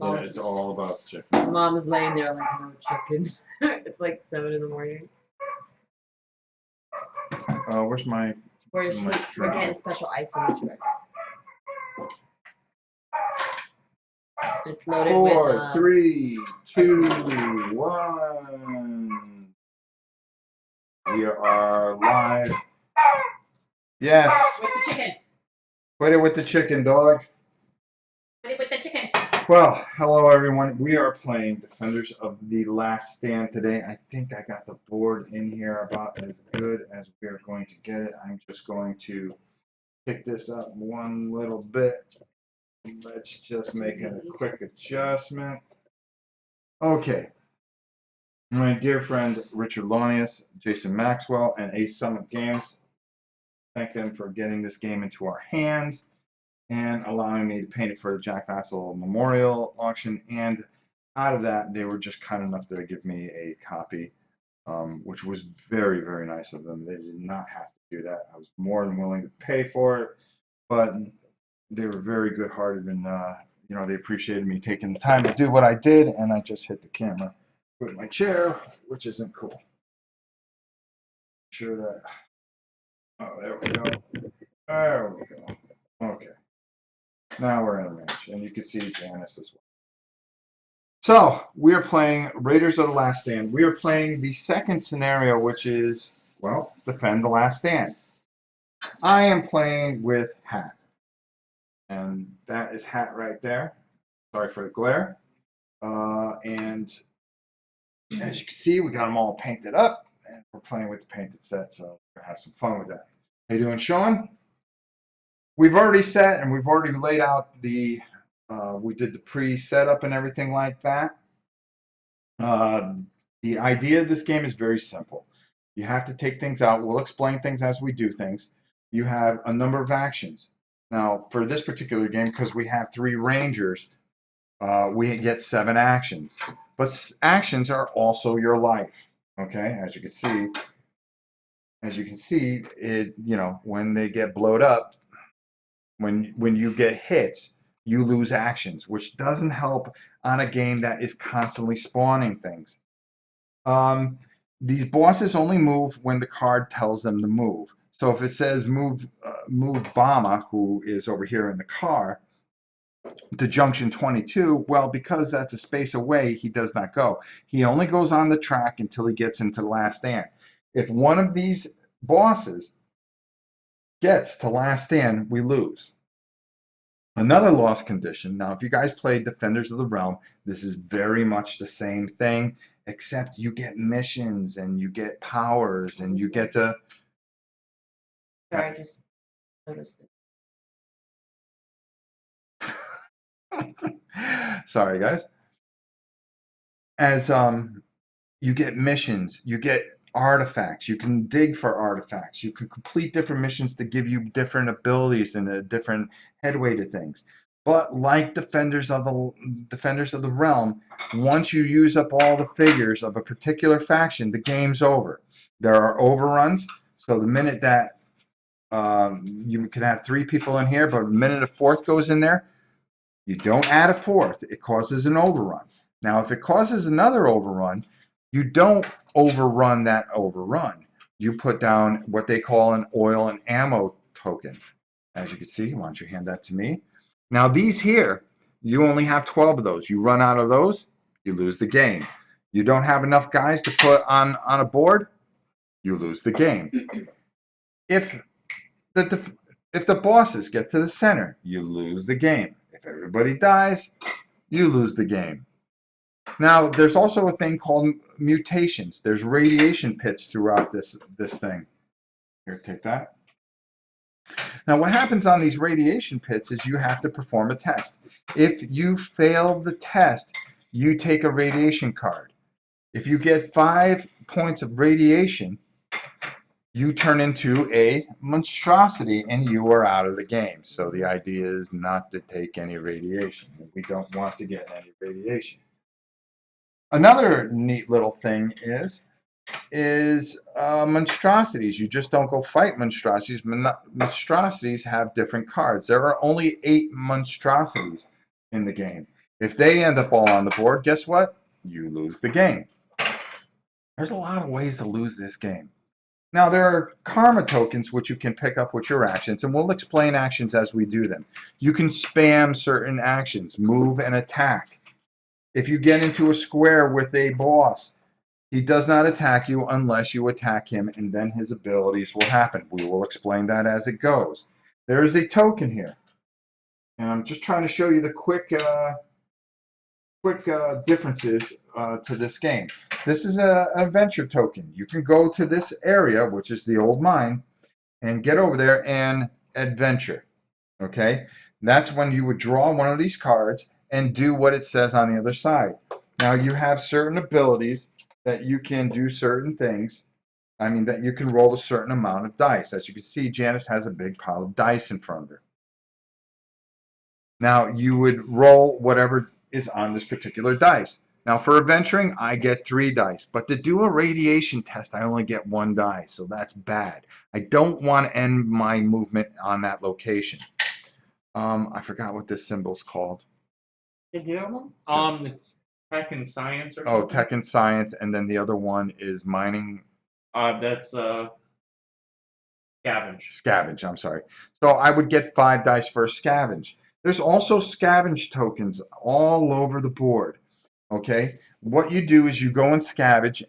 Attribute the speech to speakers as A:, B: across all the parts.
A: Yeah, it's all about chicken.
B: Mom is laying there like, no chicken. It's like 7 in the morning.
A: Where's my?
B: We're getting special ice in the sugar. It's loaded with.
A: 4, 3, 2, 1. We are live. Yes.
B: With the chicken.
A: Put it with the chicken, dog.
B: Put it with the chicken.
A: Well, hello everyone. We are playing Defenders of the Last Stand today. I think I got the board in here about as good as we are going to get it. I'm just going to pick this up one little bit. Let's just make a quick adjustment. Okay. My dear friend Richard Launius, Jason Maxwell, and Ace Summit Games, thank them for getting this game into our hands and allowing me to paint it for the Jack Vassell Memorial Auction. And out of that, they were just kind enough to give me a copy, which was very, very nice of them. They did not have to do that. I was more than willing to pay for it, but they were very good-hearted, and you know, they appreciated me taking the time to do what I did. And I just hit the camera with my chair, which isn't cool. Sure that. Oh, there we go. There we go. Okay. Now we're in the match, and you can see Janice as well. So we are playing Raiders of the Last Stand. We are playing the second scenario, which is, well, Defend the Last Stand. I am playing with Hat. And that is Hat right there. Sorry for the glare. And as you can see, we got them all painted up, and we're playing with the painted set, so we're gonna have some fun with that. How you doing, Sean? We've already set and we've already laid out the, we did the pre-setup and everything like that. The idea of this game is very simple. You have to take things out. We'll explain things as we do things. You have a number of actions. Now, for this particular game, because we have 3 Rangers, we get 7 actions. But actions are also your life. Okay, as you can see, it, you know, when they get blowed up, when you get hits, you lose actions, which doesn't help on a game that is constantly spawning things. These bosses only move when the card tells them to move. So if it says move Bama, who is over here in the car, to junction 22, well, because that's a space away, he does not go. He only goes on the track until he gets into the Last Stand. If one of these bosses gets to Last Stand, we lose. Another loss condition. Now, if you guys played Defenders of the Realm, this is very much the same thing, except you get missions and you get powers and you get to.
B: Sorry, I just noticed
A: it. Sorry, guys. As you get missions, you get artifacts. You can dig for artifacts. You can complete different missions to give you different abilities and a different headway to things. But like Defenders of the Realm, once you use up all the figures of a particular faction, the game's over. There are overruns. So the minute that you can have 3 people in here, but the minute a 4th goes in there, you don't add a 4th. It causes an overrun. Now, if it causes another overrun, you don't overrun that overrun. You put down what they call an oil and ammo token. As you can see, why don't you hand that to me? Now, these here, you only have 12 of those. You run out of those, you lose the game. You don't have enough guys to put on a board, you lose the game. If the bosses get to the center, you lose the game. If everybody dies, you lose the game. Now, there's also a thing called mutations. There's radiation pits throughout this thing. Here, take that. Now, what happens on these radiation pits is you have to perform a test. If you fail the test, you take a radiation card. If you get 5 points of radiation, you turn into a monstrosity and you are out of the game. So the idea is not to take any radiation. We don't want to get any radiation. Another neat little thing is monstrosities. You just don't go fight monstrosities. Monstrosities have different cards. There are only 8 monstrosities in the game. If they end up all on the board, guess what? You lose the game. There's a lot of ways to lose this game. Now, there are karma tokens which you can pick up with your actions, and we'll explain actions as we do them. You can spam certain actions, move and attack. If you get into a square with a boss, he does not attack you unless you attack him, and then his abilities will happen. We will explain that as it goes. There is a token here, and I'm just trying to show you the quick differences to this game. This is an adventure token. You can go to this area, which is the old mine, and get over there and adventure. Okay? That's when you would draw one of these cards and do what it says on the other side. Now you have certain abilities that you can do certain things. I mean, that you can roll a certain amount of dice. As you can see, Janice has a big pile of dice in front of her. Now you would roll whatever is on this particular dice. Now for adventuring, I get 3 dice, but to do a radiation test, I only get 1 die, so that's bad. I don't want to end my movement on that location. I forgot what this symbol's called.
B: Did you have one?
C: It's tech and science or
A: Oh,
C: something.
A: tech and science, and then the other one is mining.
C: That's scavenge.
A: Scavenge, I'm sorry. So I would get 5 dice for a scavenge. There's also scavenge tokens all over the board. Okay, what you do is you go and scavenge,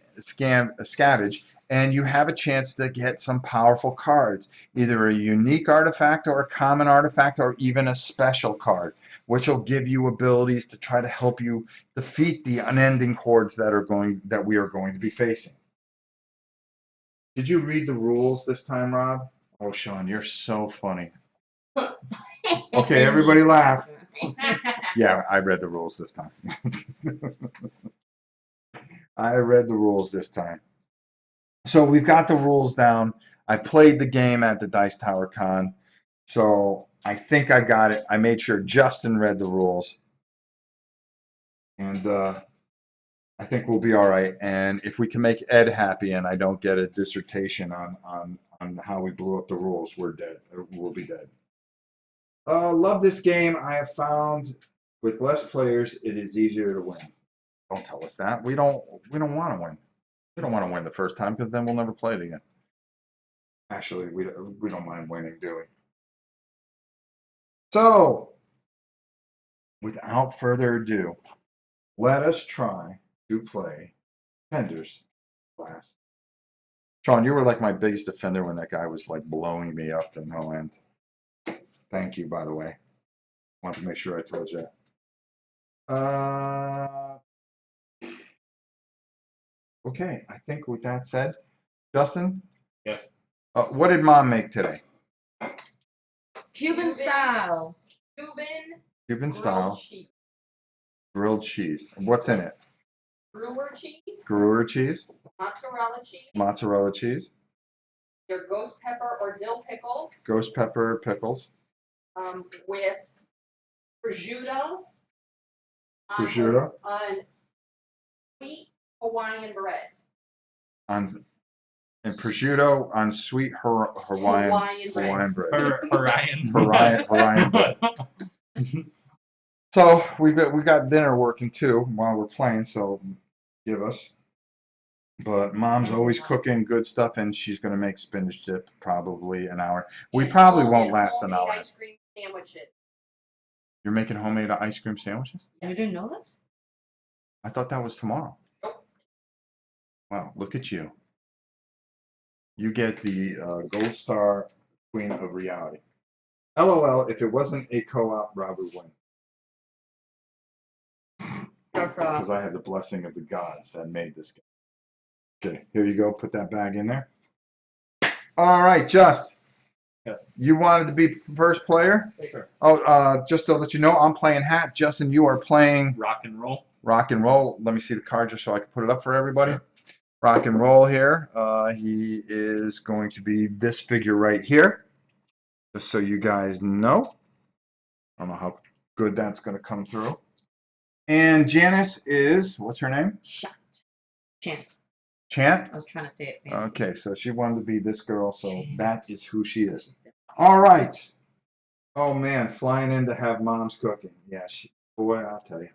A: and you have a chance to get some powerful cards, either a unique artifact or a common artifact or even a special card, which will give you abilities to try to help you defeat the unending hordes that we are going to be facing. Did you read the rules this time, Rob? Oh, Sean, you're so funny. Okay, everybody laugh. Yeah, I read the rules this time. I read the rules this time. So we've got the rules down. I played the game at the Dice Tower Con, so I think I got it. I made sure Justin read the rules, and I think we'll be all right. And if we can make Ed happy and I don't get a dissertation on how we blew up the rules, we're dead. We'll be dead. Love this game. I have found with less players, it is easier to win. Don't tell us that. We don't want to win. We don't want to win the first time because then we'll never play it again. Actually, we don't mind winning, do we? So, without further ado, let us try to play Defenders class. Sean, you were like my biggest defender when that guy was like blowing me up to no end. Thank you, by the way. Want to make sure I told you. Okay, I think with that said, Justin?
C: Yes.
A: What did Mom make today?
B: Cuban style.
A: Cuban style grilled cheese. What's in it?
D: Brewer cheese,
A: Gruyere cheese,
D: mozzarella cheese,
A: mozzarella cheese,
D: your ghost pepper or dill pickles,
A: ghost pepper pickles,
D: with prosciutto.
A: prosciutto,
D: On sweet Hawaiian bread.
A: and prosciutto on sweet Hawaiian bread.
C: Orion.
A: Hawaiian bread. So we got dinner working too while we're playing. So give us. But Mom's always cooking good stuff, and she's gonna make spinach dip probably an hour. We
D: And
A: probably
D: homemade-
A: won't last an
D: homemade
A: hour.
D: Ice cream sandwiches.
A: You're making homemade ice cream sandwiches?
B: You didn't know this?
A: I thought that was tomorrow.
D: Nope.
A: Wow, look at you. You get the gold star Queen of Reality. LOL, if it wasn't a co-op, Rob would win. Because I have the blessing of the gods that made this game. Okay, here you go. Put that bag in there. All right, Just.
C: Yeah.
A: You wanted to be first player?
C: Sure.
A: Oh, just to let you know, I'm playing Hat. Justin, you are playing
C: Rock and roll.
A: Rock and Roll. Let me see the card just so I can put it up for everybody.
C: Sure.
A: Rock and Roll here. He is going to be this figure right here. Just so you guys know. I don't know how good that's going to come through. And Janice is, what's her name?
B: Chance.
A: Chant?
B: I was trying to say it fancy.
A: Okay, so she wanted to be this girl, so
B: Chant.
A: that is who she is. All right. Oh man, flying in to have Mom's cooking. Yeah, boy, I'll tell you.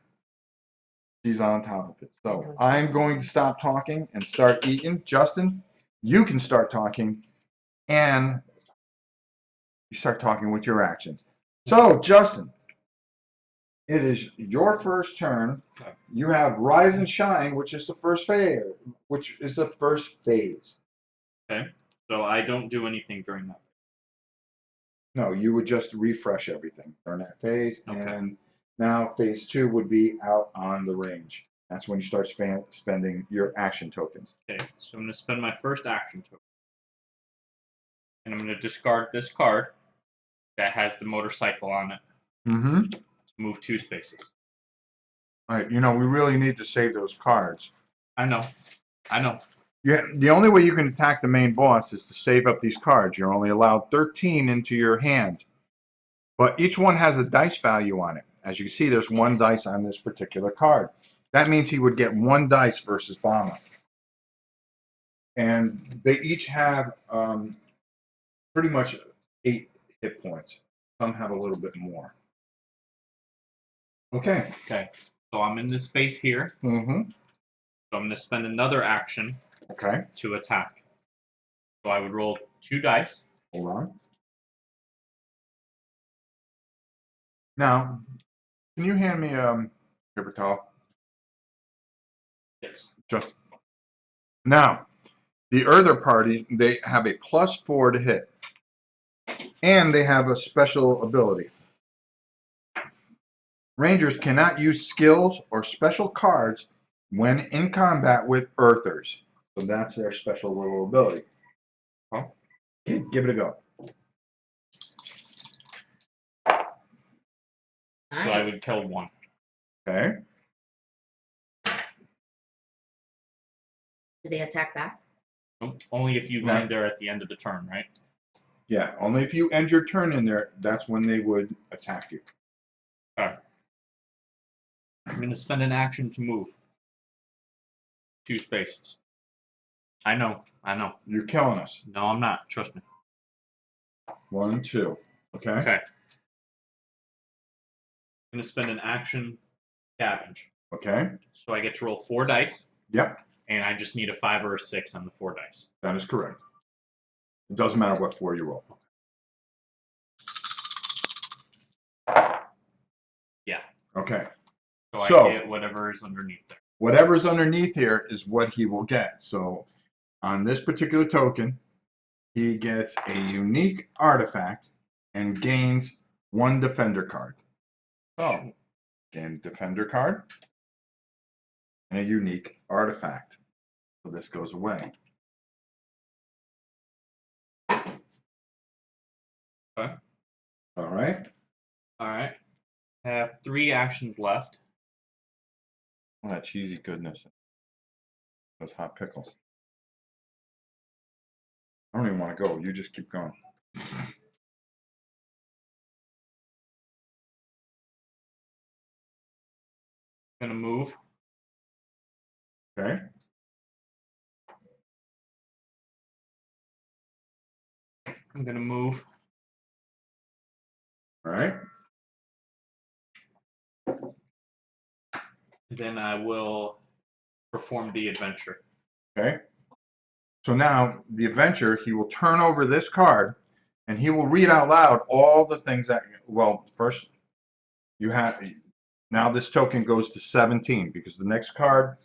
A: She's on top of it. So I'm going to stop talking and start eating. Justin, you can start talking and you start talking with your actions. So, Justin, it is your first turn. You have Rise and Shine, which is the first phase.
C: So I don't do anything during that.
A: No, you would just refresh everything during that phase.
C: Okay.
A: And now phase 2 would be out on the range. That's when you start spending your action tokens.
C: Okay, so I'm going to spend my first action token. And I'm going to discard this card that has the motorcycle on it
A: Mm-hmm.
C: to move 2 spaces.
A: All right, we really need to save those cards.
C: I know.
A: Yeah, the only way you can attack the main boss is to save up these cards. You're only allowed 13 into your hand. But each one has a dice value on it. As you can see, there's 1 dice on this particular card. That means he would get 1 dice versus Bama. And they each have pretty much 8 hit points. Some have a little bit more. Okay.
C: Okay, so I'm in this space here.
A: Mm-hmm.
C: So I'm going to spend another action
A: Okay.
C: to attack. So I would roll 2 dice.
A: Hold on. Now, can you hand me paper towel?
C: Yes.
A: Just now, the other party, they have a +4 to hit, and they have a special ability. Rangers cannot use skills or special cards when in combat with Earthers. So that's their special little ability.
C: Huh?
A: Okay, give it a go.
C: So I would kill 1.
A: Okay.
B: Do they attack back?
C: Only if you
A: No.
C: land there at the end of the turn, right?
A: Yeah, only if you end your turn in there, that's when they would attack you.
C: Alright. I'm going to spend an action to move 2 spaces. I know.
A: You're killing us.
C: No, I'm not. Trust me.
A: 1, 2. Okay.
C: Okay. I'm going to spend an action scavenge.
A: Okay.
C: So I get to roll 4 dice,
A: Yep,
C: and I just need a 5 or a 6 on the 4 dice.
A: that is correct. It doesn't matter what 4 you roll.
C: Yeah.
A: Okay.
C: So
A: So-
C: I get whatever is underneath there.
A: Whatever's underneath here is what he will get. So on this particular token, he gets a unique artifact and gains 1 defender card. So, gain defender card and a unique artifact. So this goes away.
C: Okay.
A: All right.
C: Alright. I have 3 actions left.
A: Oh, that cheesy goodness. Those hot pickles. I don't even want to go. You just keep going.
C: I'm going to move.
A: Okay.
C: I'm going to move.
A: All right.
C: Then I will perform the adventure.
A: Okay. So now the adventure, he will turn over this card and he will read out loud all the things that, well, first you have, now this token goes to 17 because the next card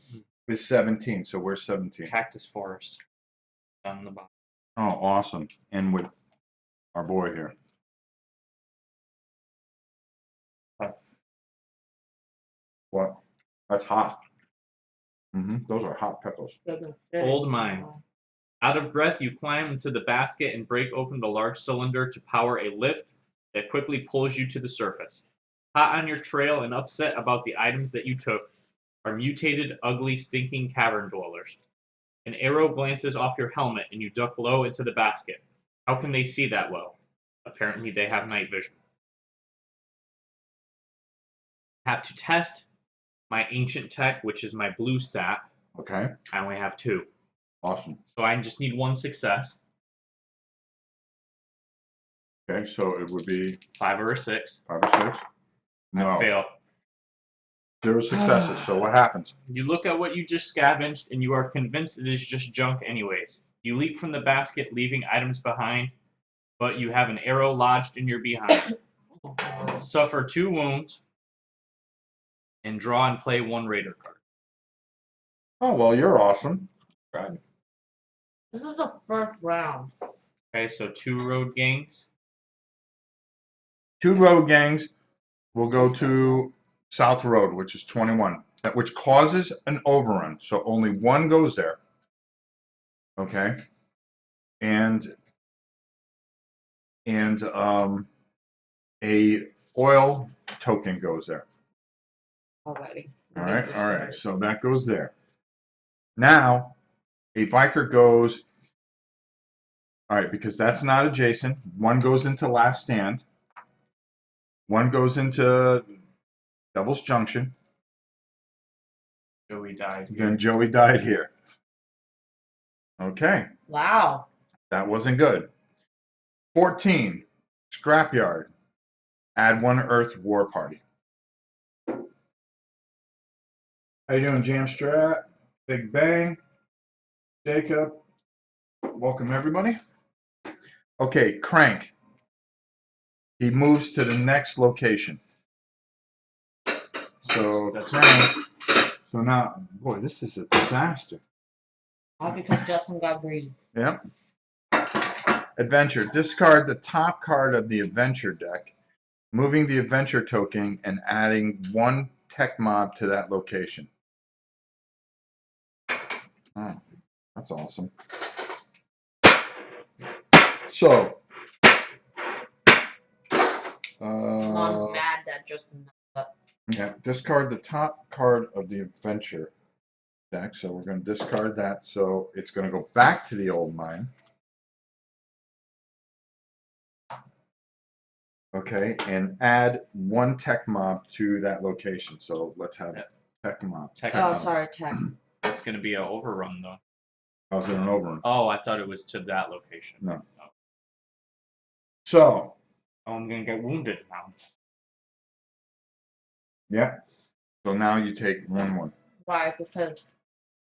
A: is 17. So we're 17.
C: Cactus Forest. Down the bottom.
A: Oh, awesome. And with our boy here. What? That's hot. Those are hot pickles.
C: Old mine. Out of breath, you climb into the basket and break open the large cylinder to power a lift that quickly pulls you to the surface. Hot on your trail and upset about the items that you took are mutated, ugly, stinking cavern dwellers. An arrow glances off your helmet and you duck low into the basket. How can they see that well? Apparently they have night vision. Have to test my ancient tech, which is my blue stat.
A: Okay.
C: I only have 2.
A: Awesome.
C: So I just need 1 success.
A: Okay. So it would be
C: 5 or a 6.
A: 5 or 6. No.
C: I fail.
A: 0 successes. So what happens?
C: You look at what you just scavenged, and you are convinced it is just junk anyways. You leap from the basket, leaving items behind, but you have an arrow lodged in your behind. Suffer 2 wounds, and draw and play 1 raider card.
A: Oh, well, you're awesome.
C: Right.
B: This is the first round.
C: Okay, so 2 road gangs.
A: 2 road gangs will go to South Road, which is 21, which causes an overrun. So only 1 goes there. Okay. And a oil token goes there.
B: Already.
A: All right. So that goes there. Now, a biker goes. All right, because that's not adjacent. 1 goes into Last Stand. 1 goes into Devil's Junction.
C: Joey died.
A: Then Joey died here. Okay,
B: Wow.
A: that wasn't good. 14, Scrapyard. Add 1 Earth War Party. How you doing, Jamstrat? Big Bang. Jacob. Welcome, everybody. Okay, Crank. He moves to the next location. So Crank. So now, boy, this is a disaster.
B: All because Justin got greedy.
A: Yep. Adventure. Discard the top card of the adventure deck, moving the adventure token and adding 1 tech mob to that location. Oh, that's awesome. So,
B: Mom's mad that Justin messed up.
A: yeah, discard the top card of the adventure deck. So we're going to discard that. So it's going to go back to the old mine. Okay, and add 1 tech mob to that location. So let's have tech mob.
C: Tech
B: Oh,
C: mob.
B: sorry, Tech.
C: That's going to be an overrun, though.
A: How's it an overrun?
C: Oh, I thought it was to that location.
A: No.
C: Oh,
A: So,
C: I'm going to get wounded now.
A: yeah. So now you take 1/1.
B: Why? Because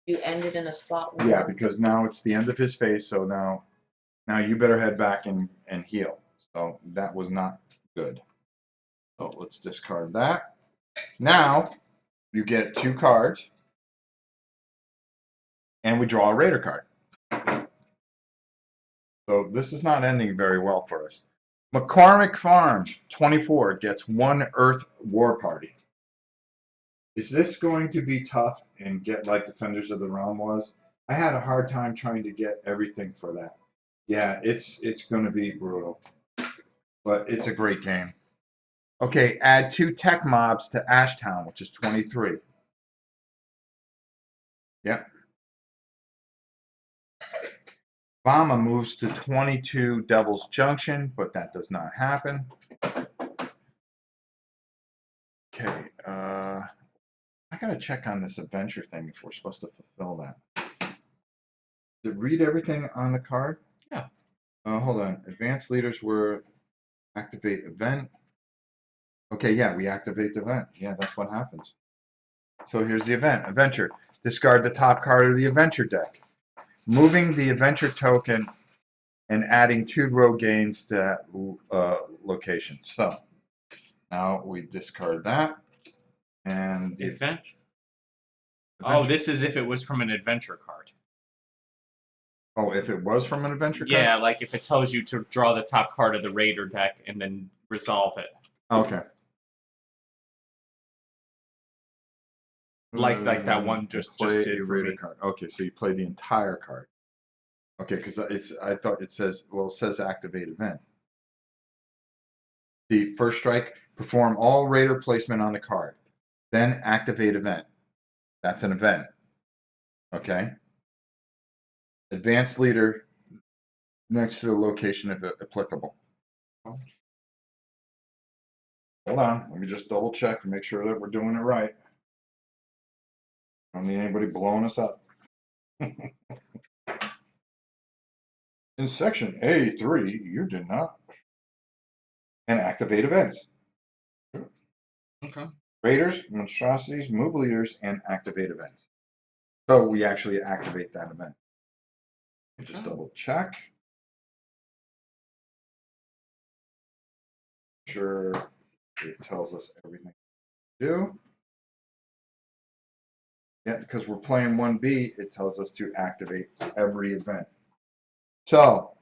B: you ended in a spot where.
A: Yeah, because now it's the end of his phase. So now you better head back and heal. So that was not good. So let's discard that. Now you get 2 cards, and we draw a Raider card. So this is not ending very well for us. McCormick Farm 24 gets 1 Earth War Party. Is this going to be tough and get like Defenders of the Realm was? I had a hard time trying to get everything for that. Yeah, it's going to be brutal, but it's a great game. Okay, add 2 tech mobs to Ashtown, which is 23. Yep. Bama moves to 22 Devil's Junction, but that does not happen. Okay, I gotta check on this adventure thing if we're supposed to fulfill that. Did it read everything on the card?
C: Yeah.
A: Hold on. Advanced leaders were activate event. Okay, yeah, we activate the event. Yeah, that's what happens. So here's the event. Adventure. Discard the top card of the adventure deck. Moving the adventure token and adding 2 road gains to that location. So now we discard that. And the
C: Adventure. Oh, this is if it was from an adventure card.
A: Oh, if it was from an adventure card?
C: Yeah, like if it tells you to draw the top card of the Raider deck and then resolve it.
A: Okay.
C: Like that one just
A: play
C: did
A: a
C: for
A: Raider
C: me.
A: card. Okay, so you play the entire card. Okay, because I thought it says, well, it says activate event. The first strike, perform all Raider placement on the card. Then activate event. That's an event. Okay. Advanced leader next to the location if applicable. Hold on, let me just double check and make sure that we're doing it right. I don't need anybody blowing us up. In section A3, you did not. And activate events.
C: Okay.
A: Raiders, monstrosities, move leaders, and activate events. So we actually activate that event. Just double check. Sure, it tells us everything to do. Yeah, because we're playing 1B, it tells us to activate every event. So,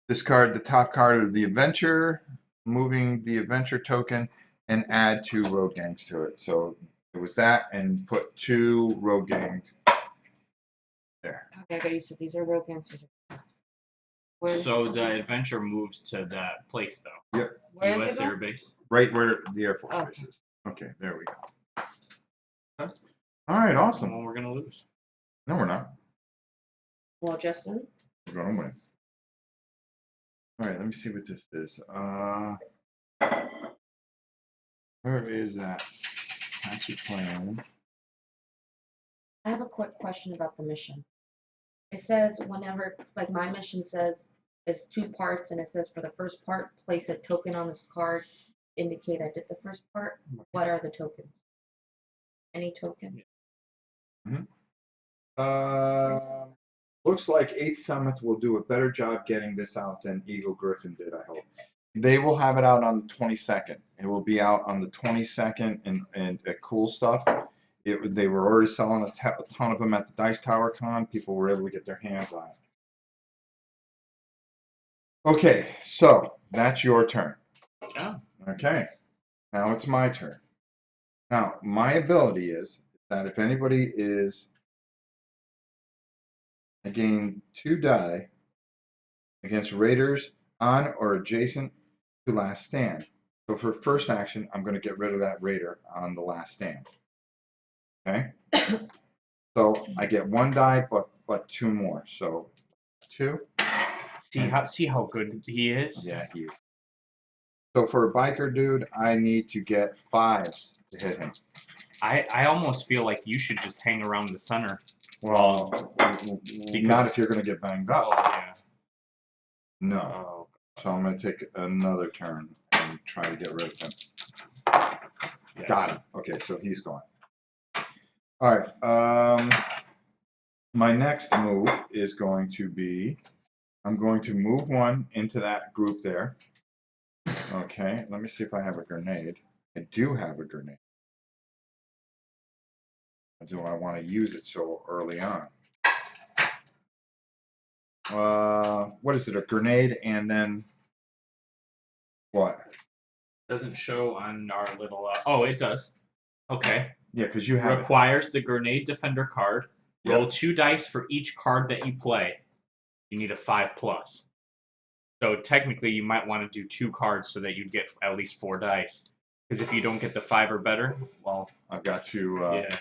A: discard the top card of the adventure, moving the adventure token, and add 2 road gangs to it. So it was that, and put 2 road gangs there.
B: Okay, I got used to these are road games. Where,
C: So the adventure moves to that place though.
B: where is
C: U.S.
B: it
C: Air
B: going?
C: Base.
A: Right where the Air Force
B: Okay.
A: Base is. Okay, there we go.
C: Okay.
A: All right, awesome.
C: Well, we're gonna lose.
A: No, we're not.
B: Well, Justin.
A: We're going to win. All right, let me see what this is. Where is that? Actually playing.
B: I have a quick question about the mission. It says whenever, like my mission says, it's 2 parts, and it says for the first part, place a token on this card, indicate I did the first part. What are the tokens? Any token?
A: Looks like 8th Summit will do a better job getting this out than Eagle Griffin did, I hope. They will have it out on the 22nd. It will be out on the 22nd and cool stuff. They were already selling a ton of them at the Dice Tower Con. People were able to get their hands on it. Okay, so that's your turn.
C: Yeah.
A: Okay, now it's my turn. Now, my ability is that if anybody is, I gain 2 die against raiders on or adjacent to last stand. So for first action, I'm going to get rid of that raider on the last stand. Okay? So I get 1 die, but 2 more. So 2.
C: See how good he is.
A: Yeah, he is. So for a biker dude, I need to get 5s to hit him.
C: I almost feel like you should just hang around the center.
A: Well, not if you're going to get banged
C: Oh
A: up.
C: yeah.
A: No.
C: Oh.
A: So I'm going to take another turn and try to get rid of him.
C: Yes.
A: Got him. Okay, so he's gone. All right. My next move is going to be, I'm going to move 1 into that group there. Okay, let me see if I have a grenade. I do have a grenade. Do I want to use it so early on? What is it? A grenade and then what?
C: Doesn't show on our little. Oh, it does. Okay.
A: Yeah, because you have it.
C: Requires the grenade defender card. Roll 2 dice for each card that you play. You need a 5+. So technically, you might want to do 2 cards so that you get at least 4 dice. Because if you don't get the 5 or better, well,
A: I've got to.
C: yeah.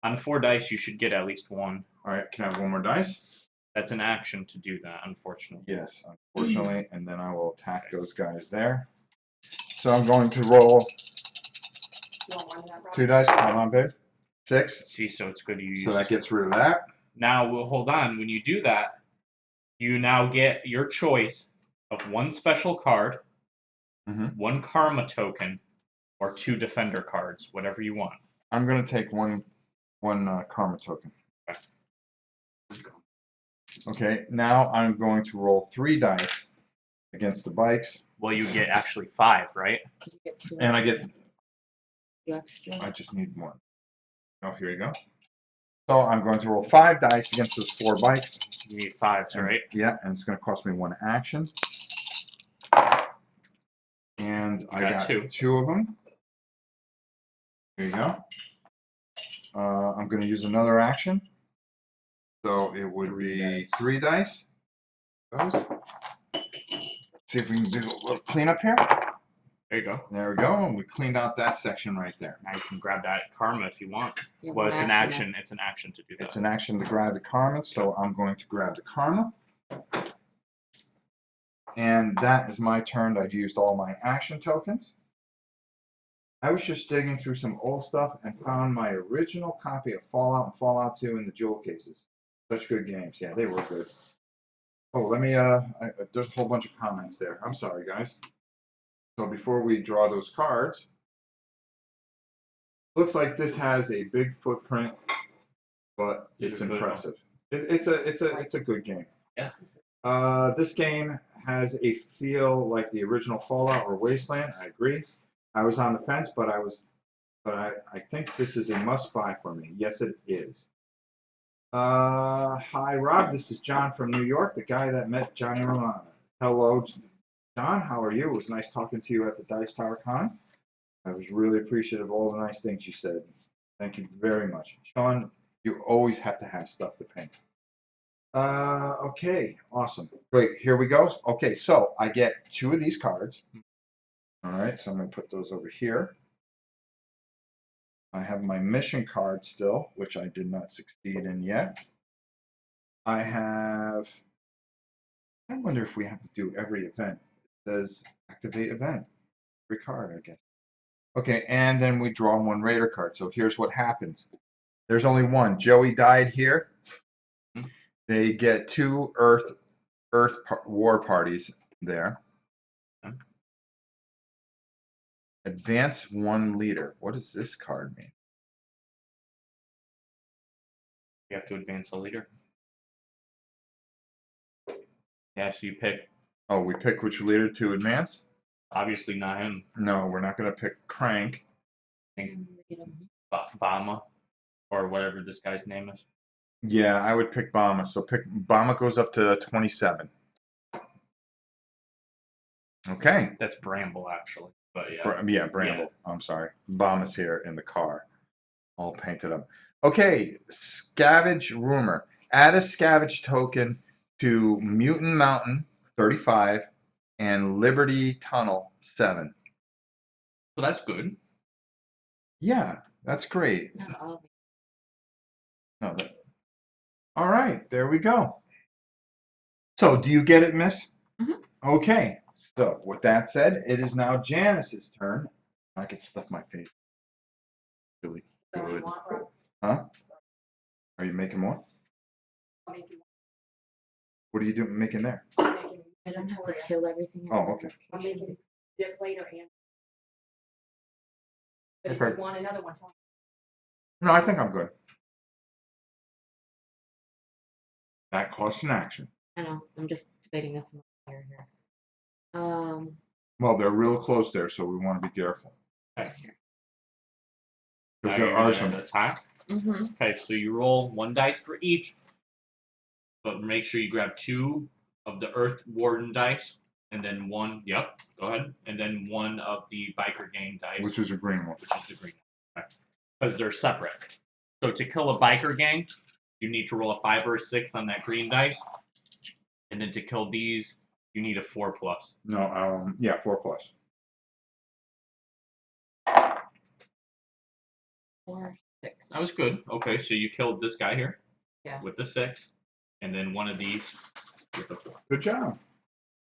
C: On 4 dice, you should get at least 1.
A: All right, can I have 1 more dice?
C: That's an action to do that, unfortunately.
A: Yes, unfortunately, and then I will attack those guys there. So I'm going to roll
D: You want one of that, Rob?
A: 2 dice. Come on, babe. 6.
C: See, so it's good you use.
A: So that gets rid of that.
C: Now, we'll hold on. When you do that, you now get your choice of 1 special card,
A: Mhm.
C: 1 karma token, or 2 defender cards, whatever you want.
A: I'm going to take one karma token. Okay, now I'm going to roll 3 dice against the bikes,
C: Well, you get actually 5, right?
B: You get 2
A: and I get.
B: extra.
A: I just need 1. Oh, here you go. So I'm going to roll 5 dice against those 4 bikes.
C: You need 5s,
A: And-
C: right?
A: Yeah, and it's going to cost me 1 action. And I
C: Got
A: got
C: 2.
A: of them. There you go. I'm going to use another action. So it would
C: 3
A: be
C: dice.
A: 3 dice. Those. See if we can do a little cleanup here.
C: There you go.
A: There we go. And we cleaned out that section right there.
C: Now you can grab that karma if you want.
B: You have
C: Well,
B: one
C: it's an
B: now.
C: action. It's an action to do that.
A: It's an action to grab the karma, so I'm going to grab the karma. And that is my turn. I've used all my action tokens. I was just digging through some old stuff and found my original copy of Fallout and Fallout 2 in the jewel cases. Such good games. Yeah, they were good. Oh, let me, there's a whole bunch of comments there. I'm sorry, guys. So before we draw those cards, Looks like this has a big footprint, but it's
C: It's a good one.
A: impressive. It's a good game.
C: Yeah.
A: This game has a feel like the original Fallout or Wasteland. I agree. I was on the fence, but I think this is a must buy for me. Yes, it is. Hi Rob, this is John from New York, the guy that met Johnny Romano. Hello, John. How are you? It was nice talking to you at the Dice Tower Con. I was really appreciative of all the nice things you said. Thank you very much. Sean, you always have to have stuff to paint. Okay, awesome. Great, here we go. Okay, so I get 2 of these cards. All right, so I'm going to put those over here. I have my mission card still, which I did not succeed in yet. I wonder if we have to do every event. It says activate event. Every card, I guess. Okay, and then we draw 1 Raider card. So here's what happens. There's only one. Joey died here. They get 2 Earth war parties there. Advance 1 leader. What does this card mean?
C: You have to advance a leader. Yeah, so you pick,
A: Oh, we pick which leader to advance?
C: obviously not him,
A: No, we're not going to pick Crank.
C: Bama, or whatever this guy's name is.
A: Yeah, I would pick Bama. So pick Bama goes up to 27. Okay.
C: That's Bramble, actually. But yeah.
A: Yeah, Bramble. I'm sorry. Bama's here in the car, all painted up. Okay, Scavenge Rumor. Add a Scavenge token to Mutant Mountain 35 and Liberty Tunnel 7.
C: So that's good.
A: Yeah, that's great.
B: Not all of it.
A: No, all right, there we go. So, do you get it, Miss?
B: Mhm.
A: Okay. So, with that said, it is now Janice's turn. I could stuff my face. Really
D: So you
A: good.
D: want, Rob?
A: Huh? Are you making more?
D: I'll make you
A: What are you doing making there?
D: one. I'm making
B: I don't have to
D: Victoria.
B: kill everything.
A: Oh, okay.
D: I'm making dip later and. But if
A: Okay.
D: you want another one, tell me.
A: No, I think I'm good. That costs an action.
B: I know. I'm just debating if I'm fire here.
A: Well, they're real close there, so we want to be careful.
C: Okay.
A: Because
C: Now
A: there
C: you're
A: are
C: gonna
A: some.
C: attack.
B: mhm.
C: Okay, so you roll 1 dice for each, but make sure you grab 2 of the Earth Warden dice, and then 1. Yep, go ahead, and then 1 of the Biker Gang dice,
A: Which is a green one.
C: which is the green one, because they're separate. So to kill a Biker Gang, you need to roll a 5 or a 6 on that green dice, and then to kill these, you need a 4+.
A: No, yeah, 4+.
B: 4, 6.
C: That was good. Okay, so you killed this guy here.
B: Yeah.
C: With the 6, and then 1 of these with the 4.
A: Good job.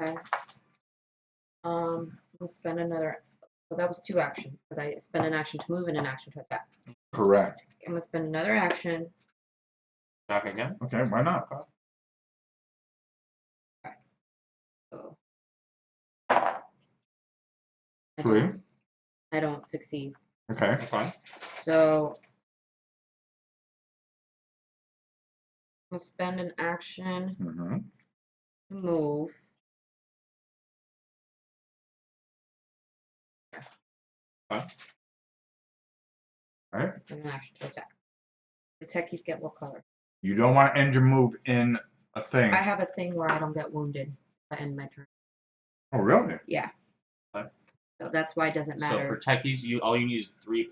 B: Okay. We'll spend another. So that was 2 actions because I spent an action to move and an action to attack.
A: Correct.
B: I'm gonna spend another action.
C: Back again.
A: Okay, why not?
B: So
A: Three.
B: I don't succeed.
A: Okay.
C: Okay.
B: So I'm gonna spend an action
A: Mm-hmm.
B: to move.
C: Okay.
A: All right.
B: Spend an action to attack. The techies get what color?
A: You don't want to end your move in a thing.
B: I have a thing where I don't get wounded if I end my turn.
A: Oh, really?
B: Yeah.
C: Okay.
B: So that's why it doesn't
C: So
B: matter.
C: for techies, all you need is 3+.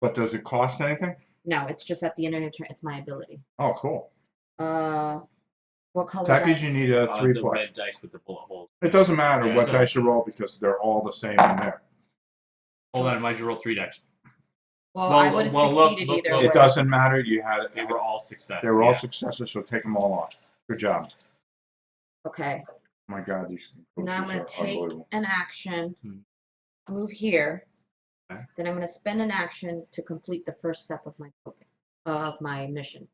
A: But does it cost anything?
B: No, it's just at the end of your turn. It's my ability.
A: Oh, cool.
B: What color?
A: Techies,
B: dice?
A: you need a 3+.
C: The red dice with the bullet holes.
A: It doesn't matter
C: Yeah,
A: what
C: so-
A: dice you roll because they're all the same in there.
C: Hold on, why'd you roll 3 dice?
B: Well,
C: Well,
B: I would have
C: well, look,
B: succeeded
C: look,
B: either
C: look.
B: way.
A: It doesn't matter. You had
C: They were all success.
A: They were all
C: yeah.
A: successes, so take them all off. Good job.
B: Okay.
A: My God, these
B: Now I'm
A: posters
B: gonna
A: are
B: take
A: unbelievable.
B: an action,
C: Hmm.
B: move here.
C: Okay.
B: Then I'm gonna spend an action to complete the first step of my token, of my mission.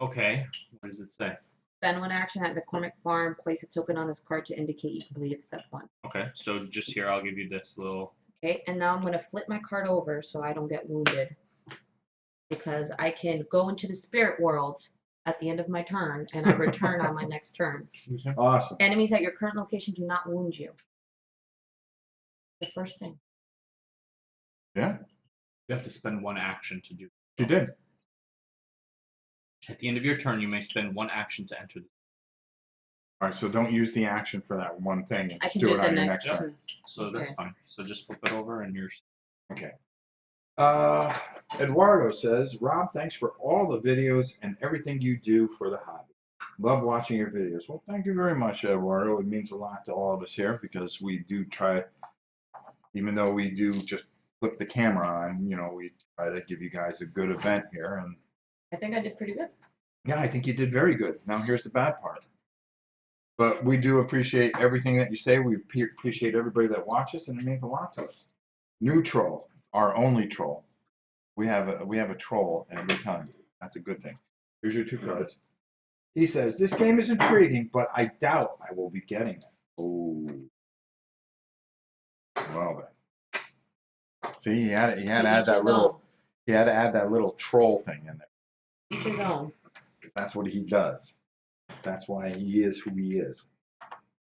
C: Okay. What does it say?
B: Spend 1 action at McCormick Farm. Place a token on this card to indicate you completed step 1.
C: Okay, so just here, I'll give you this little
B: Okay, and now I'm gonna flip my card over so I don't get wounded. Because I can go into the spirit world at the end of my turn and I return on my next turn.
A: Awesome.
B: Enemies at your current location do not wound you. The first thing.
A: Yeah,
C: You have to spend 1 action to do.
A: you did.
C: At the end of your turn, you may spend 1 action to enter the.
A: All right, so don't use the action for that one thing. And
B: I
A: just
B: can
A: do
B: do
A: it
B: it the
A: on your
B: next
A: next turn.
B: turn.
C: So that's
B: Okay.
C: fine. So just flip it over and you're.
A: Okay. Eduardo says, Rob, thanks for all the videos and everything you do for the hobby. Love watching your videos. Well, thank you very much, Eduardo. It means a lot to all of us here because we do try, even though we do just flip the camera on, you know, we try to give you guys a good event here. And
B: I think I did pretty good.
A: yeah, I think you did very good. Now here's the bad part. But we do appreciate everything that you say. We appreciate everybody that watches, and it means a lot to us. New troll, our only troll. We have a troll every time. That's a good thing. Here's your 2 cards. He says, this game is intriguing, but I doubt I will be getting it. Oh. Well then. See, he had to add that little, he had to add that little troll thing in there.
B: Each his own.
A: That's what he does. That's why he is who he is.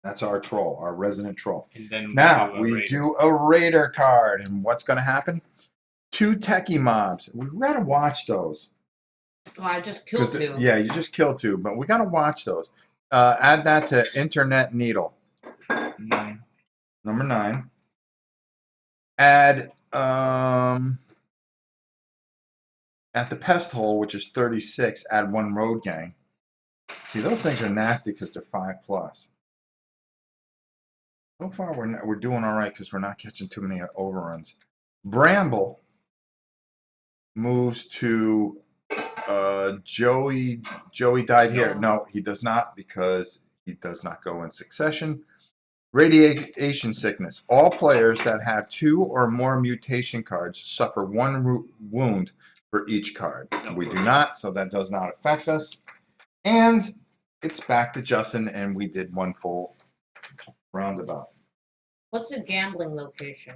A: That's our troll, our resident troll.
C: And then
A: Now,
C: a
A: we
C: raider.
A: do a raider card, and what's going to happen? 2 techie mobs. We've got to watch those.
B: Well, I just killed
A: 'Cause
B: 2.
A: yeah, you just killed 2, but we got to watch those. Add that to Internet Needle.
C: 9.
A: Number 9. Add at the pest hole, which is 36, add 1 road gang. See, those things are nasty because they're 5+. So far, we're doing all right because we're not catching too many overruns. Bramble moves to Joey. Joey died here. No, he does not because he does not go in succession. Radiation sickness. All players that have 2 or more mutation cards suffer 1 wound for each card. We do not, so that does not affect us. And it's back to Justin, and we did 1 full roundabout.
B: What's a gambling location?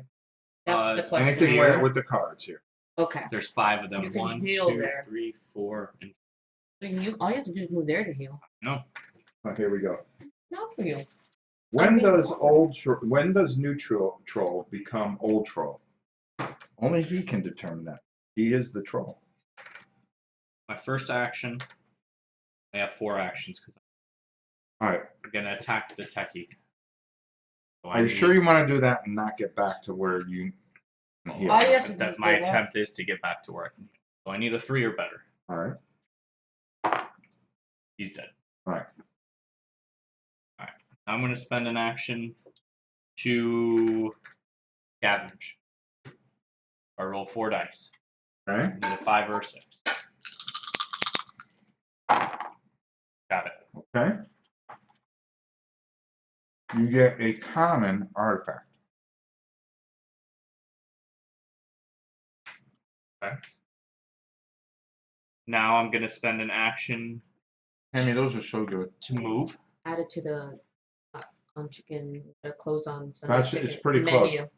B: That's the question.
A: Anything
C: Here.
A: with the cards here.
B: Okay.
C: There's 5 of them.
B: You can
C: 1,
B: heal
C: 2,
B: there.
C: 3, 4, and
B: All you have to do is move there to heal.
C: no.
A: Oh, here we go.
B: Not for you.
A: When
B: mean,
A: does when does new troll become old troll? Only he can determine that. He is the troll.
C: My first action. I have 4 actions because
A: All right.
C: I'm gonna attack the techie. So
A: Are you sure you want to do that and not get back to where you can heal?
B: All you have to do
C: That's
B: is
C: my
B: go up.
C: attempt is to get back to where I can. So I need a 3 or better.
A: All right.
C: He's dead.
A: All right.
C: I'm gonna spend an action to scavenge. I roll 4 dice.
A: Okay.
C: I need a 5 or a 6. Got it.
A: Okay. You get a common artifact.
C: Okay. Now I'm gonna spend an action
A: Hammy, those are so good.
C: to move.
B: Add it to the on chicken close on Sunday
A: That's
B: chicken
A: it's pretty
B: menu.
A: close.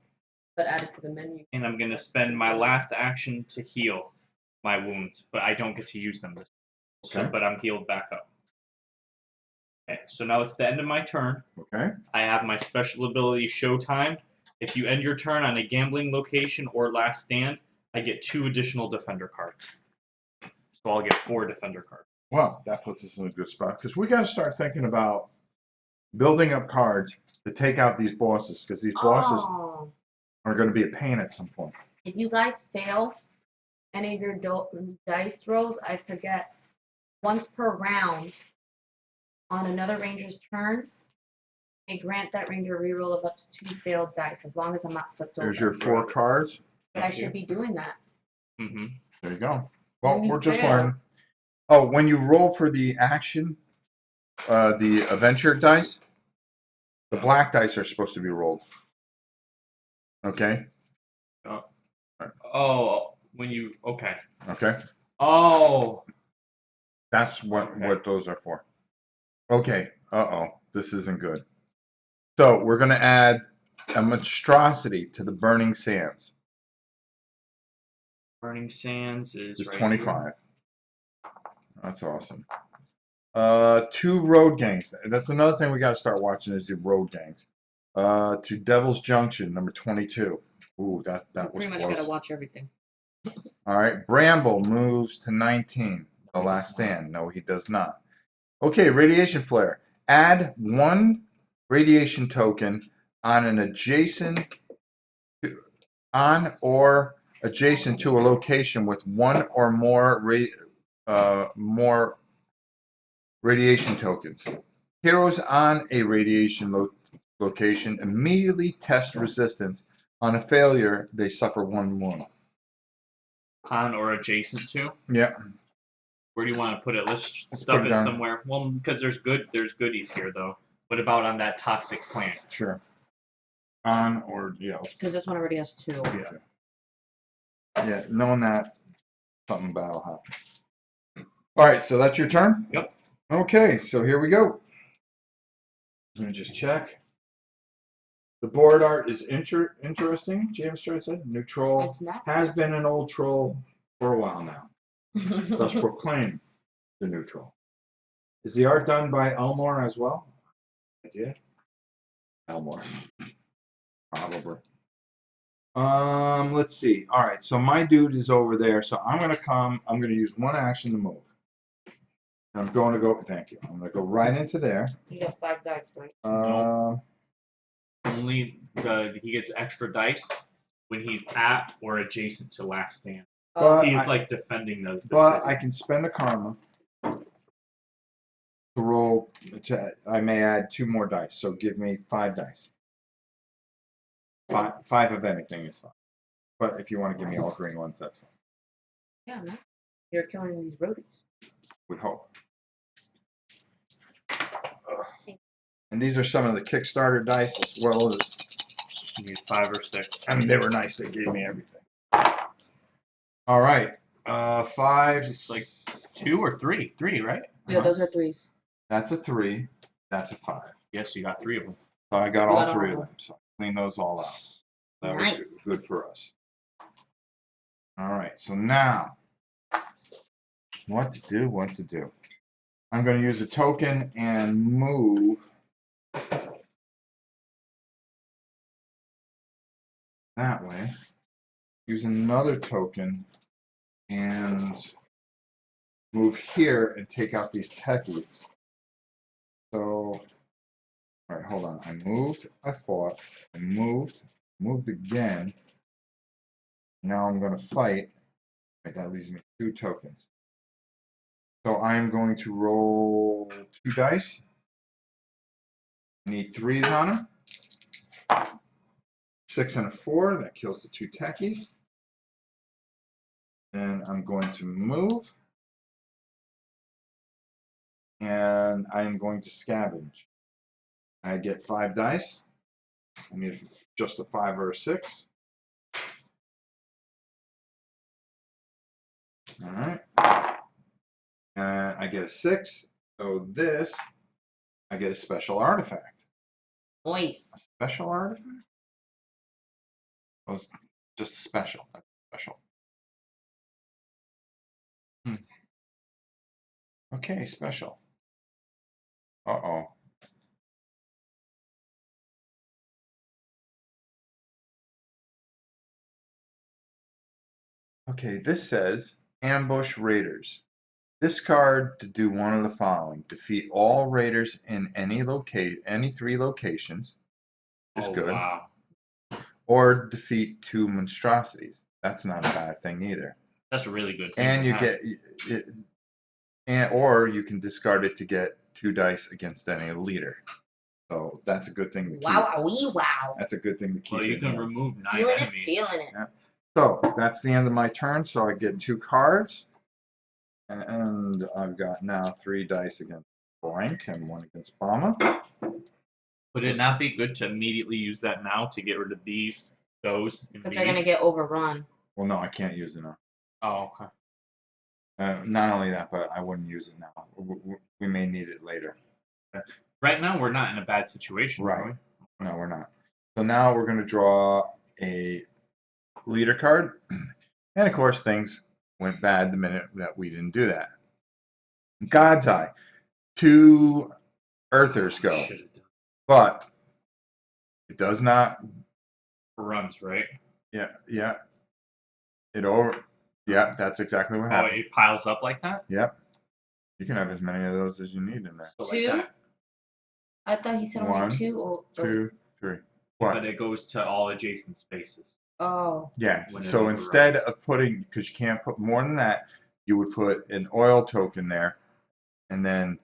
B: But add it to the menu.
C: And I'm gonna spend my last action to heal my wounds, but I don't get to use them. So,
A: Okay.
C: but I'm healed back up. Okay, so now it's the end of my turn.
A: Okay.
C: I have my special ability Showtime. If you end your turn on a gambling location or last stand, I get 2 additional defender cards. So I'll get 4 defender cards.
A: Well, that puts us in a good spot because we got to start thinking about building up cards to take out these bosses because these bosses
B: Oh,
A: are going to be a pain at some point.
B: if you guys fail any of your dice rolls, I forget, once per round on another ranger's turn, may grant that ranger a reroll of up to 2 failed dice as long as I'm not flipped over.
A: There's your 4 cards.
B: But I should be doing that.
C: Mm-hmm.
A: There you go. Well,
B: When you
A: we're just
B: fail.
A: learning. Oh, when you roll for the action, the adventure dice, the black dice are supposed to be rolled. Okay?
C: Oh, when you okay.
A: Okay?
C: Oh,
A: That's what
C: Okay.
A: what those are for. Okay. Uh-oh. This isn't good. So we're going to add A monstrosity to the burning sands.
C: Burning Sands is
A: It's
C: right
A: 25.
C: here.
A: That's awesome. 2 road gangs. That's another thing we got to start watching is the road gangs. To Devil's Junction, number 22. Ooh, that was
B: Pretty much
A: close.
B: gotta watch everything.
A: All right, Bramble moves to 19. The
C: No, he
A: Last
C: does not.
A: Stand. No, he does not. Okay, Radiation Flare. Add 1 radiation token on an adjacent or adjacent to a location with 1 or more more radiation tokens. Heroes on a radiation location immediately test resistance. On a failure, they suffer 1 wound.
C: On or adjacent to.
A: Yeah,
C: Where do you want to put it? Let's
A: Let's
C: stuff
A: put it
C: it
A: down.
C: somewhere. Well, because there's goodies here though. What about on that toxic plant?
A: sure. On or yeah,
B: Because this one already has 2.
A: yeah. Knowing that, something bad will happen. All right, so that's your turn.
C: Yep.
A: Okay, so here we go. Let me just check. The board art is interesting. James Stewart said, "New troll
B: It's not.
A: has been an old troll for a while now. Thus proclaim the new troll." Is the art done by Elmore as well? Idea. Elmore. Probably. Let's see. All right, so my dude is over there, so I'm gonna come. I'm gonna use 1 action to move. I'm going to go. Thank you. I'm gonna go right into there.
B: You got 5 dice, right?
C: Only he gets extra dice when he's at or adjacent to Last Stand.
A: But
C: He's
A: I-
C: like defending the
A: But
C: city.
A: I can spend a karma to roll. I may add 2 more dice, so give me 5 dice. 5 of anything is fine. But if you want to give me all green ones, that's fine.
B: Yeah, man. You're killing these rodents.
A: We hope. And these are some of the Kickstarter dice as well as.
C: You need 5 or 6.
A: I mean, they were nice. They gave me everything. All right. 5.
C: It's like 2 or 3. 3, right?
B: Yeah, those are 3s.
A: That's a 3. That's a 5.
C: Yes, you got 3 of them.
A: So I got
B: You
A: all
B: got
A: 3 of
B: all
A: them. So clean those all out. That
B: Nice.
A: was good for us. All right. So now, what to do? What to do? I'm going to use a token and move. That way. Use another token and move here and take out these techies. So, all right, hold on. I moved, I fought, I moved again. Now I'm going to fight. Right, that leaves me 2 tokens. So I'm going to roll 2 dice. Need 3s on them. 6 and a 4. That kills the 2 techies. And I'm going to move. And I'm going to scavenge. I get 5 dice. I need just a 5 or a 6. All right. And I get a 6. So this, I get a special artifact.
B: Nice.
A: A special artifact? Oh, it's just special. That's special. Okay, special. Uh-oh. Okay, this says ambush raiders. Discard to do one of the following: defeat all raiders in any 3 locations, which is
C: Oh,
A: good,
C: wow.
A: or defeat 2 monstrosities. That's not a bad thing either.
C: That's a really good thing.
A: And
C: to
A: you
C: have.
A: get or you can discard it to get 2 dice against any leader. So that's a good thing to keep.
B: Wow.
A: That's a good thing to keep.
C: Well, you
A: in
C: can
A: hand.
C: remove 9
B: Feeling it,
C: enemies.
B: feeling it.
A: Yeah. So that's the end of my turn. So I get 2 cards, and I've got now 3 dice against Blank and 1 against Bomber.
C: Would it not be good to immediately use that now to get rid of those, and
B: Because
C: these?
B: they're going to get overrun.
A: Well, no, I can't use it now.
C: Oh, okay.
A: Not only that, but I wouldn't use it now. We may need it later.
C: Right now, we're not in a bad situation,
A: Right.
C: are we?
A: No, we're not. So now we're going to draw a leader card. And of course, things went bad the minute that we didn't do that. God's Eye. 2 Earthers go.
C: Should've done
A: But it does not.
C: runs, right?
A: Yeah, yeah. Yeah, that's exactly what
C: Oh,
A: happened.
C: it piles up like that?
A: Yep. You can have as many of those as you need in there.
C: So like
B: Two?
C: that.
B: I thought he said
A: 1,
B: only 2 or
A: 2, 3.
C: But
A: What?
C: it goes to all adjacent spaces.
B: Oh,
A: Yeah.
C: when it
A: So
C: overrides.
A: instead of putting, because you can't put more than that, you would put an oil token there, and then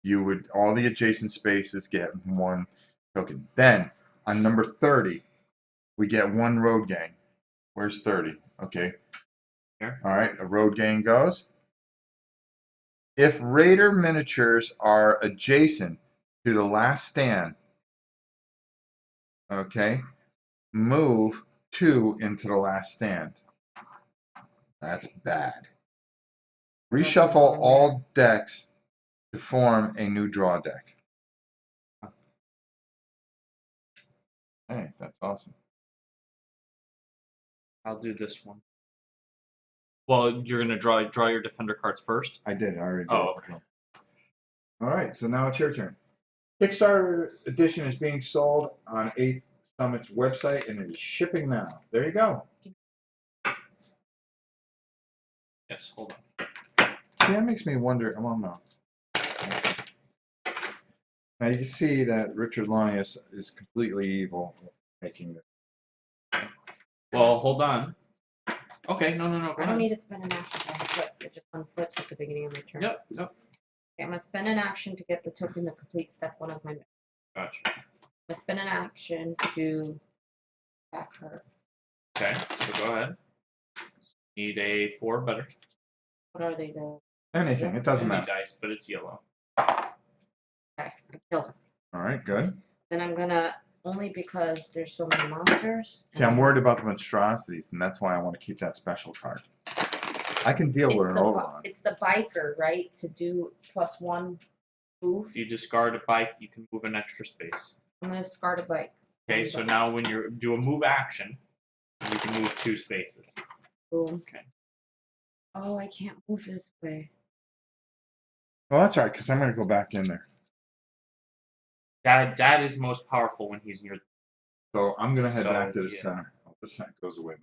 A: you would all the adjacent spaces get 1 token. Then on number 30, we get 1 road gang. Where's 30? Okay.
C: Here.
A: All right, a road gang goes. If Raider miniatures are adjacent to the last stand, okay, move 2 into the last stand. That's bad. Reshuffle all decks to form a new draw deck. Hey, that's awesome.
C: I'll do this one. Well, you're gonna draw your defender cards first.
A: I did. I already did.
C: Oh, okay.
A: All right, so now it's your turn. Kickstarter edition is being sold on 8th Summit's website and it is shipping now. There you go.
C: Yes, hold on.
A: See, that makes me wonder. Oh, no. Now you can see that Richard Lonnie is completely evil making this.
C: Well, hold on. Okay, no, go
B: I don't
C: ahead.
B: need to spend an action to flip. It just unflips at the beginning of my turn.
C: Yep.
B: Okay, I'm gonna spend an action to get the token to complete step 1 of my mission.
C: Gotcha.
B: I'm gonna spend an action to attack her.
C: Okay, so go ahead. Need a 4 better.
B: What are they though?
A: Anything, it doesn't
C: Only
A: matter.
C: dice, but it's yellow.
B: Okay, I kill her.
A: All right, good.
B: Then I'm gonna, only because there's so many monsters.
A: See, I'm worried about the monstrosities, and that's why I want to keep that special card. I can deal with an overrun.
B: It's the biker, right? To do +1 move.
C: If you discard a bike, you can move an extra space.
B: I'm gonna discard a bike.
C: Okay, so now when you do a move action, you can move 2 spaces.
B: Boom.
C: Okay.
B: Oh, I can't move this way.
A: Well, that's all right, because I'm going to go back in there.
C: Dad is most powerful when he's near.
A: So I'm going to head
C: So,
A: back to the
C: yeah.
A: center. Oh, the center goes away.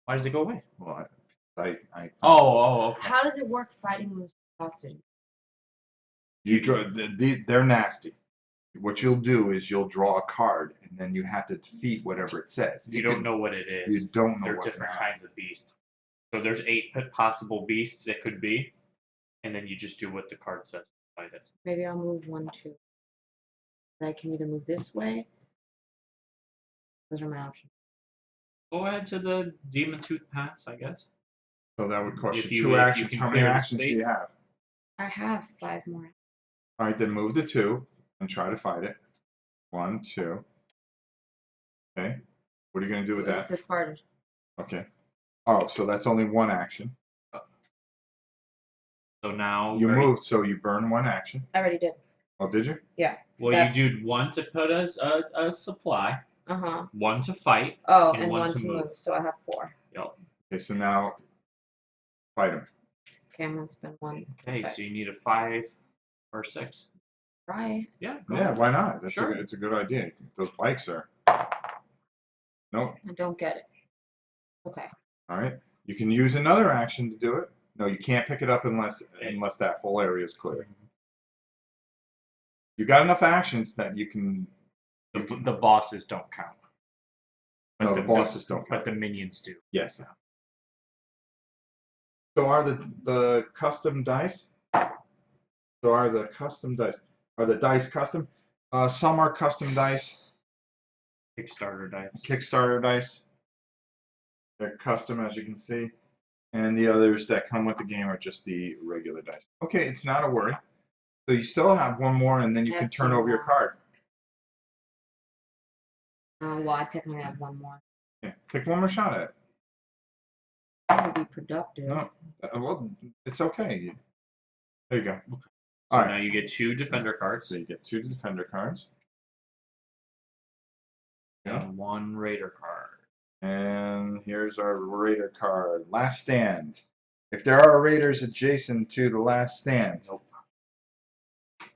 C: Why does it go away?
A: Well, I
C: Oh, okay.
B: How does it work fighting monstrosity?
A: You draw. They're nasty. What you'll do is you'll draw a card, and then you have to defeat whatever it says.
C: You don't know what it is.
A: You don't know
C: There are
A: what
C: different
A: they are.
C: kinds of beasts. So there's 8 possible beasts it could be, and then you just do what the card says to fight it.
B: Maybe I'll move 1, 2. I can either move this way. Those are my options.
C: Go ahead to the Demon Tooth Pass, I guess.
A: So that would cost
C: If
A: you
C: you-
A: 2
C: if you
A: actions.
C: can
A: How many
C: clear the
A: actions do you
C: space.
A: have?
B: I have 5 more.
A: All right, then move the 2 and try to fight it. 1, 2. Okay. What are you going to do with
B: It's
A: that?
B: discarded.
A: Okay. Oh, so that's only 1 action.
C: So now
A: You
C: where-
A: moved, so you burn 1 action.
B: I already did.
A: Oh, did you?
C: Well,
B: that-
C: you do 1 to put a supply,
B: Uh-huh.
C: 1 to fight.
B: Oh,
C: And
B: and
C: one
B: 1
C: to
B: to
C: move.
B: move. So I have 4.
C: Yep.
A: Okay, so now fight him.
B: Okay, I'm gonna spend 1.
C: Okay, so you need a 5 or 6.
B: Try.
C: Yeah. Go
A: Yeah,
C: ahead.
A: why not? That's
C: Sure.
A: it's a good idea. Those bikes are. No.
B: I don't get it. Okay.
A: All right. You can use another action to do it. No, you can't pick it up unless that whole area is clear. You got enough actions that you can.
C: The bosses don't count.
A: No, the bosses don't
C: But
A: count.
C: the minions do.
A: Yes. So are the custom dice? So are the custom dice? Are the dice custom? Some are custom dice.
C: Kickstarter dice.
A: Kickstarter dice. They're custom, as you can see. And the others that come with the game are just the regular dice. Okay, it's not a worry. So you still have 1 more, and then you
B: I
A: can
B: have
A: turn
B: 2
A: over your
B: more.
A: card.
B: Well, I technically have 1 more.
A: Yeah, take 1 more shot at it.
B: That would be productive.
A: No, well, it's okay. There you go.
C: So
A: All
C: now
A: right.
C: you get 2 defender cards.
A: So you get 2 defender cards. Yeah.
C: And one Raider card.
A: And here's our Raider card. Last stand. If there are Raiders adjacent to the last stand,
C: Nope.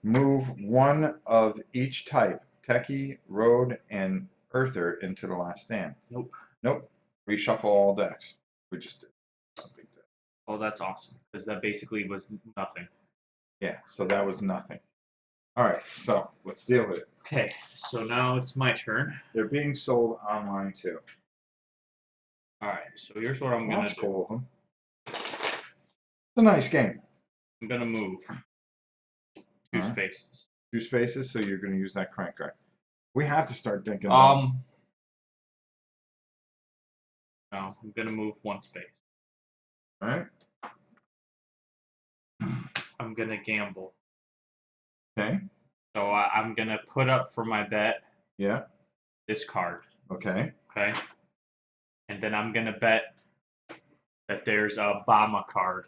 A: move one of each type, Techie, Road, and Earther, into the last stand.
C: Nope.
A: Nope. Reshuffle all decks. We just did. Something to-
C: Oh, that's awesome. Because that basically was nothing.
A: Yeah, so that was nothing. All right, so let's deal with it.
C: Okay, so now it's my turn.
A: They're being sold online too.
C: Alright, so here's what I'm
A: Well,
C: gonna
A: that's
C: do.
A: cool of them. It's a nice game.
C: I'm gonna move 2
A: Alright.
C: spaces.
A: 2 spaces, so you're going to use that crank card. We have to start thinking.
C: No, I'm gonna move 1 space.
A: All right.
C: I'm gonna gamble.
A: Okay.
C: So I'm gonna put up for my bet
A: Yeah.
C: this card.
A: Okay.
C: Okay. And then I'm gonna bet that there's a Obama card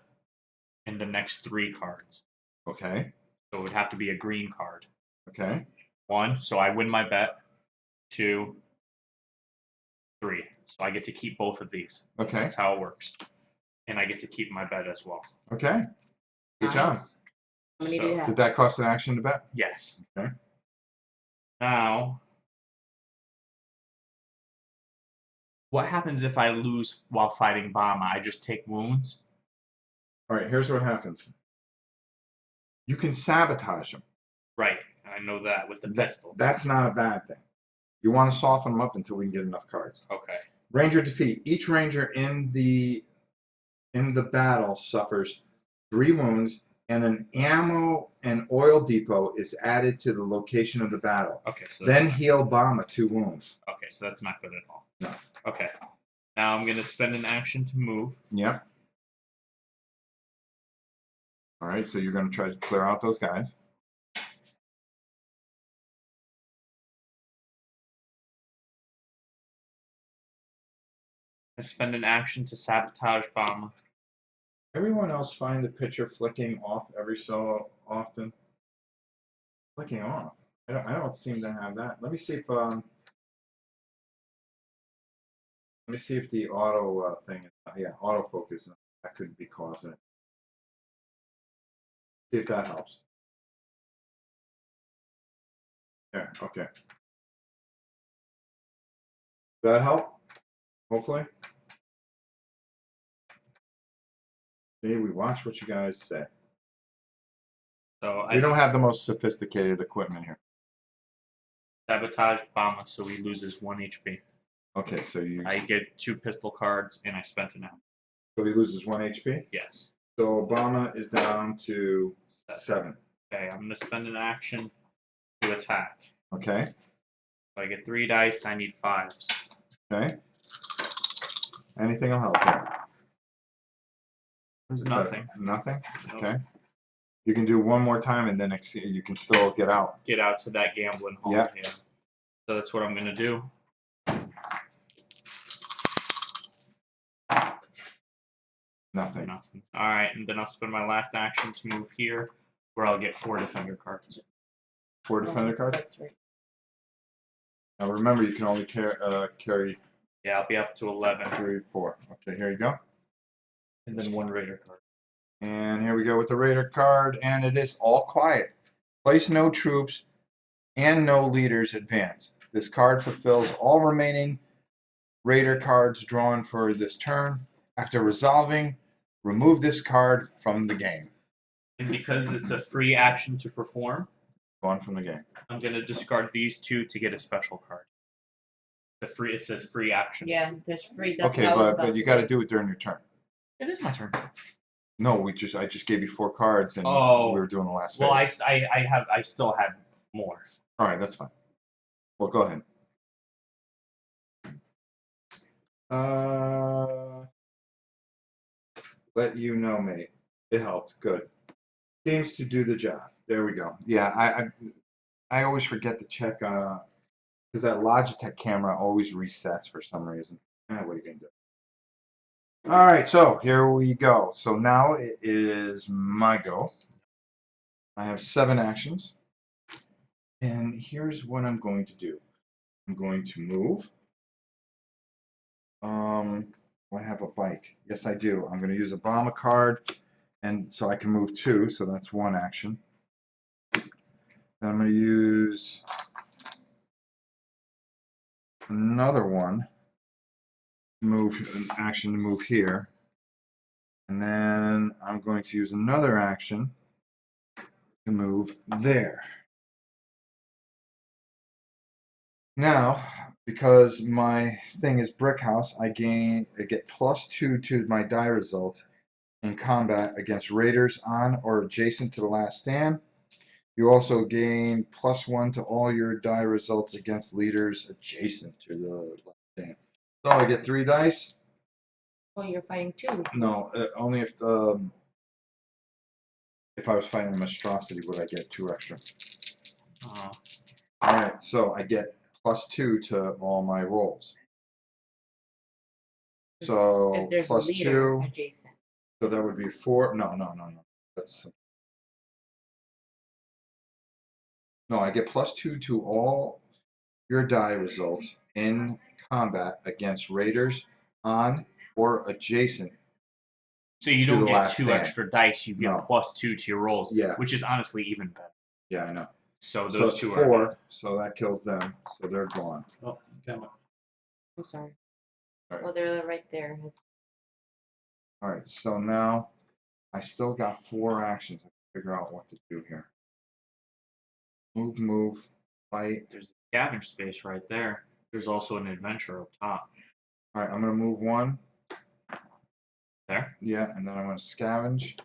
C: in the next 3 cards.
A: Okay.
C: So it would have to be a green card.
A: Okay.
C: 1, so I win my bet. 2, 3. So I get to keep both of these.
A: Okay.
C: That's how it works. And I get to keep my bet as well.
A: Okay. Good job.
B: Nice. How many do you
C: So-
B: have?
A: Did that cost an action to bet?
C: Yes.
A: Okay.
C: Now, what happens if I lose while fighting Bama? I just take wounds?
A: All right. Here's what happens. You can sabotage them.
C: Right. I know that with the pistols.
A: That's not a bad thing. You want to soften them up until we can get enough cards.
C: Okay.
A: Ranger defeat. Each ranger in the battle suffers 3 wounds, and an ammo and oil depot is added to the location of the battle.
C: Okay. So
A: Then heal Obama 2 wounds.
C: okay. So that's not good at all.
A: No.
C: Okay. Now I'm gonna spend an action to move.
A: Yep. All right, so you're going to try to clear out those guys.
C: I spend an action to sabotage Bama.
A: Everyone else find the picture flicking off every so often? Flicking off? I don't seem to have that. Let me see if the auto thing. Yeah, autofocus. That could be causing it. See if that helps. There. Okay. Does that help? Hopefully. See, we watch what you guys say.
C: So I
A: We don't have the most sophisticated equipment here.
C: sabotage Bama, so he loses 1 HP.
A: Okay, so
C: I get 2 pistol cards, and I spent an action.
A: so he loses 1 HP.
C: Yes.
A: So Obama is down to 7.
C: Okay, I'm gonna spend an action to attack.
A: Okay.
C: So I get 3 dice. I need 5s.
A: Okay. Anything will help here.
C: There's
A: Is that
C: nothing.
A: Nothing.
C: Nope.
A: Okay. You can do one more time and then you can still get out.
C: Get out to that gambling hall.
A: Yeah.
C: So that's what I'm gonna do.
A: Nothing.
C: Nothing. All right, and then I'll spend my last action to move here, where I'll get 4 defender cards.
A: 4 defender cards.
B: That's right.
A: Now remember, you can only carry
C: Yeah, I'll be up to 11,
A: 3, 4. Okay, here you go.
C: and then 1 Raider card.
A: And here we go with the Raider card, and it is all quiet. Place no troops and no leaders advance. This card fulfills all remaining Raider cards drawn for this turn. After resolving, remove this card from the game.
C: And because it's a free action to perform,
A: Gone from the game.
C: I'm gonna discard these 2 to get a special card. It says free action.
B: Yeah, there's free. That's
A: Okay,
B: what I was
A: but
B: about
A: you
B: to
A: got to
B: do.
A: do it during your turn.
C: It is my turn.
A: No, I just gave you 4 cards, and
C: Oh.
A: we were doing the last
C: Well,
A: phase.
C: I still had more.
A: All right, that's fine. Well, go ahead. Let you know, mate. It helped. Good. Seems to do the job. There we go. Yeah, I always forget to check because that Logitech camera always resets for some reason. What are you gonna do? All right, so here we go. So now it is my go. I have 7 actions, and here's what I'm going to do. I'm going to move. Do I have a bike? Yes, I do. I'm going to use a bomber card, and so I can move 2, so that's 1 action. Then I'm going to use another one, move an action to move here, and then I'm going to use another action to move there. Now, because my thing is brick house, I get +2 to my die results in combat against raiders on or adjacent to the last stand. You also gain +1 to all your die results against leaders adjacent to the last stand. So I get 3 dice.
B: Oh, you're fighting 2.
A: No, only if I was fighting a monstrosity would I get 2 extra.
C: Uh,
A: All right, so I get +2 to all my rolls. So
B: If there's a leader
A: +2,
B: adjacent.
A: so that would be 4. No. That's no. I get +2 to all your die results in combat against raiders on or adjacent.
C: so you
A: To
C: don't
A: the
C: get
A: last
C: 2
A: stand.
C: extra dice. You get
A: No.
C: +2 to your rolls.
A: Yeah.
C: Which is honestly even better.
A: Yeah, I know.
C: So
A: So
C: those
A: it's
C: 2 are
A: 4,
C: good.
A: so that kills them. So they're gone.
C: Oh, okay.
B: I'm sorry.
A: Right.
B: Well, they're right there.
A: All right, so now I still got 4 actions. I can figure out what to do here. Move, fight.
C: There's a scavenge space right there. There's also an adventure up top.
A: All right, I'm gonna move 1.
C: There.
A: Yeah, and then I'm gonna scavenge.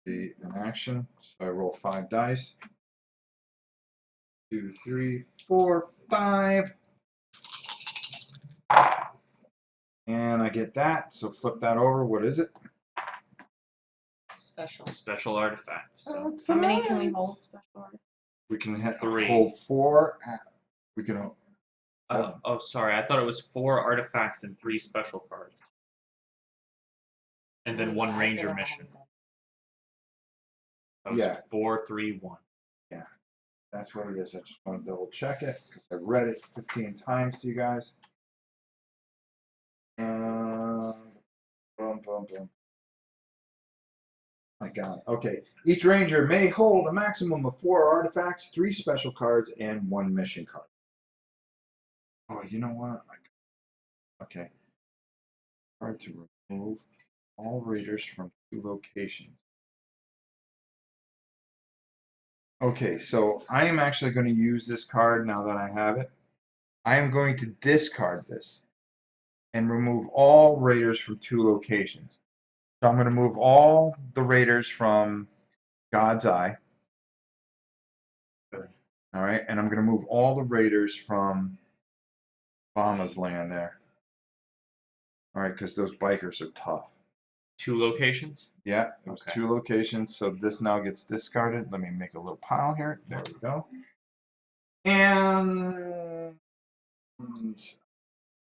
A: Be an action. So I roll 5 dice. 2, 3, 4, 5. And I get that. So flip that over. What is it?
B: Special.
C: Special artifact. So
B: How many can we hold special order?
A: We can
C: 3.
A: hold 4. We can.
C: oh, sorry. I thought it was 4 artifacts and 3 special cards. And then 1 ranger mission. That was
A: Yeah.
C: 4, 3, 1.
A: That's what it is. I just want to double check it because I read it 15 times to you guys. Boom, boom, boom. My God. Okay. Each ranger may hold a maximum of 4 artifacts, 3 special cards, and 1 mission card. Oh, you know what? Okay. Hard to remove all raiders from 2 locations. Okay, so I am actually going to use this card now that I have it. I am going to discard this and remove all raiders from 2 locations. So I'm going to move all the raiders from God's Eye.
C: Good.
A: All right, and I'm going to move all the raiders from Obama's land there. All right, because those bikers are tough.
C: 2 locations?
A: Yeah, it was
C: Okay.
A: 2 locations, so this now gets discarded. Let me make a little pile here. There we go. And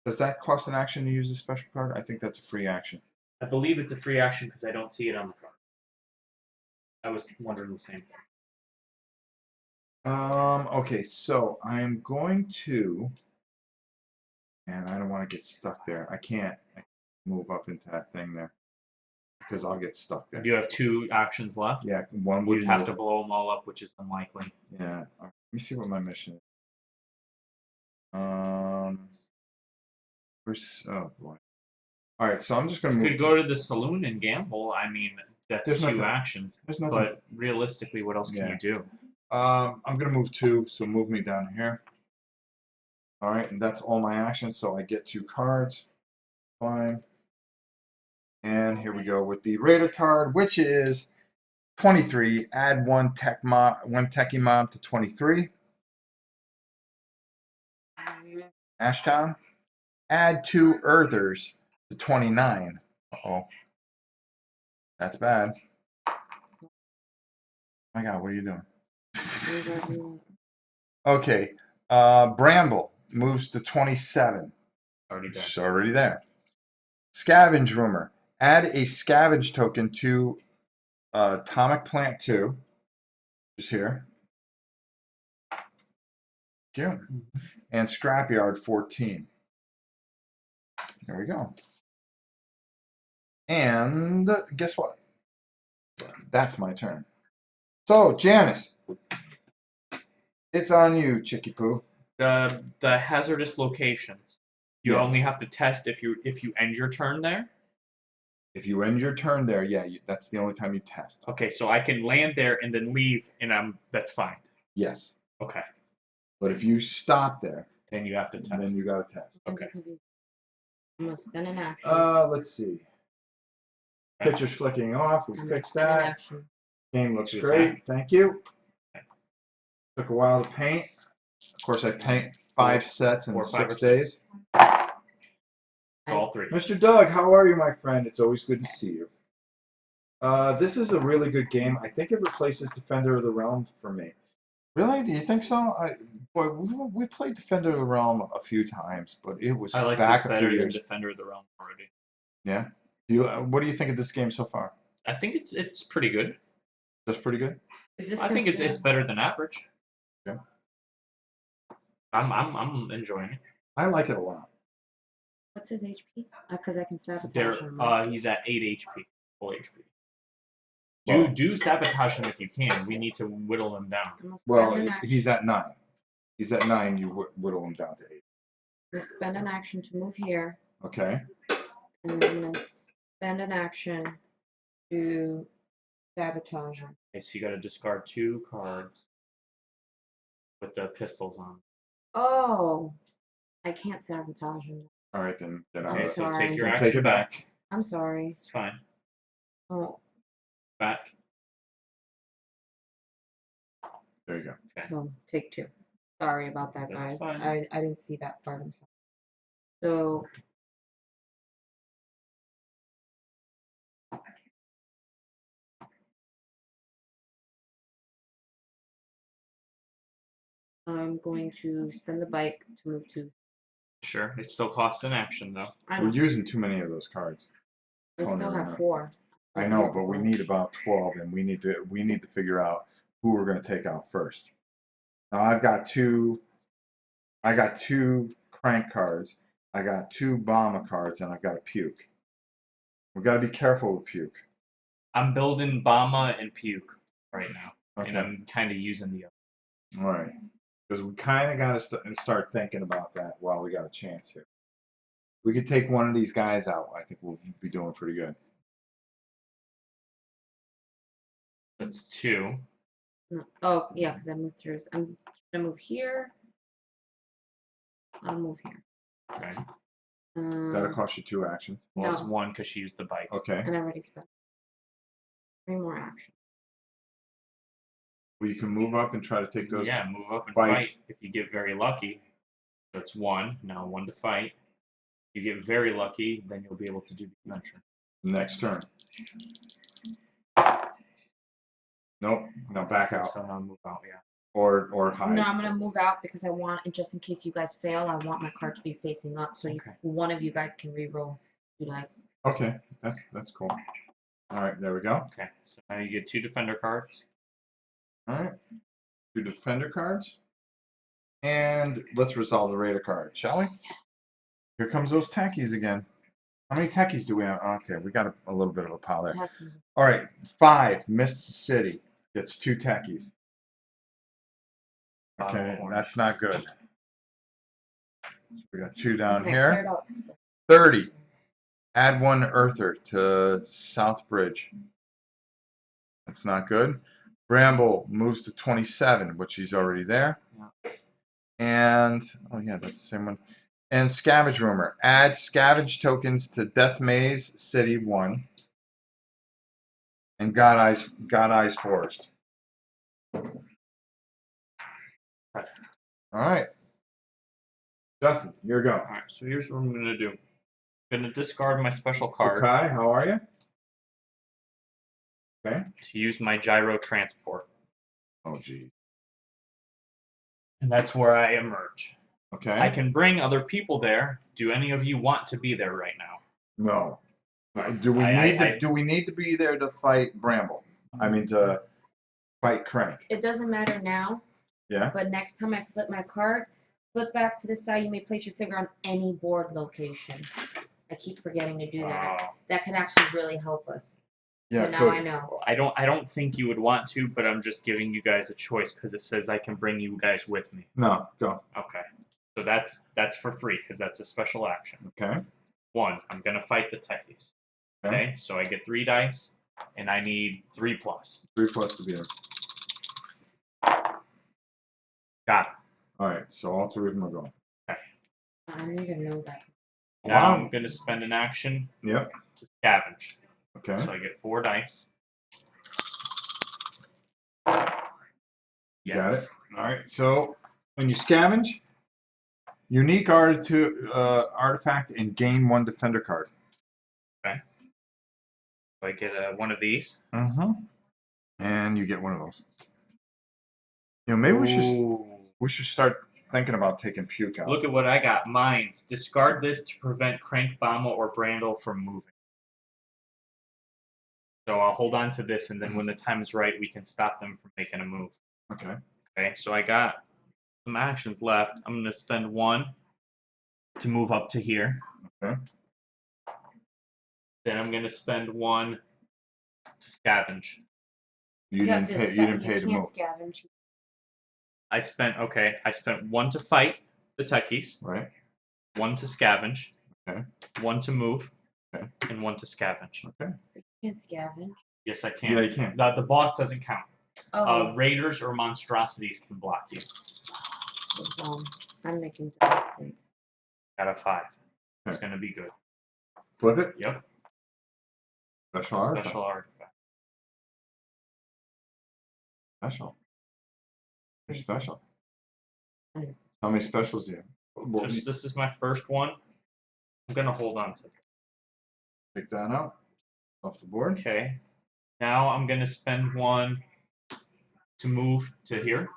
A: does that cost an action to use a special card? I think that's a free action.
C: I believe it's a free action because I don't see it on the card. I was wondering the same thing.
A: Okay, so I'm going to, and I don't want to get stuck there. I can't move up into that thing there because I'll get stuck there.
C: You have 2 actions left.
A: Yeah, one would
C: You'd have
A: move.
C: to blow them all up, which is unlikely.
A: Yeah, let me see what my mission is. Oh boy. All right, so I'm just gonna
C: You
A: move.
C: could go to the saloon and gamble. I mean, that's
A: There's
C: 2
A: nothing-
C: actions.
A: There's nothing.
C: But realistically, what else can
A: Yeah.
C: you do?
A: I'm gonna move 2, so move me down here. All right, and that's all my actions, so I get 2 cards. Fine. And here we go with the Raider card, which is 23. Add 1 techie mob to 23. Ashtown. Add 2 Earthers to 29. Uh-oh. That's bad. My God, what are you doing? Okay. Bramble moves to 27.
C: Already done.
A: It's already there. Scavenge Rumor. Add a scavenge token to Atomic Plant 2. Just here. you. And Scrapyard 14. There we go. And guess what? That's my turn. So, Janice, it's on you, Chicky Poo.
C: The hazardous locations. You
A: Yes.
C: only have to test if you end your turn there.
A: If you end your turn there, yeah, that's the only time you test.
C: Okay, so I can land there and then leave, and that's fine.
A: Yes.
C: Okay,
A: But if you stop there,
C: then you have to test.
A: then you got to test.
C: Okay.
B: I'm gonna spend an action.
A: Let's see. Picture's flicking off. We
B: I'm gonna
A: fixed
B: spend an
A: that.
B: action.
A: Game looks
C: Just
A: great.
C: hang.
A: Thank you. Took a while to paint. Of course, I paint 5 sets in
C: 4, 5,
A: 6
C: or 6.
A: days.
C: It's all 3.
A: Mr. Doug, how are you, my friend? It's always good to see you. This is a really good game. I think it replaces Defender of the Realm for me. Really? Do you think so? Boy, we played Defender of the Realm a few times, but it was
C: I like
A: back
C: this
A: a few
C: better than
A: years.
C: Defender of the Realm already.
A: Yeah. What do you think of this game so far?
C: I think it's pretty good.
A: That's pretty good.
B: Is this
C: I think it's
B: considered-
C: better than average.
A: Yeah.
C: I'm enjoying it.
A: I like it a lot.
B: What's his HP? Because I can sabotage
C: There,
B: him. right?
C: he's at 8 HP, full HP.
A: Well-
C: Do sabotage him if you can. We need to whittle him down.
B: I'm gonna spend
A: Well,
B: an action.
A: he's at 9. He's at 9. You whittle him down to 8.
B: I'm gonna spend an action to move here,
A: Okay.
B: and then I'm gonna spend an action to sabotage him.
C: Okay, so you got to discard 2 cards with the pistols on.
B: Oh, I can't sabotage him.
A: All right, then
B: I'm
C: Okay, so
B: sorry.
C: take your
A: Then
C: action
A: take it back.
B: I'm sorry.
C: It's fine.
B: Oh,
C: Back.
A: There you go.
C: Okay.
B: so take 2. Sorry about that,
C: That's
B: guys.
C: fine.
B: I didn't see that part. I'm sorry. So I'm going to spend the bike to move to.
C: Sure. It still costs an action though.
B: I
A: We're using too many of those cards.
B: still
A: Tony,
B: have 4.
A: I know, but we need about 12, and we need to figure out who we're going to take out first. Now I got two crank cards. I got 2 bomber cards, and I've got a puke. We got to be careful with puke.
C: I'm building Bama and Puke right now, and
A: Okay.
C: I'm kind of using the other.
A: All right. Because we kind of got to start thinking about that while we got a chance here. We could take one of these guys out. I think we'll be doing pretty good.
C: That's 2.
B: No. Oh, yeah, because I moved through. I'm gonna move here. I'll move here.
C: Okay.
A: That'll cost you 2 actions.
C: Well, it's
B: No.
C: 1 because she used the bike.
A: Okay.
B: And I already spent 3 more actions.
A: Well, you can move up and try to take those.
C: Yeah, move up and
A: bites.
C: fight if you get very lucky. That's 1. Now 1 to fight. If you get very lucky, then you'll be able to do the adventure.
A: Next turn. Nope. Now back out.
C: So now move out, yeah.
A: Or hide.
B: No, I'm gonna move out because I want, just in case you guys fail, I want my card to be facing up, so
C: Okay.
B: one of you guys can re-roll 2 dice.
A: Okay. That's cool. All right. There we go.
C: Okay, so now you get 2 defender cards.
A: All right. 2 defender cards. And let's resolve the raider card, shall we? Here comes those techies again. How many techies do we have? Okay, we got a little bit of a pile
B: I
A: there.
B: have some.
A: All right, 5, Mist City. Gets 2 techies. Okay,
C: Orange.
A: that's not good. We got 2 down
B: Okay,
A: here.
B: cleared out.
A: 30. Add 1 Earther to South Bridge. That's not good. Bramble moves to 27, which he's already there.
C: Yeah.
A: And, oh yeah, that's the same one. And Scavenge Rumor. Add Scavenge tokens to Death Maze City 1. And God Eyes Forest.
C: Right.
A: All right. Justin, your go.
C: Alright, so here's what I'm gonna do. I'm gonna discard my special card
A: Sakai, how are you? Okay.
C: to use my gyro transport.
A: Oh, gee.
C: And that's where I emerge.
A: Okay.
C: I can bring other people there. Do any of you want to be there right now?
A: No. Do we need to be there to fight Bramble? I mean to fight Crank.
B: It doesn't matter now,
A: Yeah.
B: But next time I flip my card, flip back to the side. You may place your finger on any board location. I keep forgetting to do that. That could actually really help us.
A: Yeah.
B: So now
A: Could.
B: I know.
C: I don't think you would want to, but I'm just giving you guys a choice because it says I can bring you guys with me.
A: No. Go.
C: Okay. So that's for free because that's a special action.
A: Okay.
C: 1, I'm gonna fight the techies.
A: Okay.
C: Okay, so I get 3 dice, and I need 3+.
A: 3 plus to be in.
C: Got it.
A: All right. So all 3 of them are going.
B: I need to know that.
C: Now
A: Wow.
C: I'm gonna spend an action
A: Yep.
C: to scavenge.
A: Okay.
C: So I get 4 dice.
A: You got it. All right. So when you scavenge, unique artifact and gain 1 defender card.
C: So I get one of these.
A: And you get 1 of those. You know, maybe we should start thinking about taking puke out.
C: Look at what I got. Mines. Discard this to prevent Crank, Bomba, or Brandle from moving. So I'll hold on to this, and then when the time is right, we can stop them from making a move.
A: Okay.
C: Okay, so I got some actions left. I'm going to spend 1 to move up to here.
A: Okay.
C: Then I'm going to spend 1 to scavenge.
A: You
B: have
A: didn't
B: to
A: pay.
B: set-
A: You didn't pay to
B: can't
A: move.
B: scavenge.
C: I spent 1 to fight the techies,
A: Right.
C: 1 to scavenge,
A: Okay.
C: 1 to move,
A: Okay.
C: and 1 to scavenge.
A: Okay.
B: You can't scavenge.
C: Yes, I can.
A: Yeah, you can.
C: The boss doesn't count.
B: Oh,
C: Raiders or monstrosities can block you.
B: I'm making some mistakes.
C: Got a 5. It's
A: Okay.
C: going to be good.
A: Flip it.
C: Yep.
A: Special artifact.
C: Special artifact.
A: Special. You're special.
B: Mm.
A: How many specials do you have? Well,
C: This is my first one. I'm going to hold on to it.
A: take that out off the board.
C: Okay. Now I'm going to spend 1 to move to here.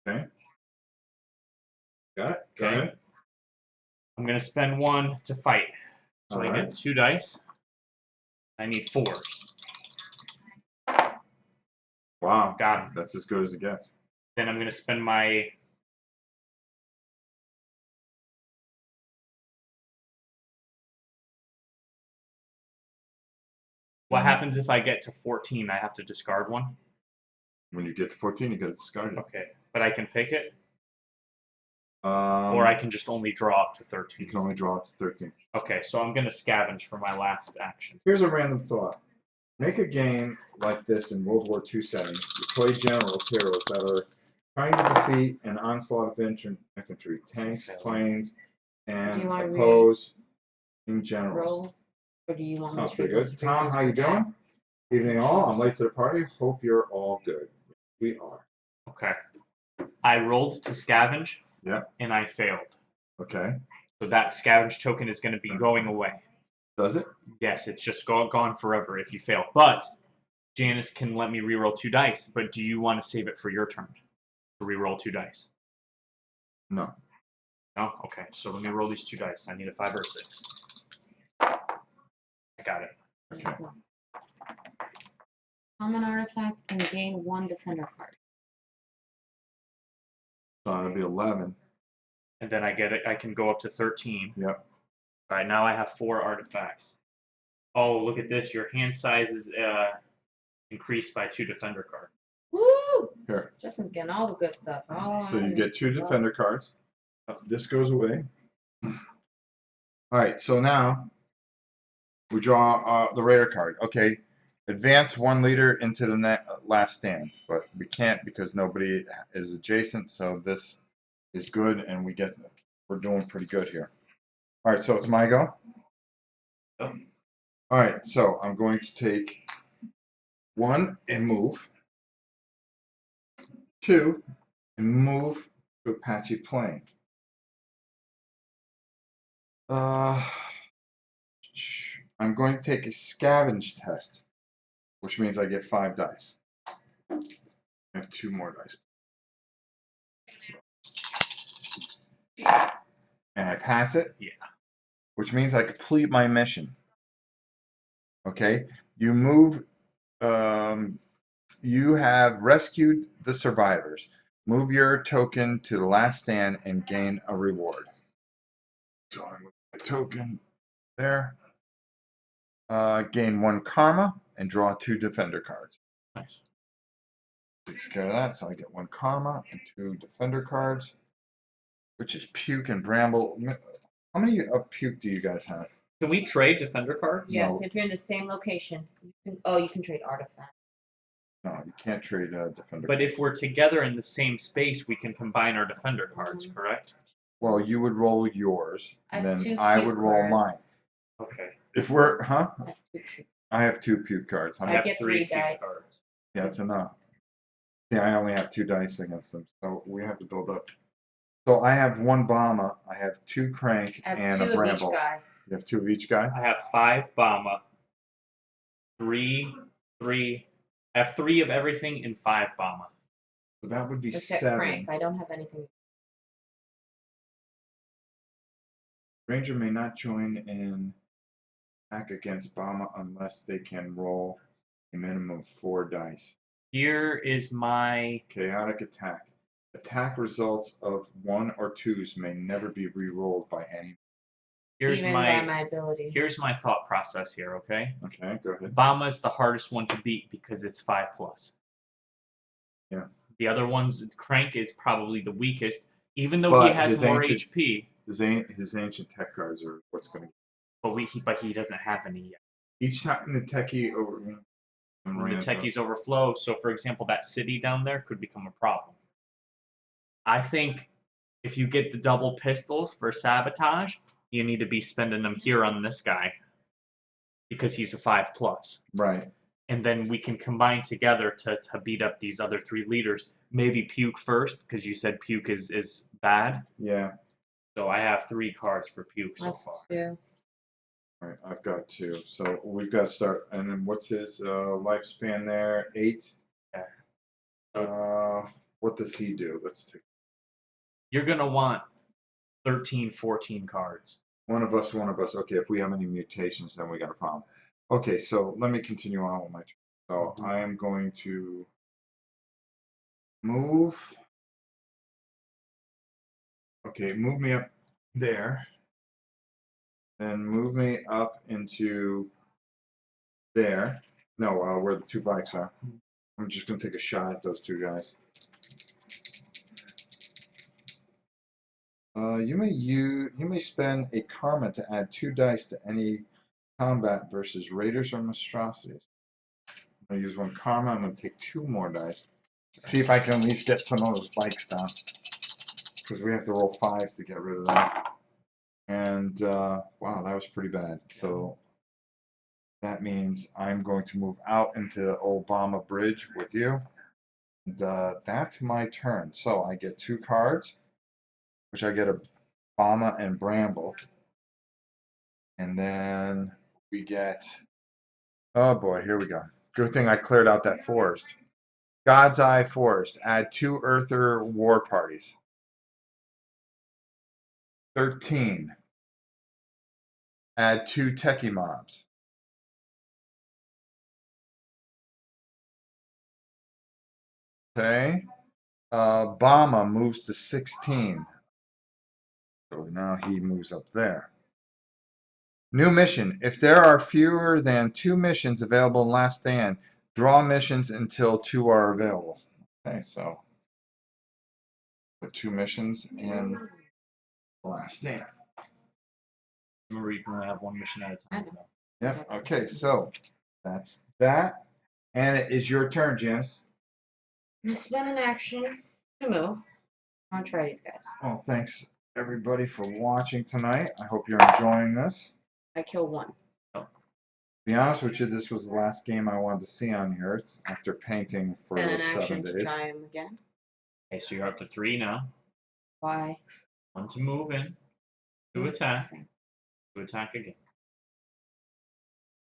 A: Okay. Got it. Go
C: Okay.
A: ahead.
C: I'm going to spend 1 to fight. So I
A: Alright.
C: get 2 dice. I need 4s.
A: Wow.
C: Got 'em.
A: That's as good as it gets.
C: Then I'm going to spend my... What happens if I get to 14? I have to discard 1?
A: When you get to 14, you got to discard it.
C: Okay. But I can pick it?
A: Um,
C: Or I can just only draw up to
A: You
C: 13?
A: can only draw up to 13.
C: Okay, so I'm going to scavenge for my last action.
A: Here's a random thought. Make a game like this in World War II setting. You play generals, heroes that are trying to defeat an onslaught of infantry, tanks, planes,
B: Do
A: and
B: you wanna read
A: opposing generals.
B: Roll, or do you want me
A: Sounds
B: to
A: pretty
B: read those
A: good. Tom,
B: figures
A: how you
B: for that?
A: doing? Evening all. I'm late to the party. Hope you're all good. We are.
C: Okay. I rolled to scavenge.
A: Yeah.
C: And I failed.
A: Okay.
C: So that scavenge token is going to be going away.
A: Does it?
C: Yes, it's just gone forever if you fail. But Janice can let me reroll 2 dice. But do you want to save it for your turn to reroll 2 dice?
A: No.
C: No? Okay. So let me roll these 2 dice. I need a 5 or a 6. I got it.
A: Okay.
B: Common artifact and gain 1 defender card.
A: So it'll be 11.
C: And then I get it. I can go up to 13.
A: Yep.
C: All right. Now I have 4 artifacts. Oh, look at this. Your hand size is increased by 2 defender cards.
B: Woo!
A: Here.
B: Justin's getting all the good stuff.
A: So you get 2 defender cards. This goes away. All right. So now we draw the Raider card. Okay. Advance 1 leader into the last stand, but we can't because nobody is adjacent. So this is good, and we're doing pretty good here. All right. So it's my go.
C: Yep.
A: All right. So I'm going to take 1 and move. 2 and move to Apache Plain. I'm going to take a scavenge test, which means I get 5 dice. I have 2 more dice. And I pass it?
C: Yeah.
A: Which means I complete my mission. Okay? You move, you have rescued the survivors. Move your token to the last stand and gain a reward. So I move my token there. Gain 1 karma and draw 2 defender cards.
C: Nice.
A: Takes care of that, so I get 1 karma and 2 defender cards, which is Puke and Bramble. How many of Puke do you guys have?
C: Can we trade defender cards?
B: Yes,
A: No.
B: if you're in the same location, you can trade artifact.
A: No, you can't trade defender
C: But
A: cards.
C: if we're together in the same space, we can combine our defender cards, correct?
A: Well, you would roll yours,
B: I
A: and
B: have
A: then
B: 2
A: I
B: Puke
A: would roll mine.
B: cards.
C: Okay.
A: If we're, huh?
B: I have 2 Puke.
A: I have 2 Puke cards. How
C: I
A: many?
C: have
B: get
C: 3
B: 3
C: Puke
B: dice.
C: cards.
A: Yeah, that's enough. Yeah, I only have 2 dice against them, so we have to build up. So I have 1 Bomber, I have 2 Crank,
B: I have
A: and
B: 2
A: a
B: of each
A: Bramble.
B: guy.
A: You have 2 of each guy?
C: I have 5 Bama, 3. I have 3 of everything and 5 Bama.
A: So that would be
B: Except
A: 7.
B: Crank. I don't have anything.
A: Ranger may not join in attack against Bomber unless they can roll a minimum of 4 dice.
C: Here is my
A: Chaotic attack. Attack results of 1 or 2s may never be re-rolled by any.
C: here's
B: Even
C: my
B: by my ability.
C: here's my thought process here, okay?
A: Okay, go ahead.
C: Bama is the hardest one to beat because it's 5+.
A: Yeah.
C: The other ones, Crank is probably the weakest, even though
A: But
C: he has
A: his
C: more
A: ancient-
C: HP.
A: His ancient tech cards are what's going to.
C: But he doesn't have any yet.
A: Each time the techie over.
C: When the techies overflow, so for example, that city down there could become a problem. I think if you get the double pistols for sabotage, you need to be spending them here on this guy because he's a 5+.
A: Right.
C: And then we can combine together to beat up these other 3 leaders. Maybe Puke first, because you said Puke is bad.
A: Yeah.
C: So I have 3 cards for Puke
B: I
C: so
B: have
C: far.
B: 2.
A: All right, I've got 2. So we've got to start. And then what's his lifespan there? 8.
C: Yeah.
A: What does he do? Let's take
C: You're going to want 13, 14 cards.
A: one of us. Okay, if we have any mutations, then we got a problem. Okay, so let me continue on with my turn. So I am going to move. Okay, move me up there. Then move me up into there. No, where the 2 bikes are. I'm just going to take a shot at those 2 guys. You may spend a karma to add 2 dice to any combat versus raiders or monstrosities. I'm going to use 1 karma. I'm going to take 2 more dice. See if I can at least get some of those bikes down. Because we have to roll 5s to get rid of them. And wow, that was pretty bad. So that means I'm going to move out into Obama Bridge with you. And that's my turn. So I get 2 cards, which I get a Obama and Bramble. And then we get, oh boy, here we go. Good thing I cleared out that forest. God's Eye Forest. Add 2 Earther war parties. 13. Add 2 Techie mobs. Okay. Bama moves to 16. So now he moves up there. New mission. If there are fewer than 2 missions available in Last Stand, draw missions until 2 are available. Okay, so put 2 missions in Last Stand.
C: Remember, you can only have 1 mission at a
B: I
C: time.
B: know.
A: Yep. Okay, so that's that. And it is your turn, James.
B: I'm gonna spend an action to move. I'm gonna try these guys.
A: Well, thanks everybody for watching tonight. I hope you're enjoying this.
B: I kill 1.
A: To be honest with you, this was the last game I wanted to see on here after painting for
B: Spend an
A: 7
B: action to
A: days.
B: try him again.
C: Okay, so you're up to 3 now.
B: Why?
C: 1 to move in, 2 attack, 2 attack again.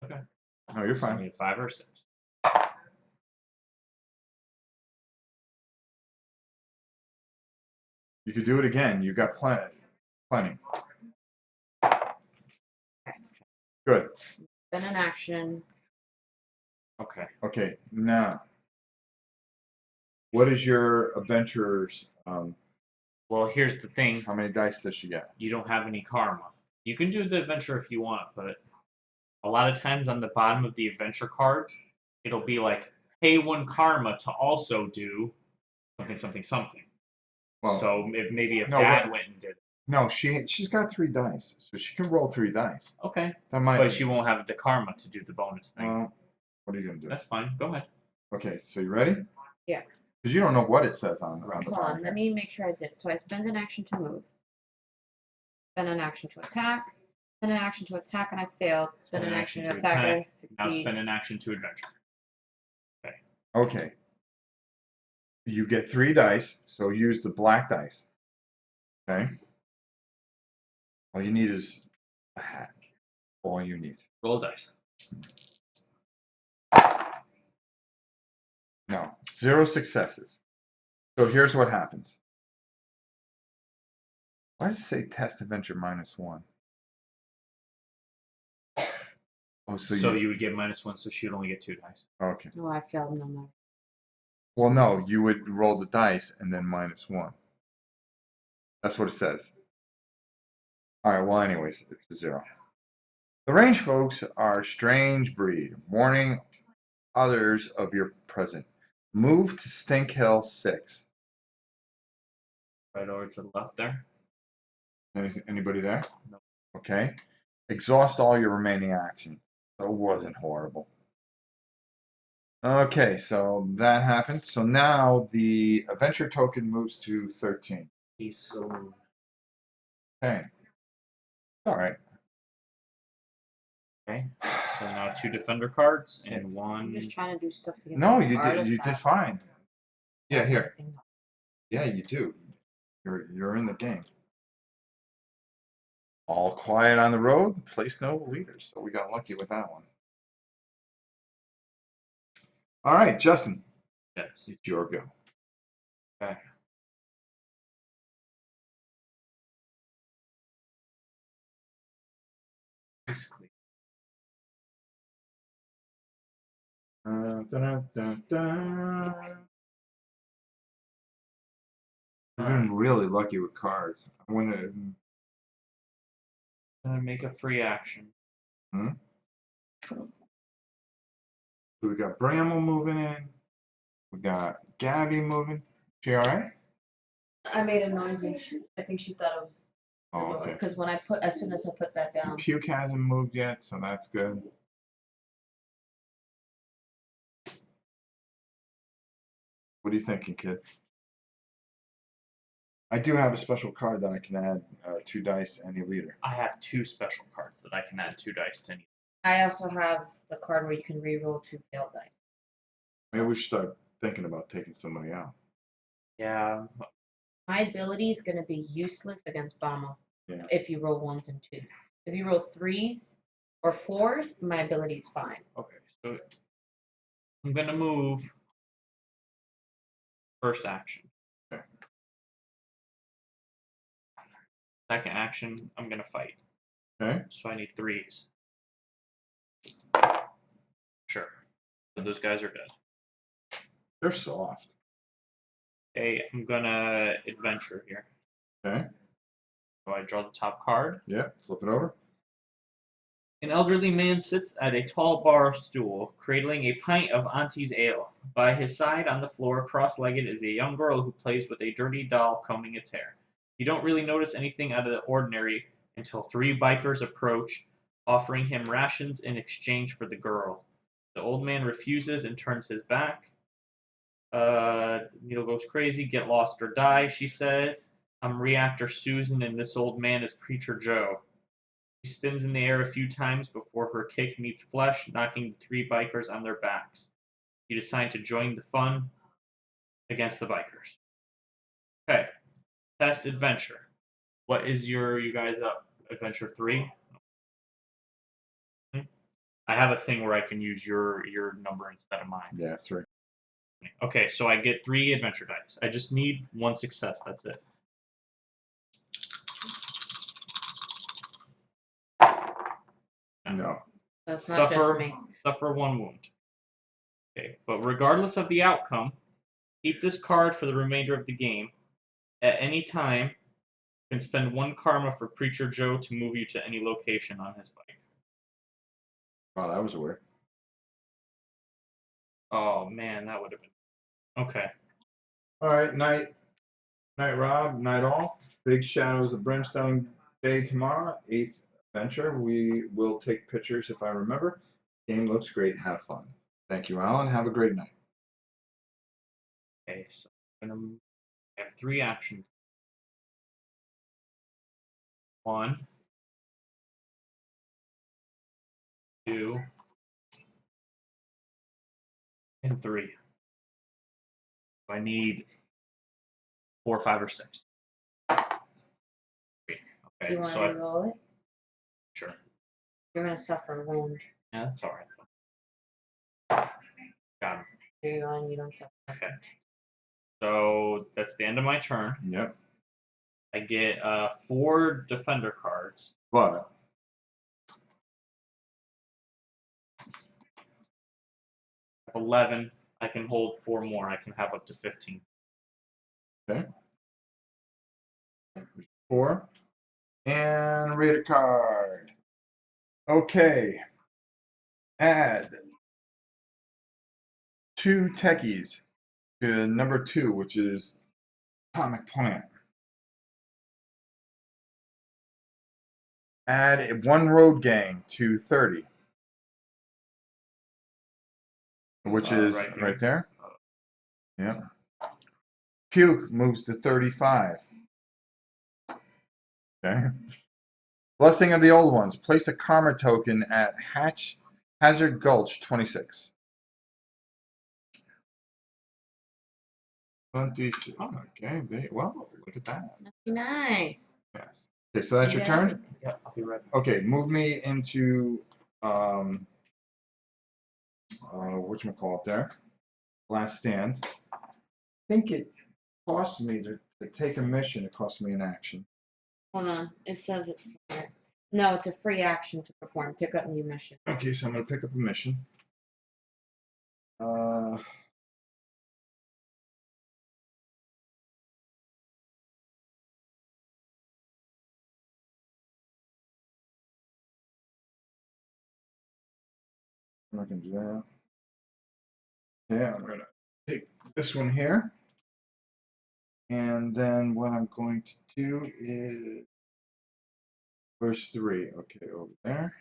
C: Okay.
A: No, you're
C: So I
A: fine.
C: need 5 or 6.
A: You could do it again. You got plenty. Good.
B: Spend an action.
C: Okay.
A: Okay, now What is your adventurer's?
C: Well, here's the thing.
A: How many dice does she get?
C: You don't have any karma. You can do the adventure if you want, but a lot of times on the bottom of the adventure cards, it'll be like pay 1 karma to also do something, something, something.
A: Well,
C: So maybe if
A: no,
C: Dad
A: what-
C: went and did,
A: No, she's got 3 dice, so she can roll 3 dice.
C: okay,
A: That might.
C: but she won't have the karma to do the bonus thing.
A: Well, what are you gonna do?
C: That's fine. Go ahead.
A: Okay, so you ready?
B: Yeah.
A: Because you don't know what it says on the
B: Hold
A: bottom.
B: on, let me make sure I did. So I spend an action to move. Spend an action to attack. Spend an action to attack and I failed. Spend an action to attack and I
C: Now
B: succeed.
C: spend an action to adventure.
A: Okay. You get 3 dice, so use the black dice. Okay. All you need is a hat. All you need.
C: Roll dice.
A: No, 0 successes. So here's what happens. Why does it say test adventure -1? Oh,
C: So you would get -1, so she'd only get 2 dice.
A: okay.
B: No, I failed no matter.
A: Well, no, you would roll the dice and then -1. That's what it says. All right. Well, anyways, it's a 0. The range folks are a strange breed. Warning others of your present. Move to Stink Hill 6.
C: Right over to the left there.
A: Anybody there?
C: No.
A: Okay. Exhaust all your remaining actions. That wasn't horrible. Okay, so that happened. So now the adventure token moves to 13.
C: He's so.
A: Okay. All right.
C: Okay. So now 2 defender cards and
B: I'm
C: 1.
B: just trying to do stuff to get
A: No,
B: the
A: you did
B: artifacts.
A: fine. Yeah, here.
B: Everything.
A: Yeah, you do. You're in the game. All quiet on the road, place no leaders. So we got lucky with that one. All right, Justin,
C: Yes.
A: it's your go.
C: Okay. Basically.
A: Dun, dun, dun, dun. You've been really lucky with cards. I want to.
C: Gonna make a free action.
A: We got Bramble moving in. We got Gabby moving. She all right?
B: I made a noise and I think she thought it was
A: Oh, okay.
B: because when I put, as soon as I put that down,
A: Puke hasn't moved yet, so that's good. What are you thinking, kid? I do have a special card that I can add 2 dice any leader.
C: I have 2 special cards that I can add 2 dice to any.
B: I also have the card where you can reroll 2 failed dice.
A: Maybe we should start thinking about taking somebody out.
C: Yeah.
B: My ability is going to be useless against Bama
A: Yeah.
B: if you roll 1s and 2s. If you roll 3s or 4s, my ability is fine.
C: Okay. So I'm gonna move. First action.
A: Okay.
C: Second action, I'm gonna fight.
A: Okay.
C: So I need 3s. Sure. So those guys are good.
A: They're soft.
C: Okay, I'm gonna adventure here.
A: Okay.
C: So I draw the top card.
A: Yeah. Flip it over.
C: An elderly man sits at a tall bar stool, cradling a pint of Auntie's ale. By his side, on the floor, cross-legged, is a young girl who plays with a dirty doll combing its hair. You don't really notice anything out of the ordinary until 3 bikers approach, offering him rations in exchange for the girl. The old man refuses and turns his back. Needle goes crazy. Get lost or die, she says. I'm Reactor Susan, and this old man is Preacher Joe. She spins in the air a few times before her kick meets flesh, knocking the 3 bikers on their backs. You decide to join the fun against the bikers. Okay. Test adventure. What is you guys up? Adventure 3? I have a thing where I can use your number instead of mine.
A: Yeah, 3.
C: Okay, so I get 3 adventure dice. I just need 1 success. That's it.
A: No.
B: That's not just me.
C: Suffer 1 wound. Okay, but regardless of the outcome, Keep this card for the remainder of the game. At any time, you can spend 1 karma for Preacher Joe to move you to any location on his bike.
A: Wow, that was weird.
C: Oh man, that would have been okay.
A: All right, night, Rob, night all. Big Shadows of Brimstone Day tomorrow, 8th adventure. We will take pictures if I remember. Game looks great. Have fun. Thank you, Alan. Have a great night.
C: Okay, so I have 3 actions. 1, 2, and 3. I need 4, 5, or 6.
B: Do
C: Okay,
B: you want
C: so
B: to
C: I
B: roll it?
C: sure.
B: You're gonna suffer a wound.
C: Yeah, that's all right. Got him.
B: There you go, and you don't suffer.
C: Okay. So that's the end of my turn.
A: Yep.
C: I get 4 defender cards.
A: But
C: 11. I can hold 4 more. I can have up to 15.
A: okay. 4. And read a card. Okay. Add 2 techies to number 2, which is Atomic Plant. Add 1 Road Gang to 30, which is
C: Right here.
A: right there. Yeah. Puke moves to 35. Okay. Blessing of the Old Ones. Place a karma token at Hazard Gulch 26. 26. Okay. Well, look at that.
B: Nice.
A: Yes. Okay, so that's your turn.
C: Yep, I'll be ready.
A: Okay, move me into whatchamacallit there. Last stand. I think it cost me to take a mission. It cost me an action.
B: Hold on. It says it's no, it's a free action to perform. Pick up new mission.
A: Okay, so I'm gonna pick up a mission. I'm not gonna do that. Yeah, I'm gonna take this one here. And then what I'm going to do is verse 3. Okay, over there.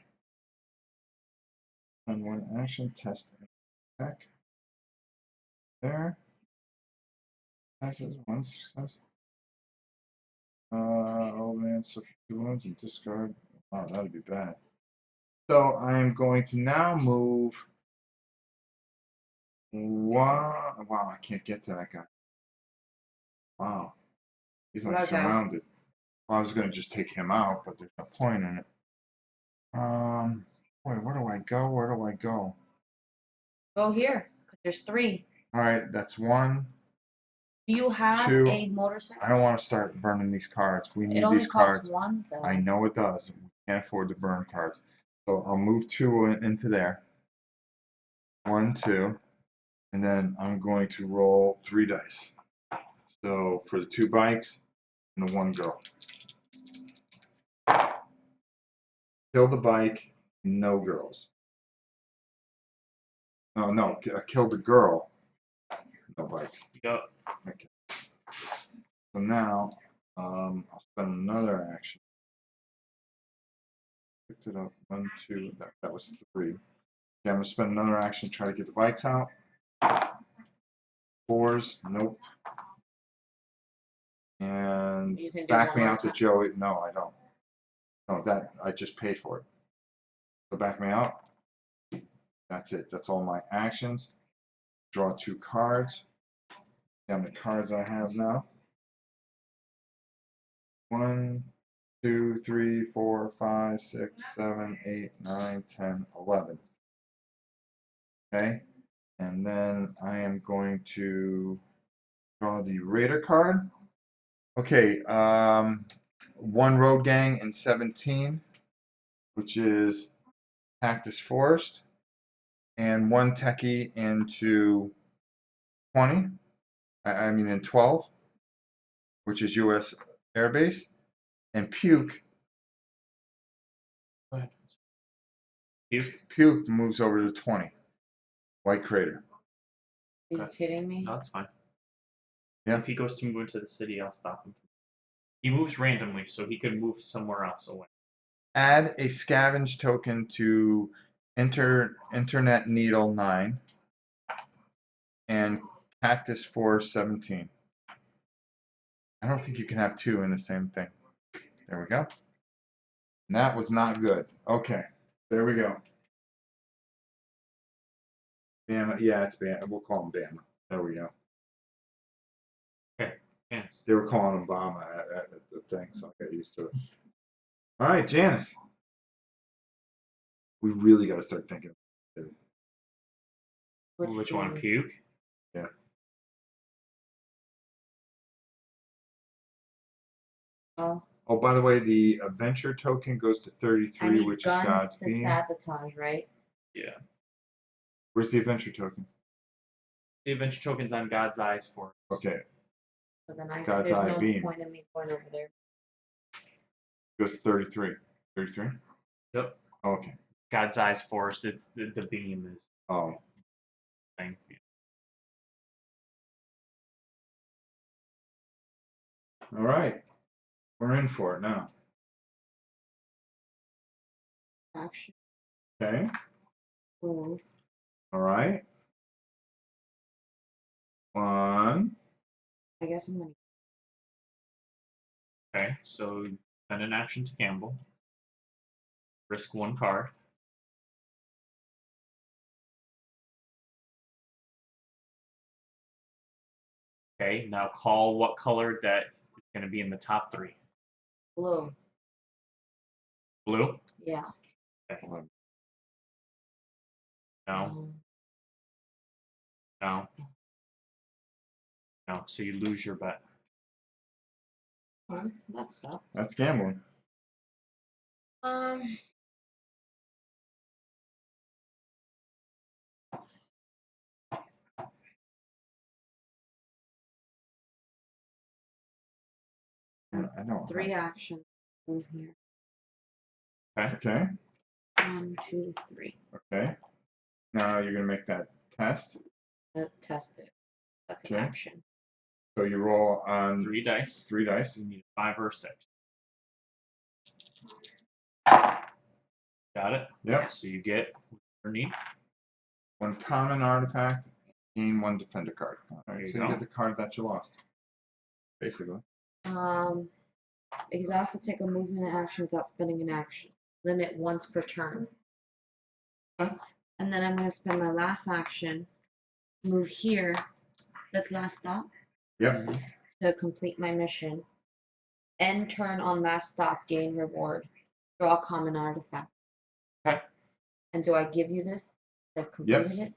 A: And 1 action, test attack. There. Passes 1 success. Old man suffered 2 wounds and discard. Oh, that'd be bad. So I'm going to now move 1. Wow, I can't get to that guy. Wow. He's like
B: Okay.
A: surrounded. Well, I was gonna just take him out, but there's no point in it. Wait, where do I go? Where do I go?
B: Go here, 'cause there's 3.
A: All right, that's 1.
B: Do you have
A: 2.
B: a motorcycle?
A: I don't want to start burning these cards. We
B: It
A: need
B: only
A: these
B: costs
A: cards.
B: 1 though.
A: I know it does. We can't afford to burn cards. So I'll move 2 into there. 1, 2, and then I'm going to roll 3 dice. So for the 2 bikes and the 1 girl. Kill the bike, no girls. No, kill the girl, no bikes.
C: Go.
A: Okay. So now, I'll spend another action. Picked it up. 1, 2. That was 3. Okay, I'm gonna spend another action to try to get the bikes out. 4s, nope. And
B: You can do
A: back
B: one
A: me
B: more
A: out to
B: time.
A: Joey. No, I don't. No, that I just paid for it. So back me out. That's it. That's all my actions. Draw 2 cards. How many cards I have now? 1, 2, 3, 4, 5, 6, 7, 8, 9, 10, 11. Okay, and then I am going to draw the Raider card. Okay, 1 Road Gang in 17, which is Cactus Forest, and 1 Techie into 20. I mean in 12, which is U.S. Air Base, and Puke
C: Go ahead. You?
A: Puke moves over to 20. White Crater.
B: Are you
C: Okay.
B: kidding me?
C: No, that's fine.
A: Yeah.
C: If he goes to move into the city, I'll stop him. He moves randomly, so he could move somewhere else away.
A: Add a scavenge token to Internet Needle 9 and Cactus Force 17. I don't think you can have two in the same thing. There we go. And that was not good. Okay, there we go. Bama, yeah, it's Bama. We'll call him Bama. There we go.
C: Yes.
A: They were calling him Bama at the thing, so I got used to it. All right, Janice. We really got to start thinking.
C: Which one?
B: one?
C: Puke?
A: Yeah.
B: Oh,
A: Oh, by the way, the adventure token goes to
B: I
A: 33,
B: need
A: which is
B: guns
A: God's
B: to
A: beam.
B: sabotage, right?
C: Yeah.
A: Where's the adventure token?
C: The adventure token's on God's Eyes for.
A: Okay,
B: So then
A: God's
B: there's
A: eye
B: no
A: beam.
B: point in me going over there.
A: goes to 33. 33?
C: Yep.
A: Okay.
C: God's Eyes Force. It's the beam is
A: Oh,
C: thing.
A: all right. We're in for it now.
B: Action,
A: Okay.
B: move.
A: All right. One.
B: I guess I'm gonna.
C: Okay, so send an action to Campbell. Risk one card. Okay, now call what color that is going to be in the top three.
B: Blue.
C: Blue?
B: Yeah.
C: No,
B: Um,
C: no, no. So you lose your bet.
B: that sucks.
A: That's gambling.
B: Um.
A: I know.
B: Three actions. Move here.
A: Okay.
B: 1, 2, 3.
A: Okay. Now you're gonna make that test.
B: Test it. That's an
A: Okay.
B: action.
A: So you roll on
C: 3 dice.
A: 3 dice.
C: You need 5 or 6. Got it?
A: Yep.
C: So you get what you need.
A: One common artifact, gain one defender card. All
C: There
A: right.
C: you
A: So
C: go.
A: you get the card that you lost. Basically.
B: Exhaust to take a movement action without spending an action. Limit once per turn.
C: Okay.
B: And then I'm gonna spend my last action. Move here. That's last stop.
A: Yep.
B: To complete my mission. End turn on last stop, gain reward. Draw a common artifact.
C: Okay.
B: And do I give you this? I've completed it.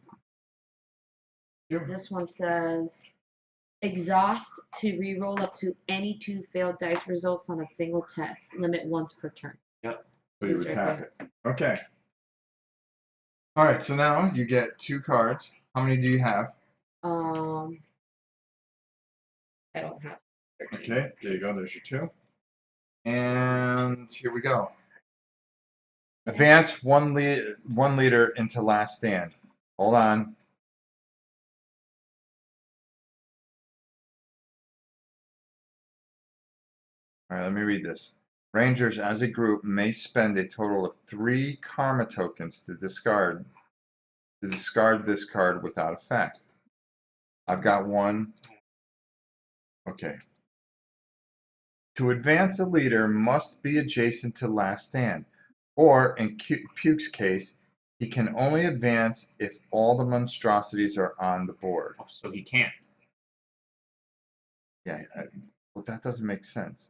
A: Yep.
B: This one says exhaust to reroll up to any 2 failed dice results on a single test. Limit once per turn.
A: So you would
B: These are
A: tap it. Okay. All right. So now you get 2 cards. How many do you have?
B: I don't have 13.
A: Okay. There you go. There's your 2. And here we go. Advance 1 leader into last stand. Hold on. All right, let me read this. Rangers as a group may spend a total of 3 karma tokens to discard this card without effect. I've got 1. Okay. To advance, a leader must be adjacent to last stand, or in Puke's case, he can only advance if all the monstrosities are on the board.
C: Oh, so he can't.
A: Yeah, well, that doesn't make sense.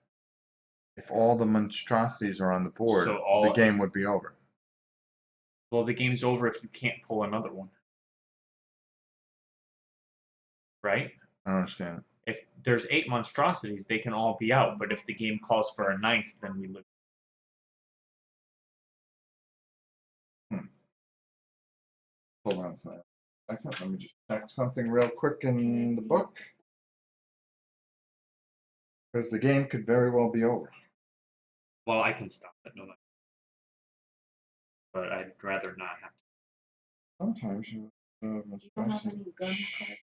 A: If all the monstrosities are on the board,
C: So all-
A: the game would be over.
C: Well, the game's over if you can't pull another one. Right?
A: I don't understand.
C: If there's 8 monstrosities, they can all be out. But if the game calls for a 9th, then we live.
A: Hold on a second. Let me just check something real quick
B: Can I
A: in
B: see
A: the
B: it?
A: book. Because the game could very well be over.
C: Well, I can stop it, no, but I'd rather not have to.
A: Sometimes you
B: You don't have any gun cards?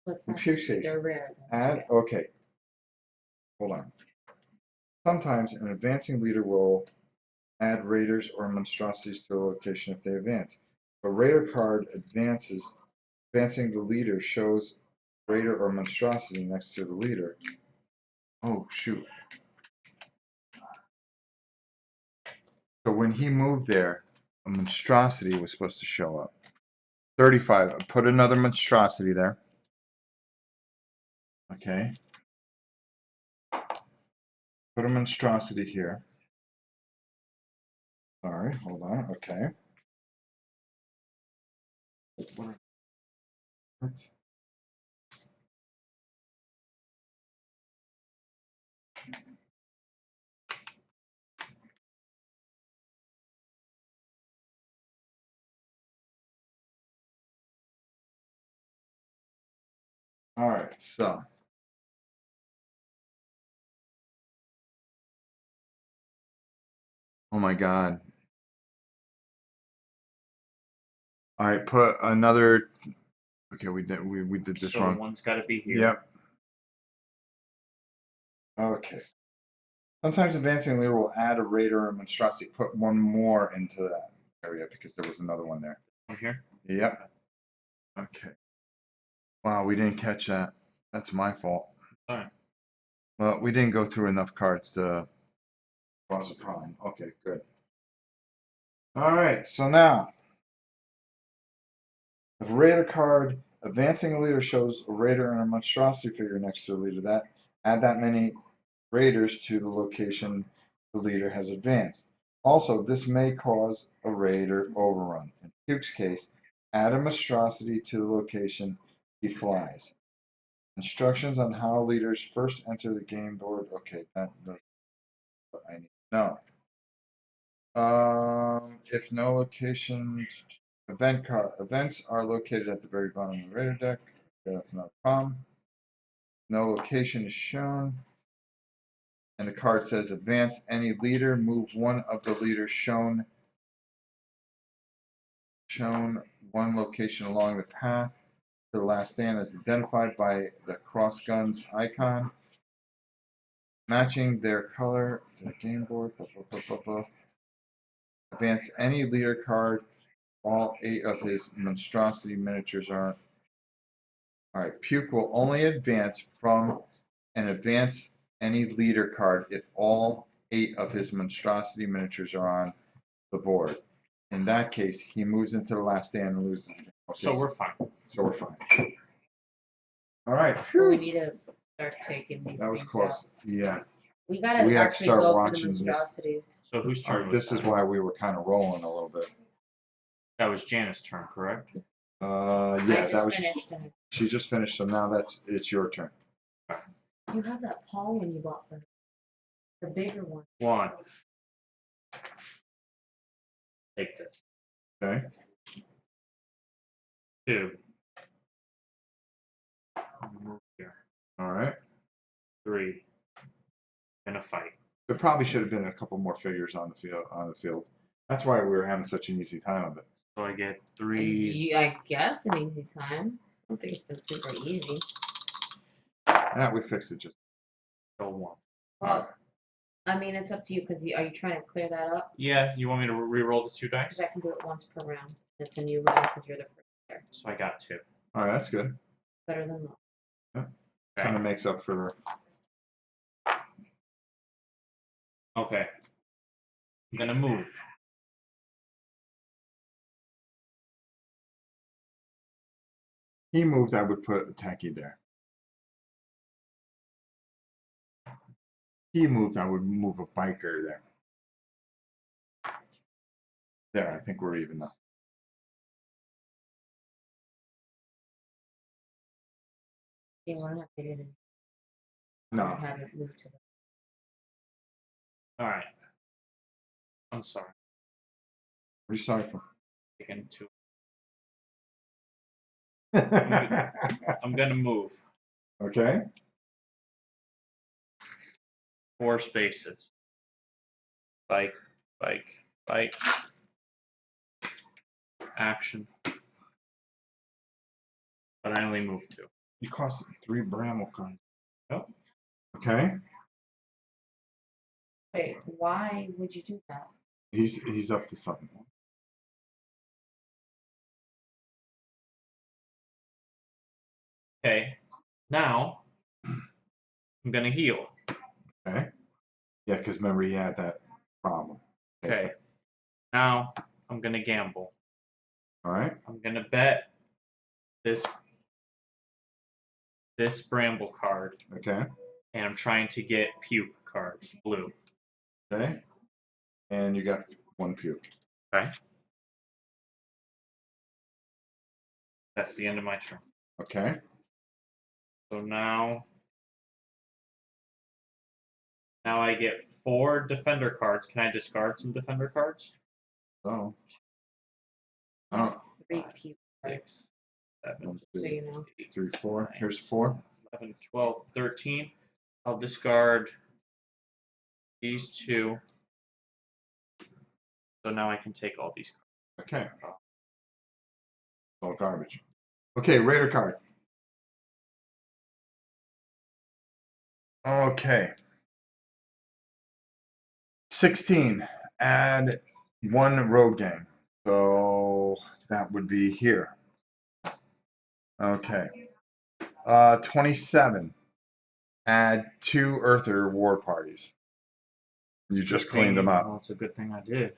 B: Well, it's not
A: Computer
B: just me,
A: says
B: they're rare.
A: add, okay. Hold on. Sometimes an advancing leader will add raiders or monstrosities to a location if they advance. If a raider card advances, advancing the leader shows raider or monstrosity next to the leader. Oh, shoot. So when he moved there, a monstrosity was supposed to show up. 35. Put another monstrosity there. Okay. Put a monstrosity here. Sorry, hold on. Okay. What? All right, so. Oh my God. All right, put another. Okay, we did this
C: So
A: wrong.
C: one's got to be here.
A: Yep. Okay. Sometimes advancing leader will add a raider or monstrosity. Put one more into that area because there was another one there.
C: From here.
A: Yep. Okay. Wow, we didn't catch that. That's my fault.
C: All right.
A: Well, we didn't go through enough cards to cause a problem. Okay, good. All right, so now, if a raider card advancing a leader shows a raider and a monstrosity figure next to the leader, add that many raiders to the location the leader has advanced. Also, this may cause a raider overrun. In Puke's case, add a monstrosity to the location he flies. Instructions on how leaders first enter the game board. Okay, that's what I need to know. If no location, events are located at the very bottom of the raider deck. Okay, that's not a problem. No location is shown. And the card says advance any leader, move one of the leaders shown one location along the path to the last stand as identified by the cross guns icon, matching their color to the game board. Advance any leader card. All 8 of his monstrosity miniatures are. Alright, Puke will only advance from and advance any leader card if all 8 of his monstrosity miniatures are on the board. In that case, he moves into the last stand and loses. Okay,
C: So we're fine.
A: So we're fine. All right.
B: But we need to start taking these
A: That was
B: things
A: close.
B: out.
A: Yeah.
B: We gotta
A: We have to
B: actually
A: start
B: go for the
A: watching this.
B: monstrosities.
C: So whose
A: All
C: turn
A: right,
C: was
A: this
C: that?
A: is why we were kind of rolling a little bit.
C: That was Janice's turn, correct?
A: Yeah,
B: I
A: that
B: just
A: was.
B: finished and
A: She just finished, so now it's your turn.
B: you have that Paul one you bought for her. The bigger one.
C: 1. Take this.
A: Okay.
C: 2. Move here.
A: All right.
C: 3. Gonna fight.
A: There probably should have been a couple more figures on the field. That's why we were having such an easy time of it.
C: So I get 3.
B: I guess an easy time. I don't think it's been super easy.
A: Yeah, we fixed it just.
C: So 1.
B: Well, I mean, it's up to you because are you trying to clear that up?
C: Yeah, you want me to re-roll the 2 dice?
B: Because I can do it once per round. It's a new round because you're the first player.
C: So I got 2.
A: All right, that's good.
B: Better than most.
A: Kind of makes up for.
C: Okay. I'm gonna move.
A: He moved, I would put a tacky there. He moved, I would move a biker there. There, I think we're even now.
B: You want to get it in.
A: No.
B: Have it move to the.
C: All right. I'm sorry.
A: What are you sorry for?
C: Taking 2. I'm gonna move.
A: Okay.
C: 4 spaces. Bike, bike, bike. Action. But I only moved 2.
A: You cost 3 Bramble coins.
C: Oh.
A: Okay.
B: Wait, why would you do that?
A: He's up to something.
C: Okay. Now I'm gonna heal.
A: Okay. Yeah, because remember he had that problem.
C: Okay. Now I'm gonna gamble.
A: All right.
C: I'm gonna bet this Bramble card,
A: Okay.
C: and I'm trying to get puke cards, blue.
A: Okay. And you got 1 puke.
C: Okay. That's the end of my turn.
A: Okay.
C: So now I get 4 defender cards. Can I discard some defender cards?
A: So.
B: You have
A: Oh,
B: 3 puke.
C: 6, 7,
A: 1,
B: So
A: 2,
B: you know.
A: 3, 4. Here's 4.
C: 11, 12, 13. I'll discard these 2. So now I can take all these cards.
A: Okay. All garbage. Okay, Raider card. Okay. 16. Add 1 road gang. So that would be here. Okay. 27. Add 2 Earther war parties. You just cleaned them up.
C: Well, it's a good thing I did.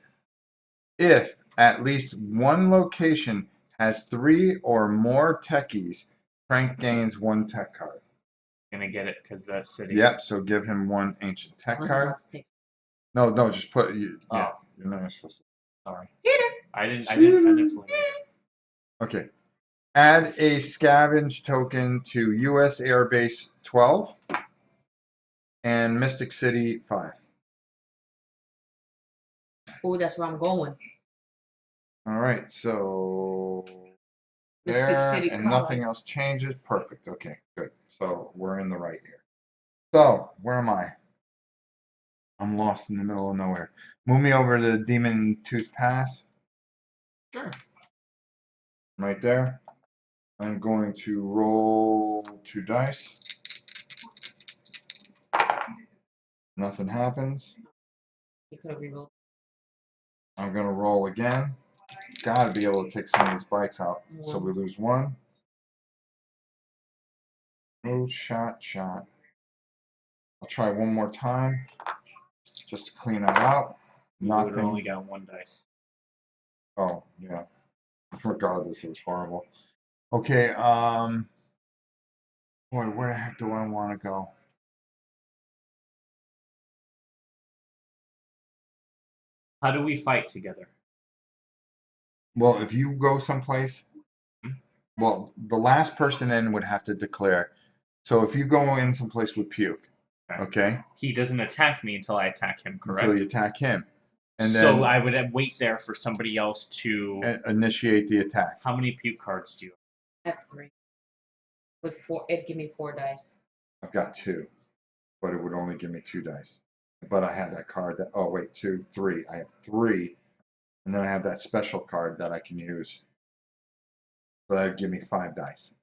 A: If at least one location has 3 or more techies, Frank gains 1 tech card.
C: Gonna get it because that's city.
A: Yep, so give him 1 ancient tech
B: Unless you're
A: card.
B: about to take.
A: No, just put you. Yeah,
C: Oh.
A: you're not supposed to.
C: Sorry.
B: Peter!
C: I didn't mentally.
A: Okay. Add a scavenge token to U.S. Air Base 12 and Mystic City 5.
B: Oh, that's where I'm going.
A: All right, so
B: Mystic
A: there
B: City
A: and
B: color.
A: nothing else changes. Perfect. Okay, good. So we're in the right here. So where am I? I'm lost in the middle of nowhere. Move me over to Demon Tooth Pass.
C: Sure.
A: Right there. I'm going to roll 2 dice. Nothing happens.
B: You could have rerolled.
A: I'm going to roll again. Gotta be able to take some of these bikes out. So we lose 1. Oh, shot. I'll try one more time. Just to clean that out.
C: You would have
A: Nothing.
C: only got 1 dice.
A: Oh, yeah. Regardless, it was horrible. Okay, boy, where the heck do I want to go?
C: How do we fight together?
A: Well, if you go someplace, well, the last person in would have to declare. So if you go in someplace with puke, okay,
C: He doesn't attack me until I attack him, correct?
A: until you attack him, and then
C: So I would wait there for somebody else to.
A: Initiate the attack.
C: How many puke cards do you
B: I have 3. With 4, it'd give me 4 dice.
A: I've got 2, but it would only give me 2 dice. But I have that card that, oh wait, 2, 3. I have 3, and then I have that special card that I can use. So that would give me 5 dice.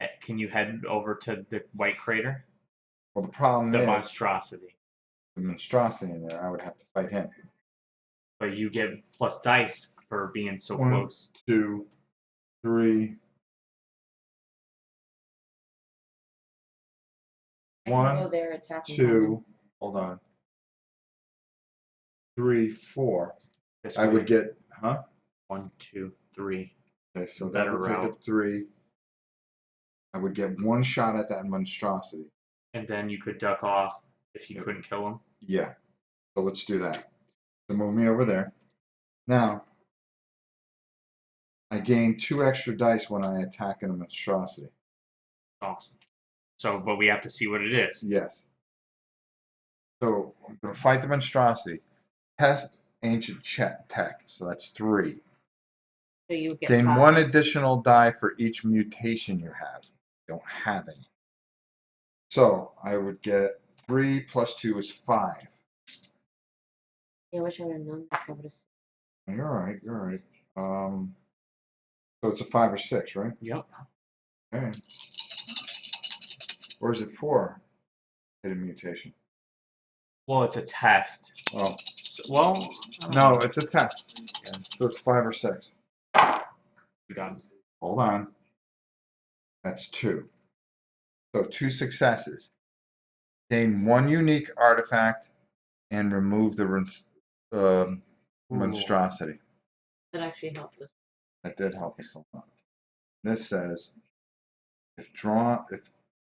C: have? Can you head over to the White Crater?
A: Well, the problem
C: The
A: is
C: monstrosity.
A: the monstrosity in there. I would have to fight him.
C: But you get plus dice for being so
A: 1,
C: close.
A: 2, 3.
B: I can
A: 1,
B: go there, attack him.
A: 2. Hold on. 3, 4.
C: This
A: I
C: way.
A: would get, huh?
C: 1, 2, 3.
A: Okay, so that
C: Better
A: would take
C: route.
A: up 3. I would get 1 shot at that monstrosity.
C: And then you could duck off if you couldn't kill him.
A: Yeah. So let's do that. So move me over there. Now, I gain 2 extra dice when I attack a monstrosity.
C: Awesome. So, but we have to see what it is.
A: Yes. So I'm going to fight the monstrosity. Test ancient tech. So that's 3.
B: So you get
A: Gain
B: 5.
A: 1 additional die for each mutation you have. Don't have any. So I would get 3 plus 2 is 5.
B: Yeah, I wish I would have known this. I would have.
A: You're right, you're right. So it's a 5 or 6, right?
C: Yep.
A: Okay. Or is it 4? Hidden mutation.
C: Well, it's a test.
A: Oh,
C: Well,
A: no, it's a test. So it's 5 or 6.
C: we got it.
A: Hold on. That's 2. So 2 successes. Gain 1 unique artifact and remove the monstrosity.
B: That actually helped us.
A: That did help us a lot. This says, if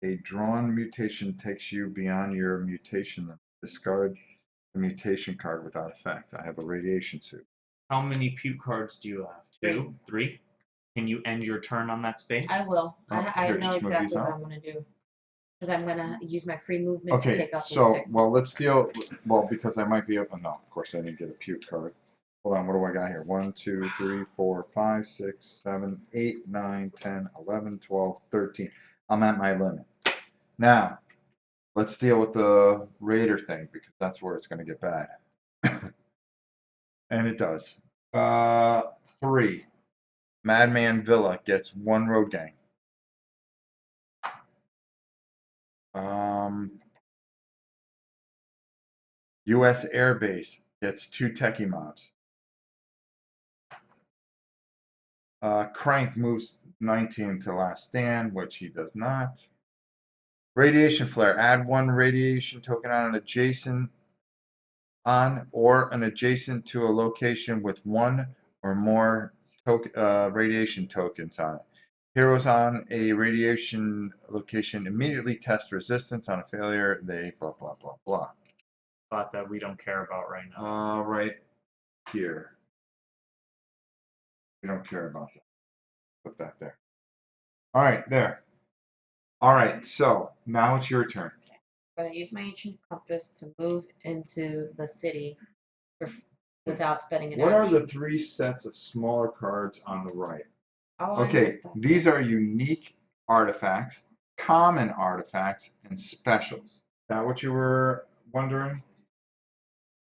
A: a drawn mutation takes you beyond your mutation limit, discard the mutation card without effect. I have a radiation suit.
C: How many puke cards do you have? 2? 3? Can you end your turn on that space?
B: I will.
A: Oh,
B: I
A: here,
B: know
A: just move
B: exactly
A: these
B: what
A: out.
B: I'm gonna do. Because I'm gonna use my free movement to
A: Okay,
B: take out those
A: so,
B: ticks.
A: well, let's deal, well, because I might be able, no, of course I didn't get a puke card. Hold on, what do I got here? 1, 2, 3, 4, 5, 6, 7, 8, 9, 10, 11, 12, 13. I'm at my limit. Now, let's deal with the Raider thing, because that's where it's gonna get bad. And it does. 3. Madman Villa gets 1 road gang. U.S. Air Base gets 2 techie mobs. Crank moves 19 to last stand, which he does not. Radiation Flare. Add 1 radiation token on an adjacent or an adjacent to a location with 1 or more radiation tokens on it. Heroes on a radiation location immediately test resistance. On a failure, they blah blah blah blah.
C: Thought that we don't care about right now.
A: Right here. We don't care about that. Put that there. All right, there. All right, so now it's your turn.
B: I'm gonna use my ancient compass to move into the city without spending an
A: What are
B: action.
A: the 3 sets of smaller cards on the right?
B: Oh, I
A: Okay,
B: know that.
A: these are unique artifacts, common artifacts, and specials. Is that what you were wondering?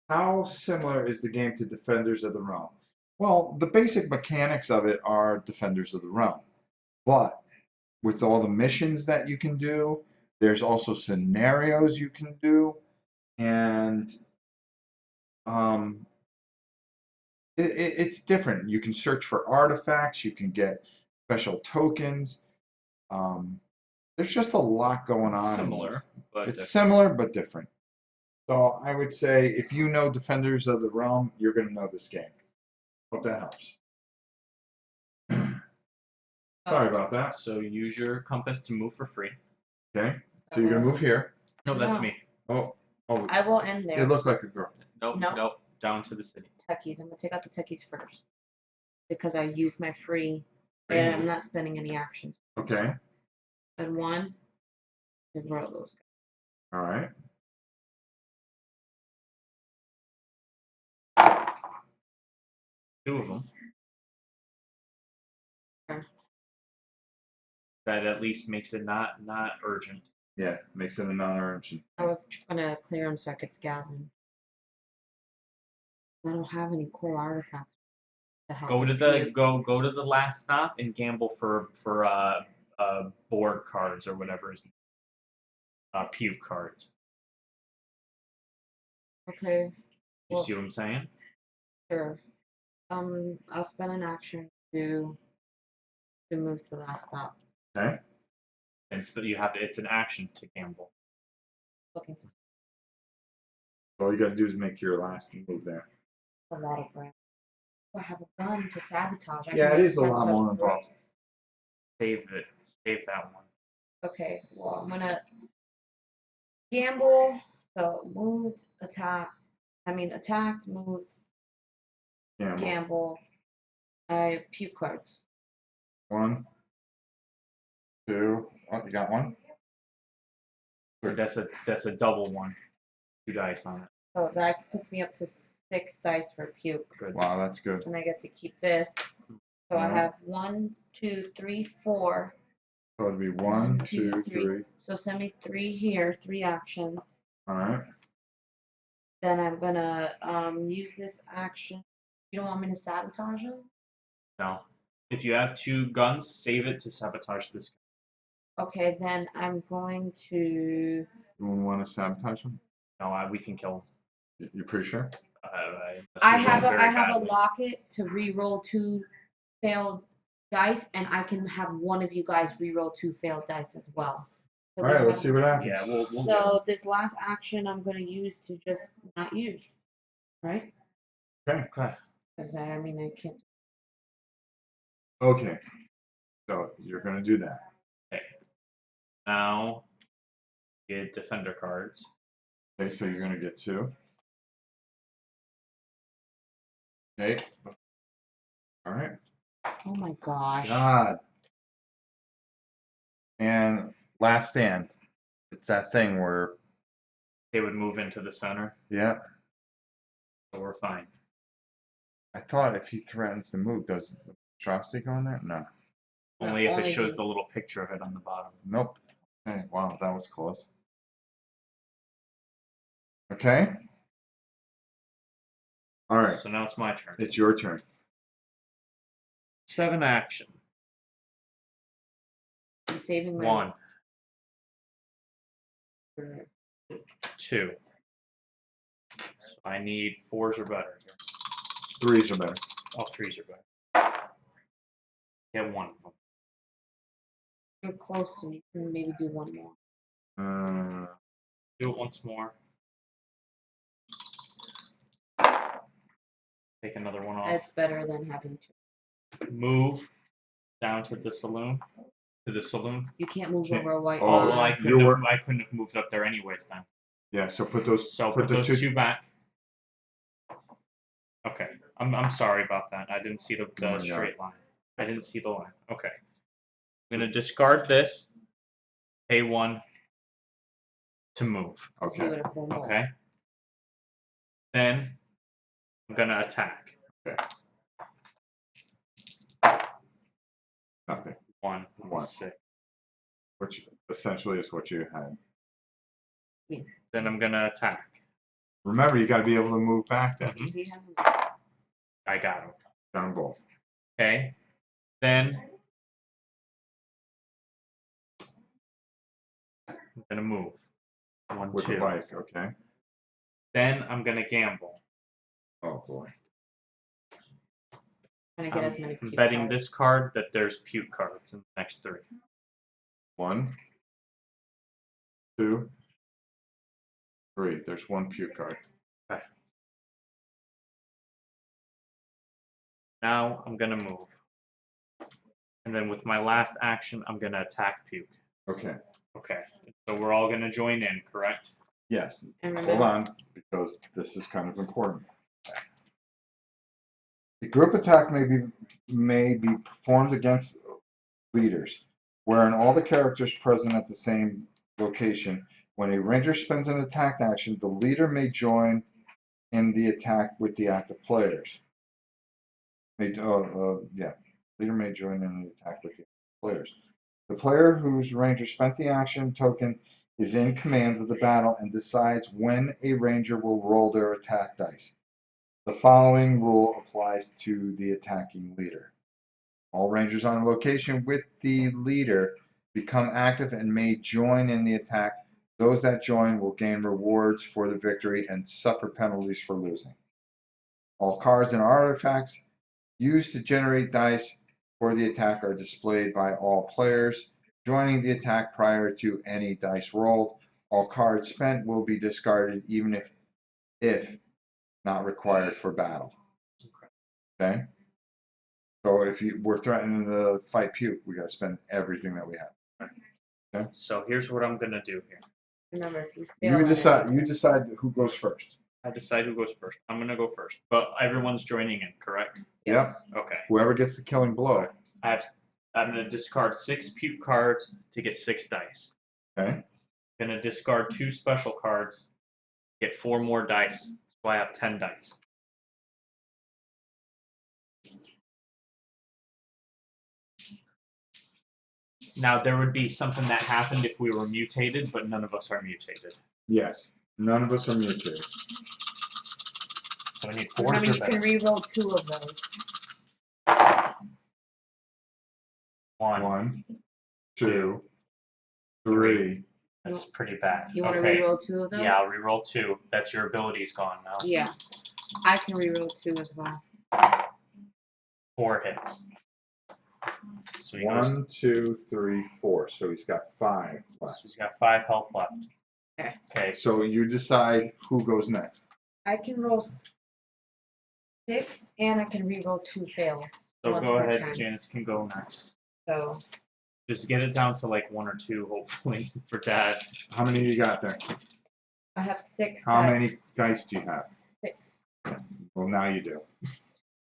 A: How similar is the game to Defenders of the Realm? Well, the basic mechanics of it are Defenders of the Realm. But with all the missions that you can do, there's also scenarios you can do, and it's different. You can search for artifacts, you can get special tokens. There's just a lot going on.
C: Similar, but
A: It's
C: different.
A: similar but different. So I would say if you know Defenders of the Realm, you're going to know this game. Hope that helps. Sorry about that.
C: So use your compass to move for free.
A: Okay, so you're going to move here.
C: No, that's
B: No.
C: me.
A: Oh,
B: I will end there.
A: it looked like a girl.
C: Nope,
B: No.
C: nope. Down to the city.
B: Techies. I'm gonna take out the techies first because I used my free, and I'm not spending any actions.
A: Okay,
B: And 1 to grow those.
A: all right.
C: Two of them.
B: Okay.
C: That at least makes it not urgent.
A: Yeah, makes it a non-urgent.
B: I was gonna clear them so I could scab them. I don't have any cool artifacts to help.
C: Go to
B: with
C: the
B: puke.
C: go to the last stop and gamble for board cards or whatever is puke cards.
B: Okay,
C: You
B: Well-
C: see what I'm saying?
B: sure. I'll spend an action to move to the last stop.
A: Okay,
C: And you have to, it's an action to gamble.
B: Looking to
A: all you got to do is make your last move there.
B: a lot of brand. I have a gun to sabotage. I
A: Yeah,
B: can
A: it
B: make
A: is a lot
B: sabotage
A: more
B: great.
A: involved.
C: Save that one.
B: Okay, well, I'm gonna gamble. So moved, attacked, moved,
A: Yeah,
B: gamble. I have puke cards.
A: 1, 2. Oh, you got 1.
C: But that's a double one. 2 dice on it.
B: So that puts me up to 6 dice for puke.
C: Good.
A: Wow, that's good.
B: And I get to keep this. So I
A: Yeah.
B: have 1, 2, 3, 4.
A: So it'd be one, two, three.
B: So send me 3 here, 3 actions.
A: All right.
B: Then I'm gonna use this action. You don't want me to sabotage them?
C: No. If you have 2 guns, save it to sabotage this guy.
B: Okay, then I'm going to.
A: You want to sabotage him?
C: No, we can kill him.
A: You pretty sure?
C: Unless
B: I
C: we
B: have
C: roll
B: a
C: very
B: I have a
C: badly.
B: locket to re-roll 2 failed dice, and I can have one of you guys re-roll 2 failed dice as well. So
A: All
B: we
A: right, let's
B: have-
A: see what happens.
C: Yeah, we'll get him.
B: So this last action I'm gonna use to just not use, right?
C: Okay.
B: Because I mean I can't.
A: Okay. So you're gonna do that.
C: Now, get defender cards.
A: Okay, so you're gonna get 2. Okay. All right.
B: Oh my gosh.
A: God. And last stand. It's that thing where,
C: They would move into the center,
A: yeah.
C: so we're fine.
A: I thought if he threatens to move, does the atrocity go in there? No.
B: No,
C: Only if it
B: only
C: shows
B: the-
C: the little picture of it on the bottom.
A: Nope. Okay. Wow, that was close. Okay. All right.
C: So now it's my turn.
A: It's your turn.
C: 7 action.
B: I'm saving my
C: 1,
B: for-
C: 2. So I need 4s or better here.
A: 3s are better.
C: Oh, 3s are better. Get 1 of them.
B: You're close, so you can maybe do one more.
C: Do it once more. Take another one off.
B: That's better than having to.
C: Move down to the saloon.
B: You can't move
A: Can't-
B: over a white
A: oh,
C: Well,
B: line.
C: I couldn't have moved up there anyways then.
A: yeah. So put those.
C: So put those 2 back. Okay. I'm sorry about that. I didn't see the
A: Oh my God.
C: straight line. I didn't see the line. Okay. I'm gonna discard this. Pay 1 to move.
B: 'Cause he
A: Okay.
B: would have pulled more.
C: Okay. Then I'm gonna attack.
A: Nothing.
C: 1,
A: One.
C: 6.
A: Which essentially is what you had.
C: Then I'm gonna attack.
A: Remember, you got to be able to move back then.
C: Mhm.
B: He hasn't.
C: I got him.
A: Got them both.
C: Okay. Then I'm gonna move. 1,
A: With
C: 2.
A: the bike. Okay.
C: Then I'm gonna gamble.
A: Oh boy.
B: Trying to get as many.
C: I'm
B: cute
C: betting
B: cards.
C: this card that there's puke cards in the next 3.
A: 1, 2, 3. There's 1 puke card.
C: Okay. Now I'm gonna move. And then with my last action, I'm gonna attack puke.
A: Okay.
C: Okay. So we're all gonna join in, correct?
A: Yes.
B: And
A: Hold
B: remember,
A: on, because this is kind of important. The group attack may be performed against leaders, wherein all the characters present at the same location. When a ranger spends an attack action, the leader may join in the attack with the active players. Leader may join in the attack with the players. The player whose ranger spent the action token is in command of the battle and decides when a ranger will roll their attack dice. The following rule applies to the attacking leader. All rangers on location with the leader become active and may join in the attack. Those that join will gain rewards for the victory and suffer penalties for losing. All cards and artifacts used to generate dice for the attack are displayed by all players joining the attack prior to any dice rolled. All cards spent will be discarded even if not required for battle. Okay? So if we're threatening to fight puke, we got to spend everything that we have.
C: So here's what I'm gonna do here.
B: remember if you fail.
A: You
B: at it,
A: decide who goes first.
C: I decide who goes first. I'm gonna go first, but everyone's joining in, correct?
A: Yep.
C: Okay.
A: Whoever gets the killing blow.
C: I'm gonna discard 6 puke cards to get 6 dice.
A: Okay?
C: Gonna discard 2 special cards, get 4 more dice, so I have 10 dice. Now there would be something that happened if we were mutated, but none of us are mutated.
A: Yes. None of us are mutated.
C: So we need 4s
B: Remember,
C: or
B: you can
C: better.
B: re-roll 2 of those.
C: 1.
A: 1, 2, 3.
C: That's pretty bad.
B: You want to
C: Okay.
B: re-roll 2 of those?
C: Yeah, I'll reroll 2. That's your ability's gone now.
B: Yeah. I can re-roll 2 as well.
C: 4 hits. So he goes.
A: 1, 2, 3, 4. So he's got 5
C: So
A: left.
C: he's got 5 health left.
B: Okay.
C: Okay.
A: So you decide who goes next.
B: I can roll 6, and I can re-roll 2 fails.
C: So
B: once
C: go
B: per
C: ahead.
B: turn.
C: Janice can go next.
B: So,
C: Just get it down to like 1 or 2, hopefully, for Dad.
A: How many you got there?
B: I have 6
A: How
B: dice.
A: many dice do you have?
B: 6,
A: Well, now you do.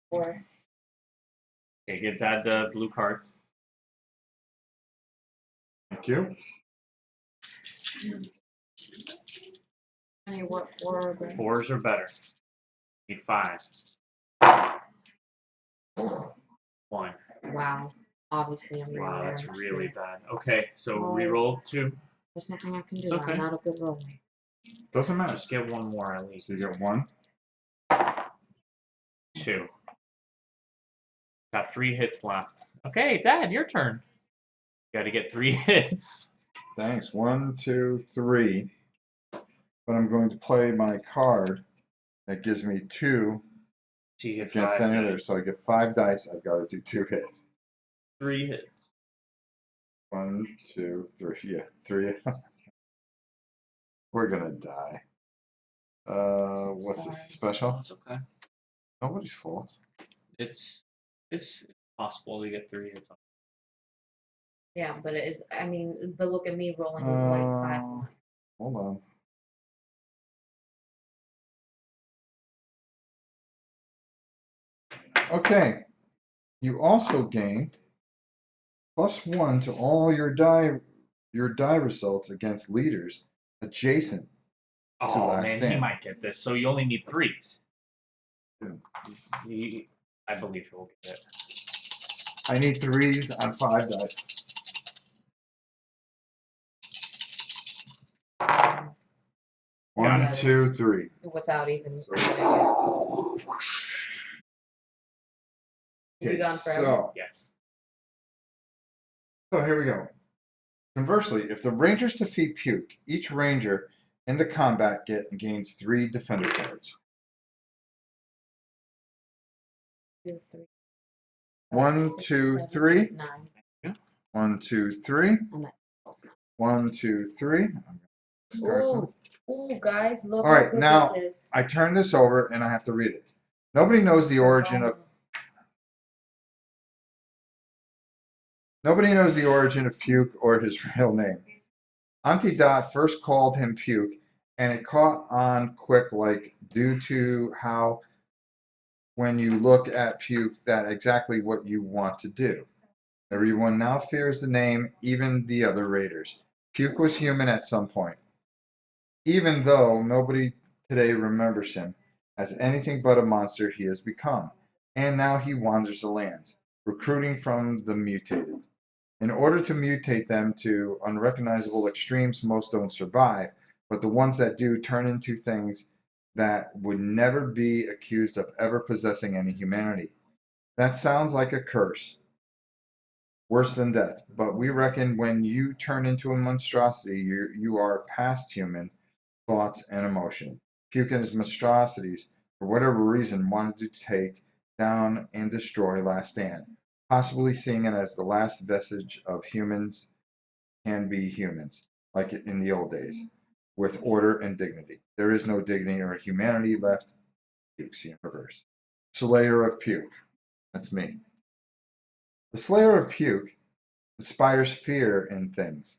B: 4.
C: Okay, get Dad the blue cards.
A: Thank you.
B: I need what, 4 or better?
C: 4s or better. Need 5. 1.
B: Wow. Obviously, I'm
C: Wow,
B: really
C: that's
B: rare.
C: really bad. Okay, so
B: Oh.
C: reroll 2.
B: There's nothing I can do.
C: It's okay.
B: I'm not a good roller.
A: Doesn't matter.
C: Just get 1 more at least.
A: So you get 1.
C: 2. Got 3 hits left. Okay, Dad, your turn. Got to get 3 hits.
A: Thanks. 1, 2, 3. But I'm going to play my card that gives me 2
C: So you get
A: against
C: 5
A: any other.
C: dice.
A: So I get 5 dice. I've got to do 2 hits.
C: 3 hits.
A: 1, 2, 3. Yeah, 3. We're gonna die. What's this special?
C: It's okay.
A: Nobody's fault.
C: It's possible to get 3 hits.
B: Yeah, but but look at me rolling with like 5.
A: Hold on. Okay. You also gain +1 to all your die results against leaders adjacent.
C: Oh
A: last
C: man, he
A: stand.
C: might get this. So you only need 3s.
A: Yeah.
C: I believe he'll get it.
A: I need 3s on 5 dice.
C: Got
A: 1, 2, 3.
B: Without even.
A: So-
B: Is he gone forever?
C: Yes.
A: So here we go. Conversely, if the Rangers defeat Puke, each Ranger in the combat gains 3 Defender cards.
B: 2, 3.
A: 1,
B: 6,
A: 2,
B: 7,
A: 3.
B: 8, 9.
A: 1, 2, 3.
B: I'm at
A: 1, 2, 3.
B: Ooh, ooh, guys, look
A: All
B: how
A: right,
B: good
A: now
B: this is.
A: I turn this over and I have to read it. Nobody knows the origin of Puke or his real name. Auntie Dot first called him Puke, and it caught on quick, like due to how when you look at Puke, that's exactly what you want to do. Everyone now fears the name, even the other raiders. Puke was human at some point, even though nobody today remembers him as anything but a monster he has become. And now he wanders the lands, recruiting from the mutated. In order to mutate them to unrecognizable extremes, most don't survive, but the ones that do turn into things that would never be accused of ever possessing any humanity. That sounds like a curse, worse than death, but we reckon when you turn into a monstrosity, you are past human thoughts and emotion. Puke and his monstrosities, for whatever reason, wanted to take down and destroy Last Stand, possibly seeing it as the last vestige of humans can be humans, like in the old days, with order and dignity. There is no dignity or humanity left in Puke's universe. Slayer of Puke. That's me. The Slayer of Puke inspires fear in things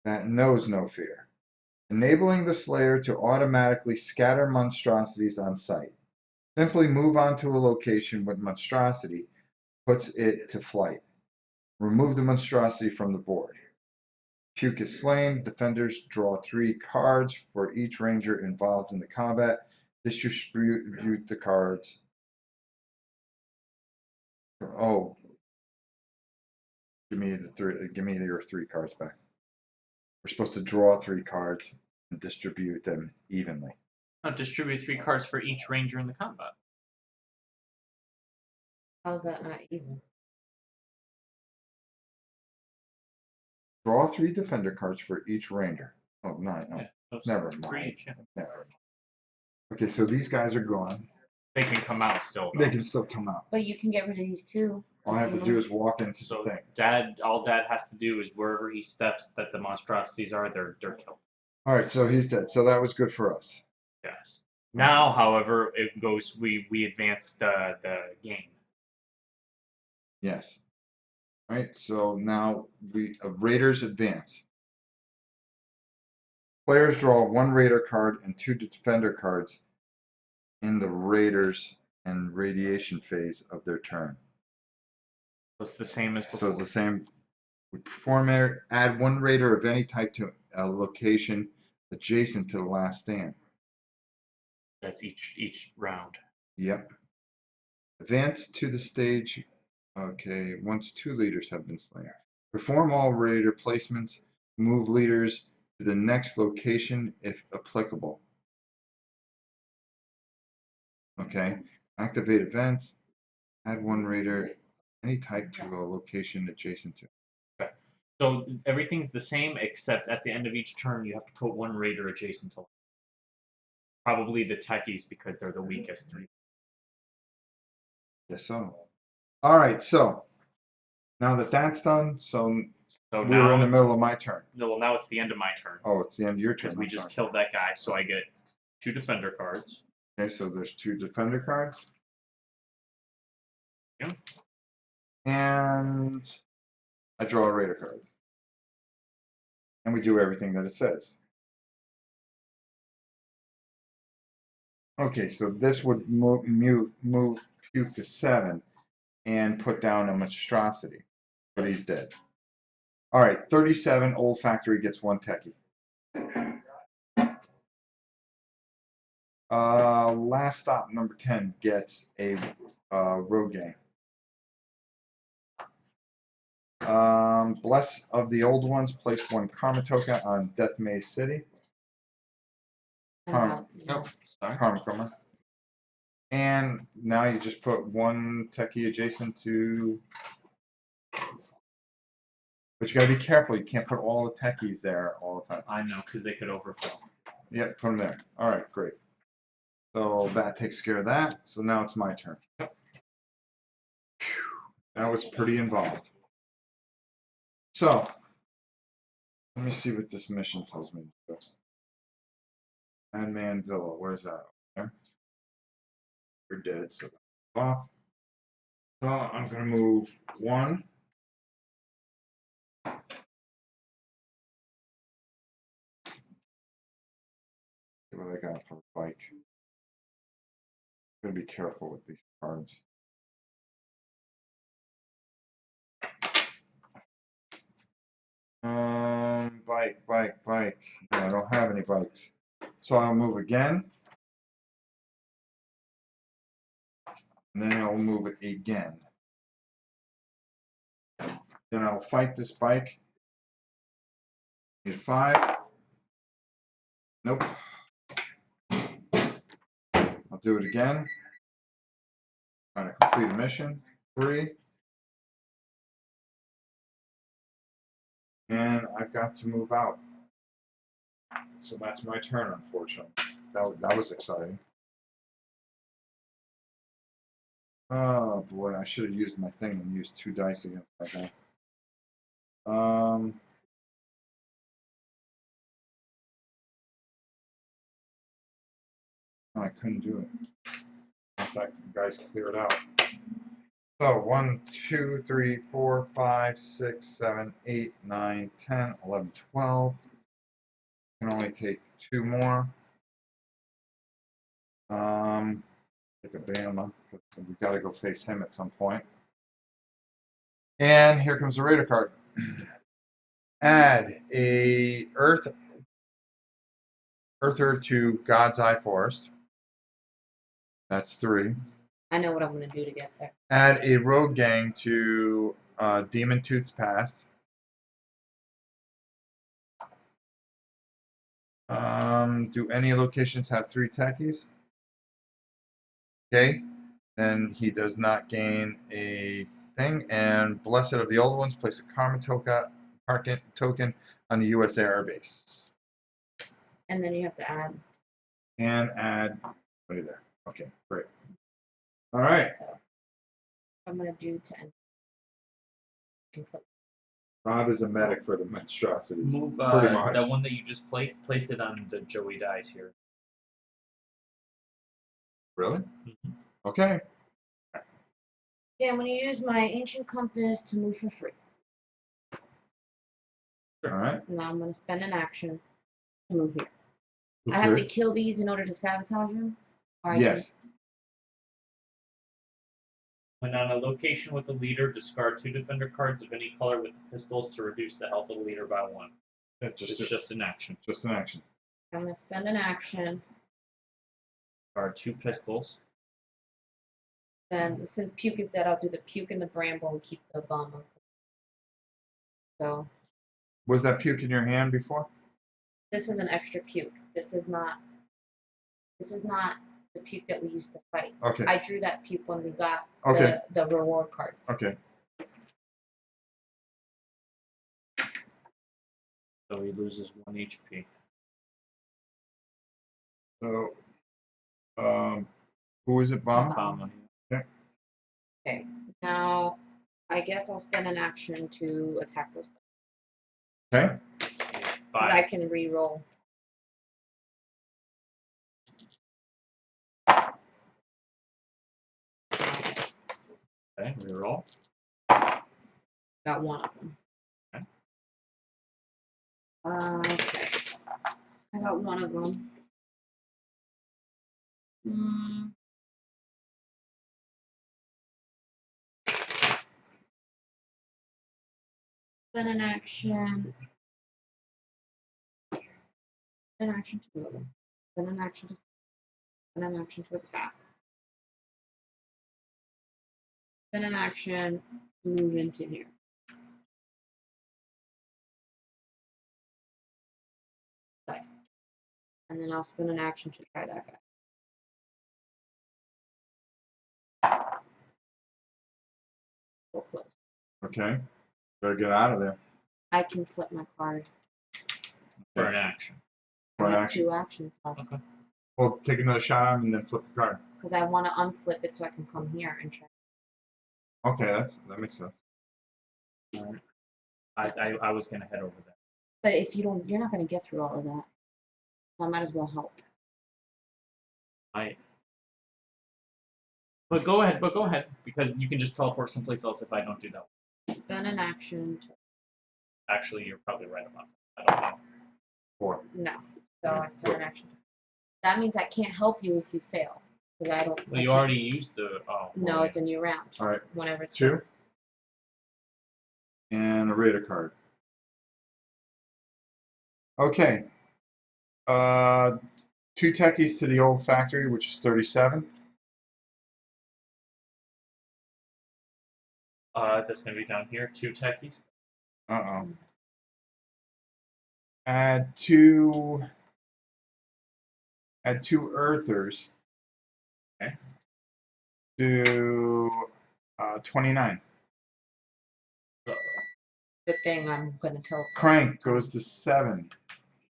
A: that knows no fear, enabling the Slayer to automatically scatter monstrosities on sight. Simply move onto a location with monstrosity puts it to flight. Remove the monstrosity from the board. Puke is slain. Defenders draw 3 cards for each ranger involved in the combat. Distribute the cards. Oh. Give me the three. Give me your 3 cards back. We're supposed to draw 3 cards and distribute them evenly.
C: Now distribute 3 cards for each ranger in the combat.
B: How's that not even?
A: Draw 3 defender cards for each ranger. Oh, no.
C: Yeah, those
A: Never
C: for
A: mind.
C: each, yeah.
A: Never. Okay, so these guys are gone.
C: They can come out still.
A: They
C: Though.
A: can still come out.
B: But you can get rid of these two.
A: All I have to do is walk into
C: So
A: the thing.
C: all Dad has to do is wherever he steps that the monstrosities are, they're killed.
A: All right, so he's dead. So that was good for us.
C: Yes. Now, however, it goes. We advance the game.
A: Yes. All right, so now Raiders advance. Players draw 1 Raider card and 2 Defender cards in the Raiders and radiation phase of their turn.
C: So it's the same as before.
A: So it's the same. We add 1 Raider of any type to a location adjacent to the last stand.
C: That's each round.
A: Yep. Advance to the stage. Okay, once 2 leaders have been slain. Perform all Raider placements. Move leaders to the next location if applicable. Okay. Activate events. Add 1 Raider any type to a location adjacent to.
C: So everything's the same except at the end of each turn you have to put 1 raider adjacent to. Probably the techies because they're the weakest.
A: Yes, so. All right, so now that that's done, so
C: So
A: we're
C: now
A: in the
C: it's-
A: middle of my turn.
C: No, well, now it's the end of my turn
A: Oh, it's the end of your turn.
C: because we
A: I'm
C: just
A: sorry.
C: killed that guy. So I get 2 defender cards.
A: Okay, so there's 2 defender cards.
C: Yeah.
A: And I draw a Raider card. And we do everything that it says. Okay, so this would move Puke to 7 and put down a monstrosity, but he's dead. All right, 37 Old Factory gets 1 techie. Last stop number 10 gets a road gang. Bless of the old ones, place 1 Karma token on Death Maze City. Karma.
C: Sorry.
A: Karma. And now you just put 1 techie adjacent to. But you gotta be careful. You can't put all the techies there all the time.
C: I know because they could overfill.
A: Yep, put them there. All right, great. So that takes care of that. So now it's my turn. Phew. That was pretty involved. So let me see what this mission tells me to do. Madman Villa, where's that? There. You're dead, so that's off. So I'm gonna move 1. See what I got for bike. I'm gonna be careful with these cards. Bike. No, I don't have any bikes. So I'll move again. And then I'll move it again. Then I'll fight this bike. Need 5. Nope. I'll do it again. Trying to complete a mission. 3. And I've got to move out. So that's my turn, unfortunately. That was exciting. Oh boy, I should have used my thing and used 2 dice against that guy. No, I couldn't do it. In fact, the guys cleared out. So 1, 2, 3, 4, 5, 6, 7, 8, 9, 10, 11, 12. Can only take 2 more. Take a Bama, because we've got to go face him at some point. And here comes the Raider card. Add a Earther to God's Eye Forest. That's 3.
B: I know what I'm gonna do to get there.
A: Add a road gang to Demon Tooth's passed. Do any locations have 3 techies? Okay, then he does not gain a thing. And Blessed of the Old Ones, place a karma token on the U.S. Air Base.
B: And then you have to add.
A: And add, right there. Okay, great. All right,
B: So I'm gonna do 10.
A: Rob is a medic for the monstrosities.
C: Move
A: Pretty much.
C: that one that you just placed. Place it on the Joey dies here.
A: Really?
C: Mhm.
A: Okay.
B: Yeah, I'm gonna use my ancient compass to move for free.
A: All right.
B: Now I'm gonna spend an action to move here. I have to kill these in order to sabotage them. Or I
A: Yes.
C: When on a location with a leader, discard 2 defender cards of any color with the pistols to reduce the health of the leader by 1.
A: That's
C: It's just an action.
A: just an action.
B: I'm gonna spend an action.
C: Discard 2 pistols.
B: And since puke is dead, I'll do the puke and the bramble and keep the bomb. So
A: Was that puke in your hand before?
B: this is an extra puke. This is not the puke that we used to fight.
A: Okay.
B: I drew that puke when we got
A: Okay.
B: the reward cards.
A: Okay.
C: So he loses 1 HP.
A: So, who is it, Bomb?
C: Comma.
B: Okay. Now I guess I'll spend an action to attack those.
A: Okay.
B: Because
C: 5.
B: I can re-roll.
C: Okay, reroll.
B: Got one of them.
C: Okay.
B: Okay. I got one of them. Then an action. An action to move. Then an action to. Then an action to attack. Then an action to move into here. Okay. And then I'll spend an action to try that guy. Go close.
A: Okay. Better get out of there.
B: I can flip my card.
C: For an action.
A: For
B: I
A: an
B: have
A: action.
B: 2 actions left.
C: Okay.
A: Well, take another shot at him and then flip the card.
B: Because I want to unflip it so I can come here and try.
A: Okay, that makes sense.
C: Alright. I was gonna head over there.
B: But if you don't, you're not going to get through all of that. So I might as well help.
C: But go ahead, because you can just teleport someplace else if I don't do that.
B: Spend an action to.
C: Actually, you're probably right about that. I don't know.
A: 4.
B: No. So I spend an action. That means I can't help you if you fail. Because I don't.
C: Well,
B: I
C: you
B: can't-
C: already used the. Oh.
B: No,
C: well,
B: it's a new round.
A: All right.
B: Whenever it's
A: 2. And a Raider card. Okay. 2 techies to the old factory, which is 37.
C: That's gonna be down here. 2 techies.
A: Uh-oh. Add 2 earthers.
C: Okay.
A: To 29.
B: Good thing I'm going to tell.
A: Crank goes to 7.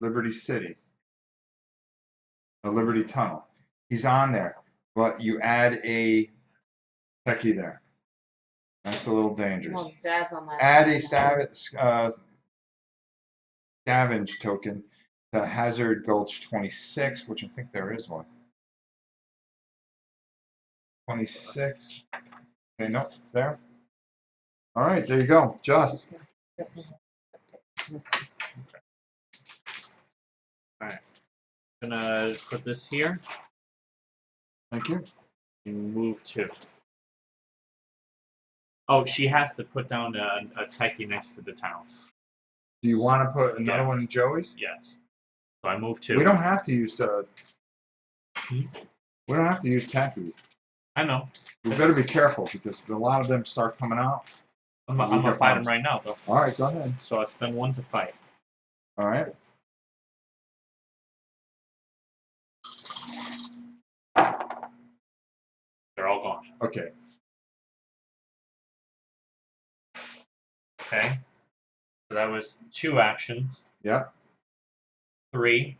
A: Liberty City. The Liberty Tunnel. He's on there, but you add a techie there. That's a little dangerous.
B: Well, Dad's on that.
A: Add a scavenge token to Hazard Gulch 26, which I think there is one. 26. Okay, nope, it's there. All right, there you go. Just.
C: Gonna put this here
A: Thank you.
C: and move 2. Oh, she has to put down a techie next to the town.
A: Do you want to put another
C: Yes.
A: one in Joey's?
C: Yes. So I move 2.
A: We don't have to use the.
C: Hmm?
A: We don't have to use techies.
C: I know.
A: We better be careful because a lot of them start coming out.
C: I'm
A: You
C: gonna
A: got
C: fight him
A: bombs.
C: right now, though.
A: All right, go ahead.
C: So I spend 1 to fight.
A: All right.
C: They're all gone.
A: Okay.
C: Okay. So that was 2 actions.
A: Yeah.
C: 3.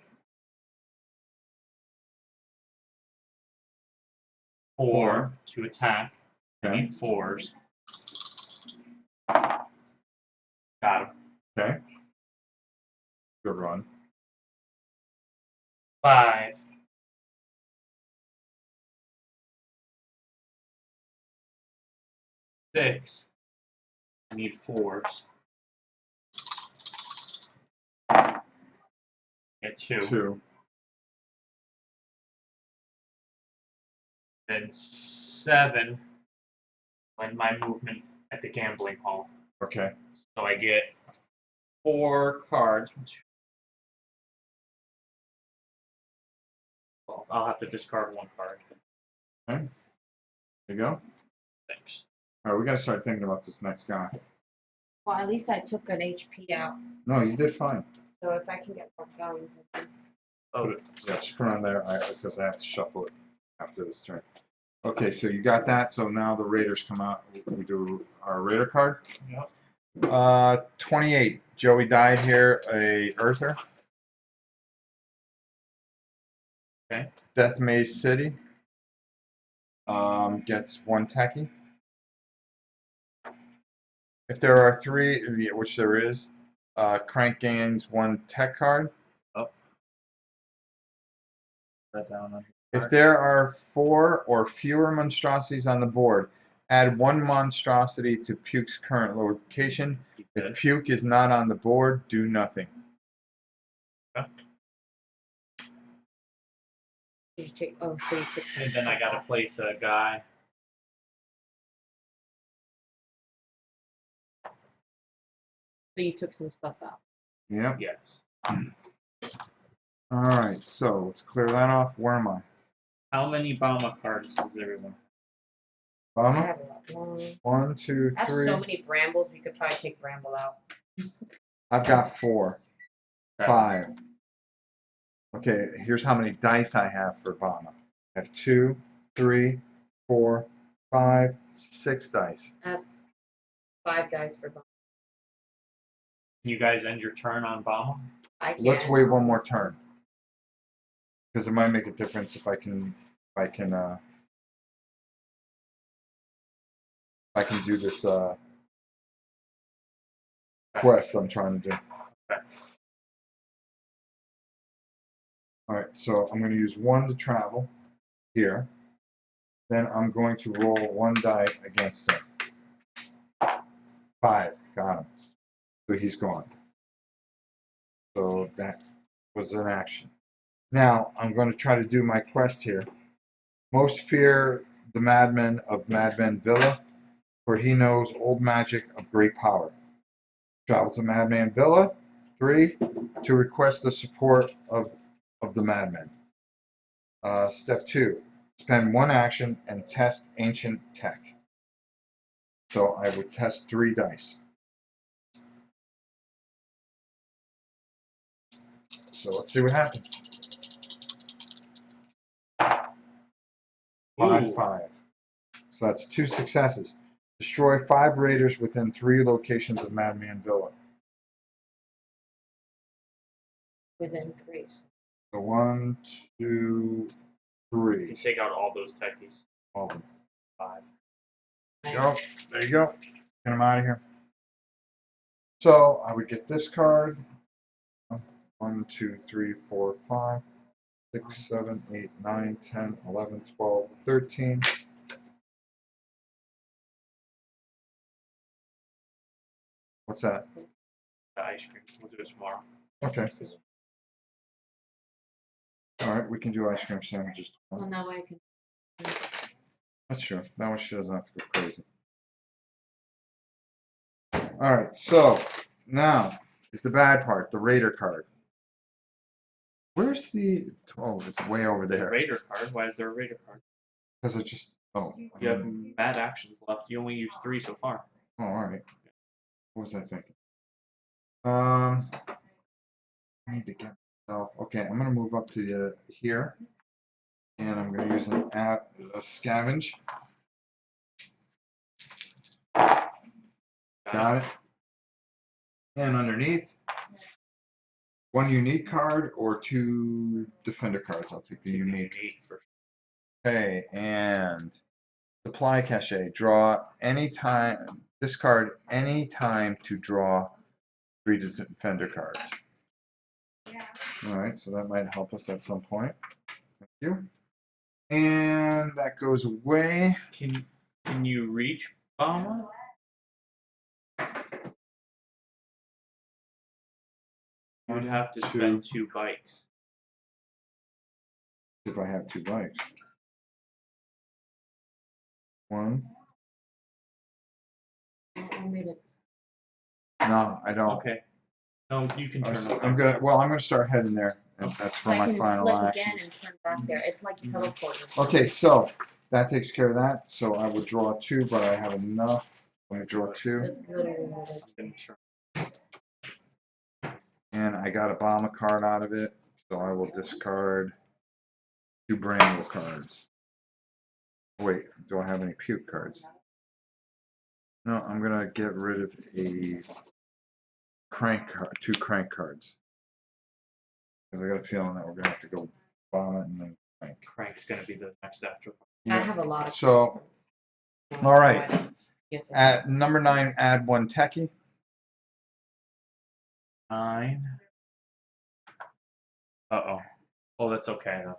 C: 4 to attack. I
A: Okay.
C: need 4s. Got him.
A: Okay. Good run.
C: 5. 6. I need 4s. Get 2.
A: 2.
C: Then 7 when my movement at the gambling hall.
A: Okay.
C: So I get 4 cards. Well, I'll have to discard 1 card.
A: Okay. There you go.
C: Thanks.
A: All right, we gotta start thinking about this next guy.
B: Well, at least I took an HP out,
A: No, you did fine.
B: so if I can get more guns.
C: Oh,
A: Yeah, just put it on there because I have to shuffle it after this turn. Okay, so you got that. So now the Raiders come out. We do our Raider card.
C: Yep.
A: 28. Joey died here. A Earther.
C: Okay.
A: Death Maze City. Gets 1 techie. If there are 3, which there is, Crank gains 1 tech card.
C: That down.
A: If there are 4 or fewer monstrosities on the board, add 1 monstrosity to Puke's current location.
C: He's
A: If
C: dead.
A: Puke is not on the board, do nothing.
B: Did you take? Oh, so you took some.
C: And then I
B: stuff
C: gotta
B: out.
C: place a guy.
B: So you took some stuff out.
A: Yep.
C: Yes.
A: All right, so let's clear that off. Where am I?
C: How many Bauma cards does everyone?
B: I
A: Bama?
B: have a lot.
A: 1, 2,
B: I have
A: 3.
B: so many brambles. You could probably take bramble out.
A: I've got 4,
C: Okay.
A: 5. Okay, here's how many dice I have for Bama. I have 2, 3, 4, 5, 6 dice.
B: I have 5 dice for bramble.
C: Can you guys end your turn on Bauma?
B: I can.
A: Let's wait one more turn. Because it might make a difference if I can do this quest I'm trying to do.
C: Okay.
A: All right, so I'm going to use 1 to travel here. Then I'm going to roll 1 die against him. 5, got him. So he's gone. So that was an action. Now I'm going to try to do my quest here. Most fear the madman of Madman Villa, for he knows old magic of great power. Travel to Madman Villa. 3, to request the support of the madman. Step 2, spend 1 action and test ancient tech. So I would test 3 dice. So let's see what happens. 5,
C: Ooh.
A: 5. So that's 2 successes. Destroy 5 raiders within 3 locations of Madman Villa.
B: Within 3.
A: So 1, 2,
C: You can
A: 3.
C: take out all those techies.
A: All of them.
C: 5.
A: There you go. There you go. Get them out of here. So I would get this card. 1, 2, 3, 4, 5, 6, 7, 8, 9, 10, 11, 12, 13. What's that?
C: The ice cream. We'll do it tomorrow.
A: Okay. All right, we can do ice cream sandwiches.
B: Well, now I can.
A: That's true. That one she doesn't have to go crazy. All right, so now is the bad part, the Raider card. Where's the? Oh, it's way over
C: The
A: there.
C: Raider card. Why is there a Raider card?
A: Because it's just. Oh.
C: You have bad actions left. You only used 3 so far.
A: Oh, all right. What was I thinking? I need to get myself. Okay, I'm gonna move up to here, and I'm gonna use a scavenge. Got it. And underneath, one unique card or two defender cards. I'll take the unique.
C: For
A: Okay, and supply cache. Draw any time. Discard any time to draw 3 defender cards. All right, so that might help us at some point. Thank you. And that goes away.
C: Can you reach Bama? You'd have to spend 2 bikes.
A: If I have 2 bikes. 1.
B: I made it.
A: No, I don't.
C: Okay. No, you can turn up.
A: I'm gonna start heading there, and that's for
B: I
A: my
B: can
A: final
B: flip
A: action.
B: again and turn back there. It's like teleporting.
A: Okay, so that takes care of that. So I will draw 2, but I have enough. Let me draw 2,
B: That's literally what it is.
C: I'm gonna turn.
A: and I got a bomber card out of it. So I will discard 2 brand new cards. Wait, do I have any puke cards? No, I'm gonna get rid of a crank card, 2 crank cards. Because I got a feeling that we're gonna have to go bomb it and then crank.
C: Crank's gonna be the next after.
B: I have a lot of.
A: So,
B: cards.
A: all right.
B: Yes, I
A: At number 9, add 1 techie.
C: 9. Uh-oh. Oh, that's okay though.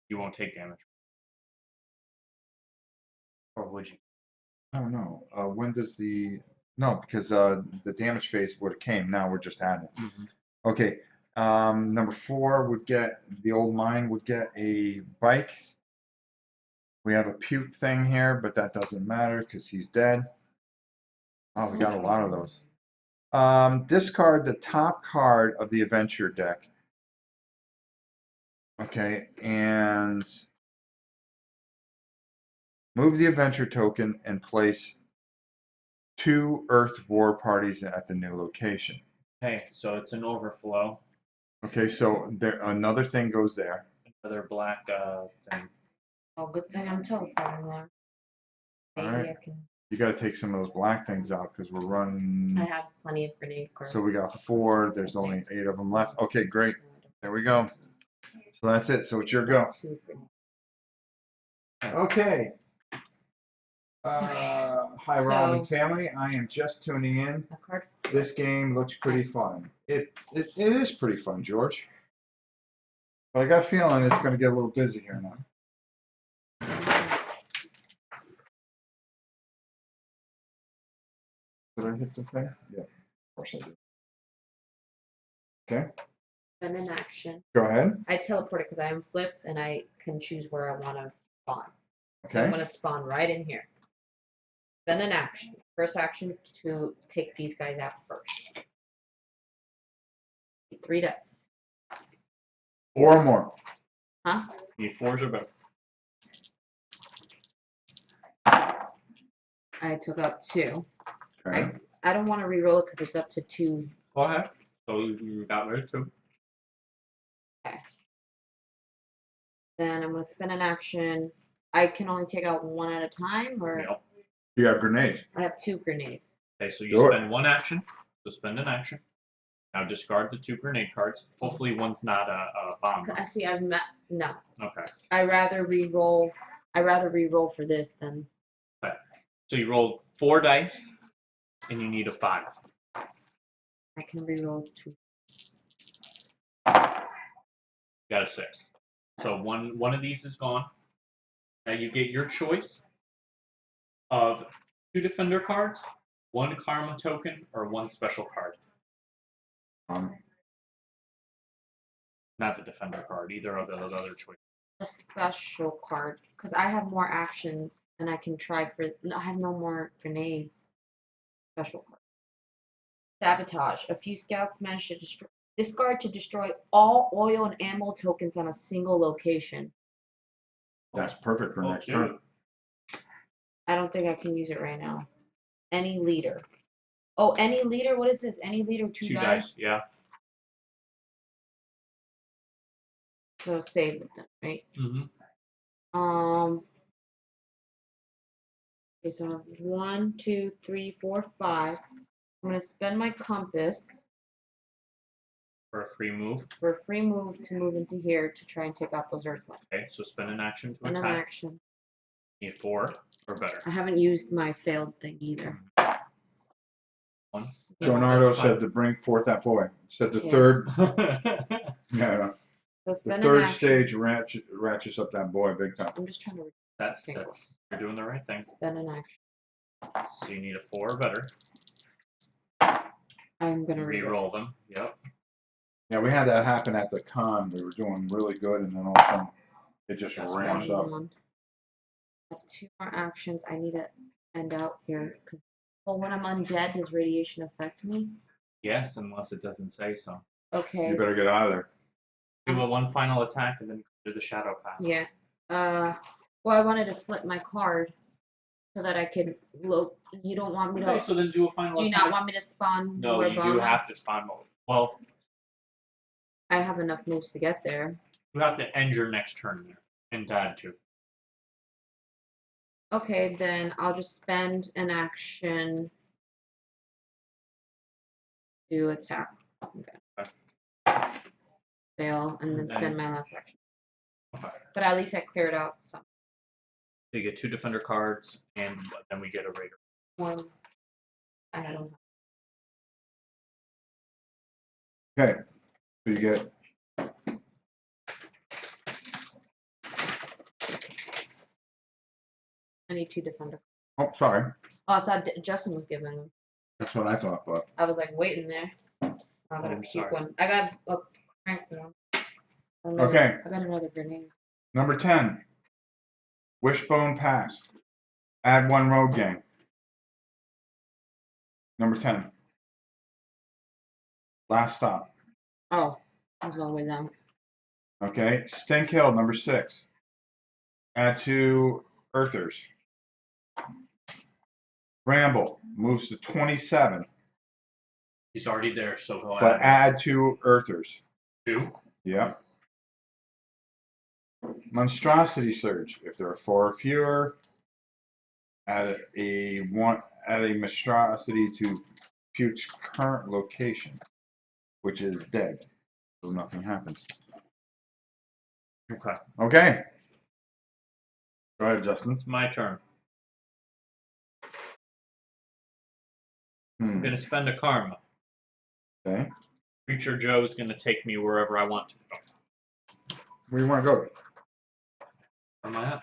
C: You won't take damage. Or would you?
A: I don't know. When does no, because the damage phase would have came. Now we're just adding. Okay. Number 4 would get the old mine would get a bike. We have a puke thing here, but that doesn't matter because he's dead. Oh, we got a lot of those. Discard the top card of the adventure deck. Okay, and move the adventure token and place 2 Earth War parties at the new location.
C: Hey, so it's an overflow.
A: Okay, so there another thing goes there.
C: Another black thing.
B: Oh, good thing I'm teleporting there. Maybe
A: Alright.
B: I can.
A: You got to take some of those black things out because we're running.
B: I have plenty of grenade cards.
A: So we got 4. There's only 8 of them left. Okay, great. There we go. So that's it. So it's your go.
B: 2 grenades.
A: Okay. Hi, Rob and
B: So-
A: family. I am just tuning in.
B: A card.
A: This game looks pretty fun. It is pretty fun, George. But I got a feeling it's going to get a little busy here now. Did I hit the thing? Yeah, of course I did. Okay,
B: Then in action.
A: go ahead.
B: I teleported because I am flipped and I can choose where I want to spawn. So I'm
A: Okay.
B: going to spawn right in here. Then in action. First action to take these guys out first. 3 dice.
A: 4 more.
B: Huh?
C: Need 4s or better.
B: I took out 2.
A: Okay.
B: I don't want to re-roll it because it's up to 2.
C: Go ahead. So you got rid of 2.
B: Then I'm going to spin an action. I can only take out 1 at a time, or
C: No.
A: You have grenades.
B: I have 2 grenades.
C: Okay, so you
A: Do it.
C: spend 1 action. So spend an action. Now discard the 2 grenade cards. Hopefully one's not a bomb.
B: I see. I've met. No,
C: Okay.
B: I rather re-roll. I rather re-roll for this than.
C: So you rolled 4 dice, and you need a 5.
B: I can re-roll 2.
C: You got a 6. So one of these is gone. Now you get your choice of 2 defender cards, 1 karma token, or 1 special card. Not the defender card, either of the other choices.
B: A special card because I have more actions and I can try for. No, I have no more grenades. Special card. Sabotage. A few scouts managed to discard to destroy all oil and ammo tokens on a single location.
A: That's perfect for
C: Oh,
A: next
C: do
A: turn.
C: it.
B: I don't think I can use it right now. any leader. Oh, any leader? What is this? Any leader, two
C: 2
B: dice?
C: dice. Yeah.
B: So save it then, right?
C: Mm-hmm.
B: Okay, so I have 1, 2, 3, 4, 5. I'm gonna spend my compass
C: For a free move.
B: for a free move to move into here to try and take out those earthlings.
C: Okay, so spend an action to
B: Spend an
C: attack.
B: action.
C: Need 4 or better.
B: I haven't used my failed thing either.
C: 1.
A: Leonardo
C: That's
A: said to bring forth that boy. Said the
B: Yeah.
A: third,
C: fine.
A: yeah,
B: So
A: the
B: spend an
A: third
B: action.
A: stage ratchets up that boy big time.
B: I'm just trying to
C: that's you're doing the right thing.
B: spend an action.
C: So you need a 4 or better.
B: I'm gonna reroll.
C: Reroll them. Yep.
A: Yeah, we had that happen at the con. We were doing really good, and then all of a sudden it just
C: That's
A: ramps up.
B: I have 2 more actions. I need to end out here because well, when I'm undead, does radiation affect me?
C: Yes, unless it doesn't say so.
B: Okay.
A: You better get out of there.
C: Do a 1 final attack and then do the shadow pass.
B: Yeah. Well, I wanted to flip my card so that I could look. You don't want me to.
C: Okay, so then do a final
B: Do you
C: attack.
B: not want me to spawn
C: No, you do
B: Morbana?
C: have to spawn mode. Well,
B: I have enough moves to get there.
C: you have to end your next turn there and add 2.
B: Okay, then I'll just spend an action to attack. Okay. Fail, and then
C: And
B: spend
C: then-
B: my last action.
C: Okay.
B: But at least I cleared out some.
C: So you get 2 defender cards, and then we get a raider.
B: One. I don't.
A: Okay, so you get
B: I need 2 defender.
A: oh sorry,
B: Oh, I thought Justin was giving them.
A: that's what I thought, but
B: I was like waiting there. I got a
C: I'm
B: puke
C: sorry.
B: one. I got a crank one.
A: Okay.
B: I got another grenade.
A: number 10, Wishbone Pass. Add 1 road gang. Number 10. Last stop.
B: Oh, I was all the way down.
A: Okay, Stink Hill, number 6. Add 2 Earthers. Bramble moves to 27,
C: He's already there, so he'll
A: but
C: add
A: add 2 Earthers.
C: 2.
A: Yep. Monstrosity Surge. If there are 4 or fewer, add a monstrosity to Puke's current location, which is dead, so nothing happens.
C: Okay.
A: Okay. Go ahead, Justin.
C: It's my turn. I'm going to spend a karma.
A: Okay.
C: Creature Joe's going to take me wherever I want to go.
A: Where do you want to go?
C: Where am I at?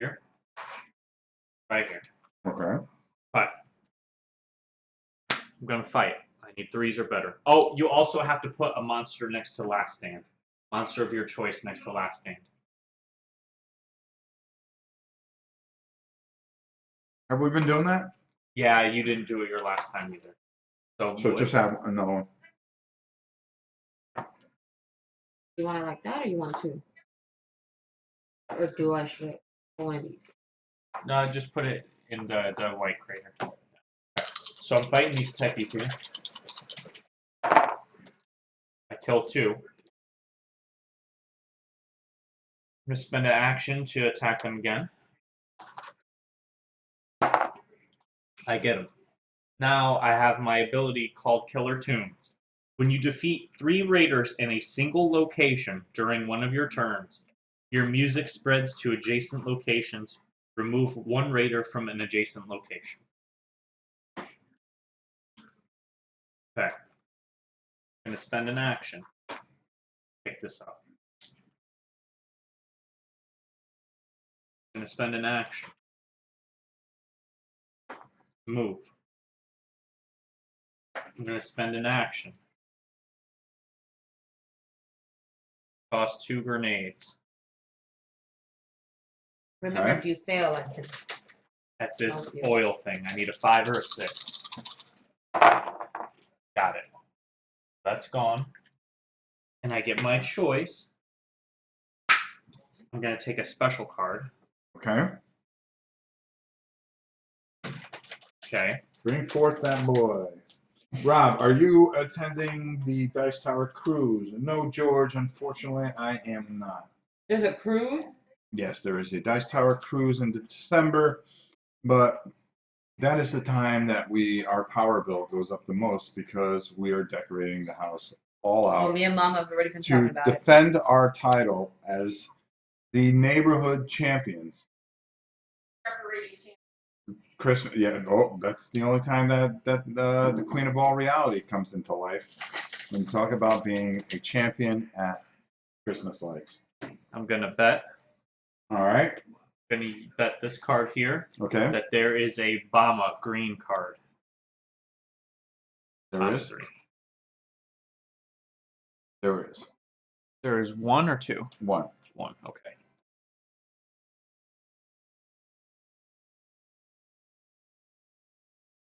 C: Here? Right here.
A: Okay.
C: But I'm going to fight. I need 3s or better. Oh, you also have to put a monster next to last stand. Monster of your choice next to last stand.
A: Have we been doing that?
C: Yeah, you didn't do it your last time either.
A: So just have another one.
B: You want it like that, or you want 2? Or do I should one of these?
C: No, just put it in the white crater. So I'm fighting these techies here. I kill 2. I'm going to spend an action to attack them again. I get them. Now I have my ability called Killer Tunes. When you defeat 3 raiders in a single location during one of your turns, your music spreads to adjacent locations. Remove 1 raider from an adjacent location. Okay. I'm going to spend an action. Pick this up. I'm going to spend an action. Move. I'm going to spend an action. Toss 2 grenades
B: Remember,
A: Okay.
B: if you fail, I can.
C: at this
B: Okay.
C: oil thing. I need a 5 or a 6. Got it. That's gone. And I get my choice. I'm going to take a special card.
A: Okay.
C: Okay.
E: Bring forth that boy. Rob, are you attending the Dice Tower cruise? No, George. Unfortunately, I am not.
B: There's a cruise?
E: Yes, there is a Dice Tower cruise in December, but that is the time that our power bill goes up the most because we are decorating the house all
B: Oh,
E: out
B: me and Mom have already been talking
E: to
B: about it.
E: defend our title as the neighborhood champions. Christmas, yeah. Oh, that's the only time that the Queen of all reality comes into life. When you talk about being a champion at Christmas lights.
C: I'm gonna bet.
E: All right.
C: Gonna bet this card here
E: Okay.
C: that there is a Bama green card.
E: There
C: Top
E: is.
C: 3.
E: There is
C: There is 1 or 2.
E: one.
C: 1. Okay.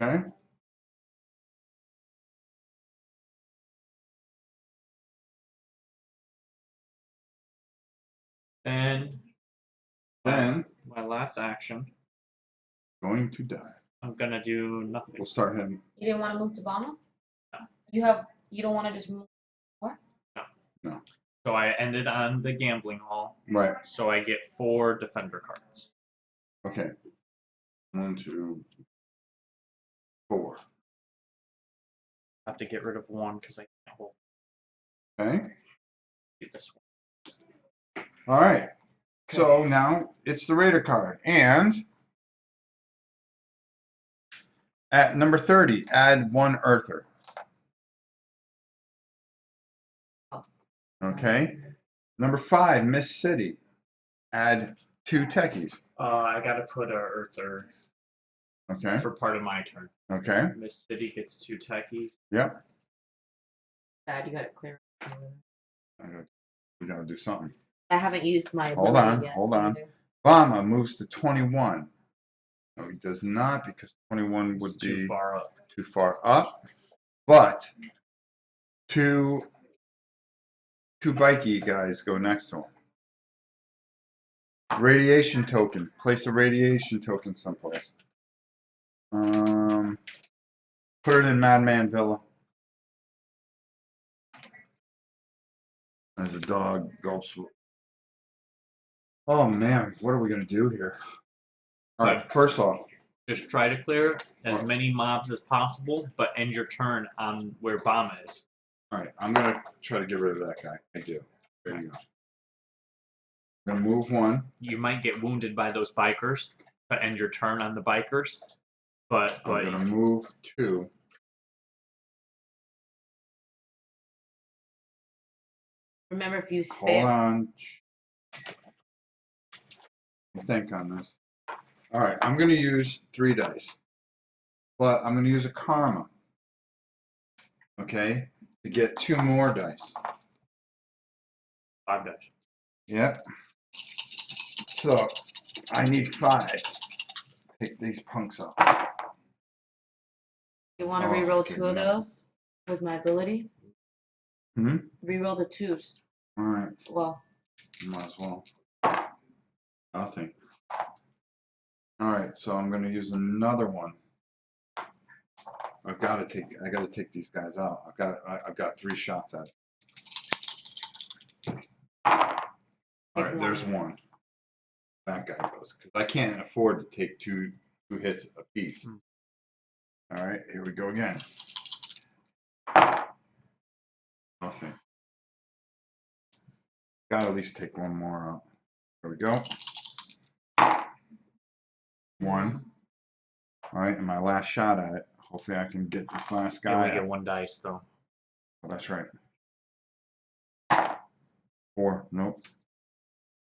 E: Okay.
C: And
E: Then
C: my last action,
E: going to die.
C: I'm gonna do nothing.
E: We'll start him.
B: You didn't want to move to Bama?
C: No.
B: You don't want to just move?
C: So I ended on the gambling hall.
E: Right.
C: So I get 4 defender cards.
E: Okay. 1, 2, 4.
C: I have to get rid of 1 because I can't hold
E: Okay.
C: this one.
E: All right. So now it's the Raider card. And at number 30, add 1 Earther. Okay. Number 5, Miss City. Add 2 techies.
C: I gotta put a Earther
E: Okay.
C: for part of my turn.
E: Okay.
C: Miss City gets 2 techies.
E: Yep.
B: Dad, you got to clear.
E: We gotta do something.
B: I haven't used my
E: Hold
B: ability
E: on,
B: yet.
E: hold on. Bama moves to 21. No, he does not because 21 would
C: It's
E: be
C: too far up.
E: too far up. But 2 Vikey guys go next to him. Radiation token. Place a radiation token someplace. Put it in Madman Villa. As a dog gulps. Oh man, what are we gonna do here? All right, first off,
C: Just try to clear as
E: Alright.
C: many mobs as possible, but end your turn on where Bama is.
E: all right, I'm gonna try to get rid of that guy. I do. There you go. I'm gonna move 1.
C: You might get wounded by those bikers, but end your turn on the bikers. But
E: I'm gonna move 2.
B: Remember, if you
E: Hold
B: spam.
E: on. Think on this. All right, I'm going to use 3 dice, but I'm going to use a karma, okay, to get 2 more dice.
C: 5 dice.
E: Yep. So I need 5. Take these punks off.
B: You want to
E: Oh,
B: reroll
E: okay,
B: 2 of
E: no.
B: those with my ability?
E: Hmm.
B: Reroll the 2s.
E: All right.
B: Well,
E: Might as well. Nothing. All right, so I'm going to use another one. I got to take these guys out. I've got 3 shots at it. All right, there's 1. That guy goes because I can't afford to take two hits apiece. All right, here we go again. Nothing. Got to at least take 1 more out. There we go. 1. All right, and my last shot at it. Hopefully I can get this last
C: You
E: guy.
C: only get 1 dice though.
E: Oh, that's right. 4. Nope.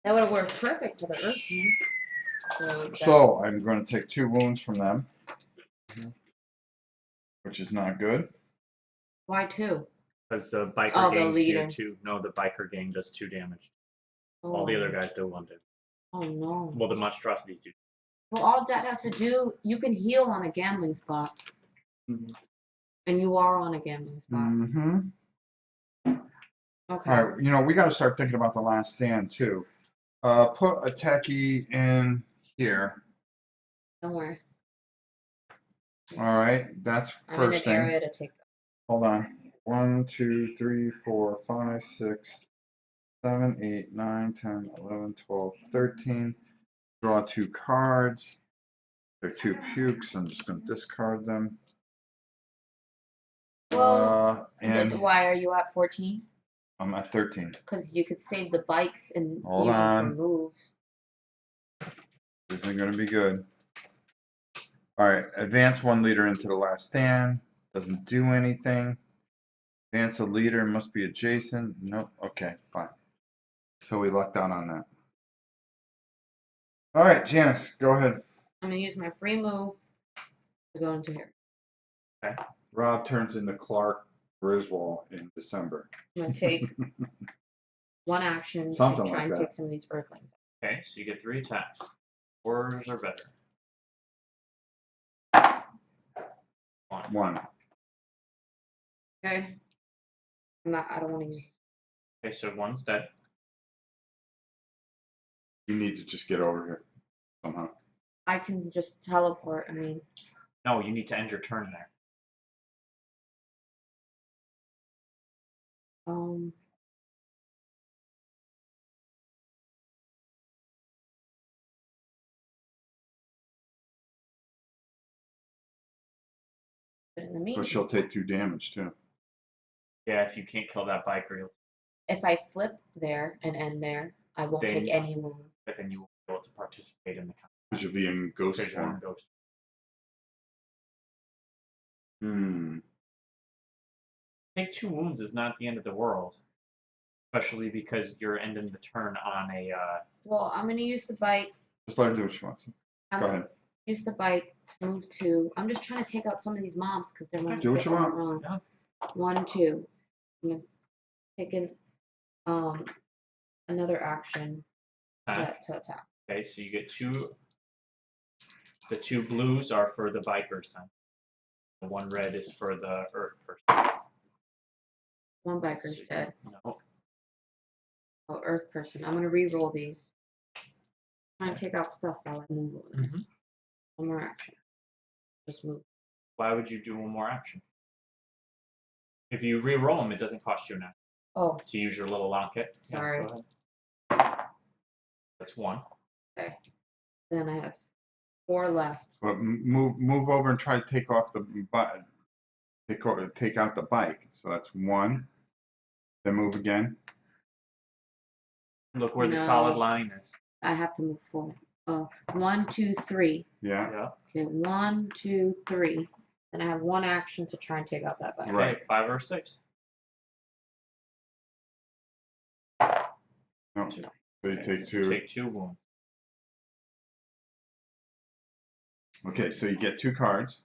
B: that would have worked perfect for the Earth Kings.
E: So I'm going to take 2 wounds from them,
C: Mhm.
E: which is not good.
B: Why 2?
C: Because the biker
B: Oh, the
C: gangs
B: leader.
C: do 2. No, the biker gang does 2 damage. All the other guys do 1 damage.
B: Oh no.
C: Well, the monstrosities do.
B: Well, all that has to do, you can heal on a gambling spot.
C: Mhm.
B: And you are on a gambling spot.
E: Mm-hmm.
B: Okay.
E: All right, we got to start thinking about the last stand too. Put a techie in here.
B: Don't worry.
A: All right, that's
B: I'm in an
A: first thing.
B: area to take them.
A: Hold on. 1, 2, 3, 4, 5, 6, 7, 8, 9, 10, 11, 12, 13. Draw 2 cards. They're 2 pukes. I'm just going to discard them.
B: Well,
A: And
B: why are you at 14?
A: I'm at 13.
B: Because you could save the bikes and
A: Hold
B: use them
A: on.
B: for moves.
A: This isn't going to be good. All right, advance 1 leader into the last stand. Doesn't do anything. Advance a leader, must be adjacent. Nope. Okay, fine. So we lucked out on that. All right, Janice, go ahead.
B: I'm gonna use my free move to go into here.
A: Rob turns into Clark Griswold in December.
B: I'm gonna take one action to
A: Something
B: try
A: like
B: and
A: that.
B: take some of these earthlings.
C: Okay, so you get 3 attacks. 4s are better.
A: 1.
B: Okay. I don't want to use.
C: Okay, so 1's dead.
A: You need to just get over here somehow.
B: I can just teleport. I mean,
C: No, you need to end your turn there.
B: um. But in the
A: But
B: meantime,
A: she'll take 2 damage too.
C: Yeah, if you can't kill that biker, you'll
B: if I flip there and end there, I won't
C: Then-
B: take any wounds.
C: but then you won't be able to participate in the
A: Because you'll be in ghost
C: because you're in
A: form.
C: ghost. Take 2 wounds is not the end of the world, especially because you're ending the turn on a.
B: Well, I'm gonna use the bike.
A: Just let her do what she wants.
B: I'm
A: Go
B: gonna
A: ahead.
B: use the bike to move to. I'm just trying to take out some of these mobs because they're not.
A: Do what you want.
B: wrong.
C: Yeah.
B: 1, 2. I'm gonna take an another action to attack.
C: Okay, so you get 2. The 2 blues are for the bikers then. The 1 red is for the earth person.
B: One biker's dead.
C: No.
B: Oh, earth person. I'm gonna re-roll these. Try and take out stuff while I move over.
C: Mhm.
B: One more action. Just move.
C: Why would you do 1 more action? If you re-roll them, it doesn't cost you an action
B: Oh,
C: to use your little locket. Yeah,
B: Sorry.
C: go ahead. That's 1.
B: okay. Then I have 4 left.
A: But move over and try to take off the bike. Take out the bike. So that's 1. Then move again.
C: Look where the
B: No.
C: solid line is.
B: I have to move forward. 1, 2, 3.
A: Yeah.
C: Yeah.
B: Okay, 1, 2, 3. Then I have 1 action to try and take out that bike.
A: Right.
C: Okay, 5 or 6.
A: No. So you
C: Okay,
A: take
C: so
A: 2.
C: Take 2 wounds.
A: Okay, so you get 2 cards.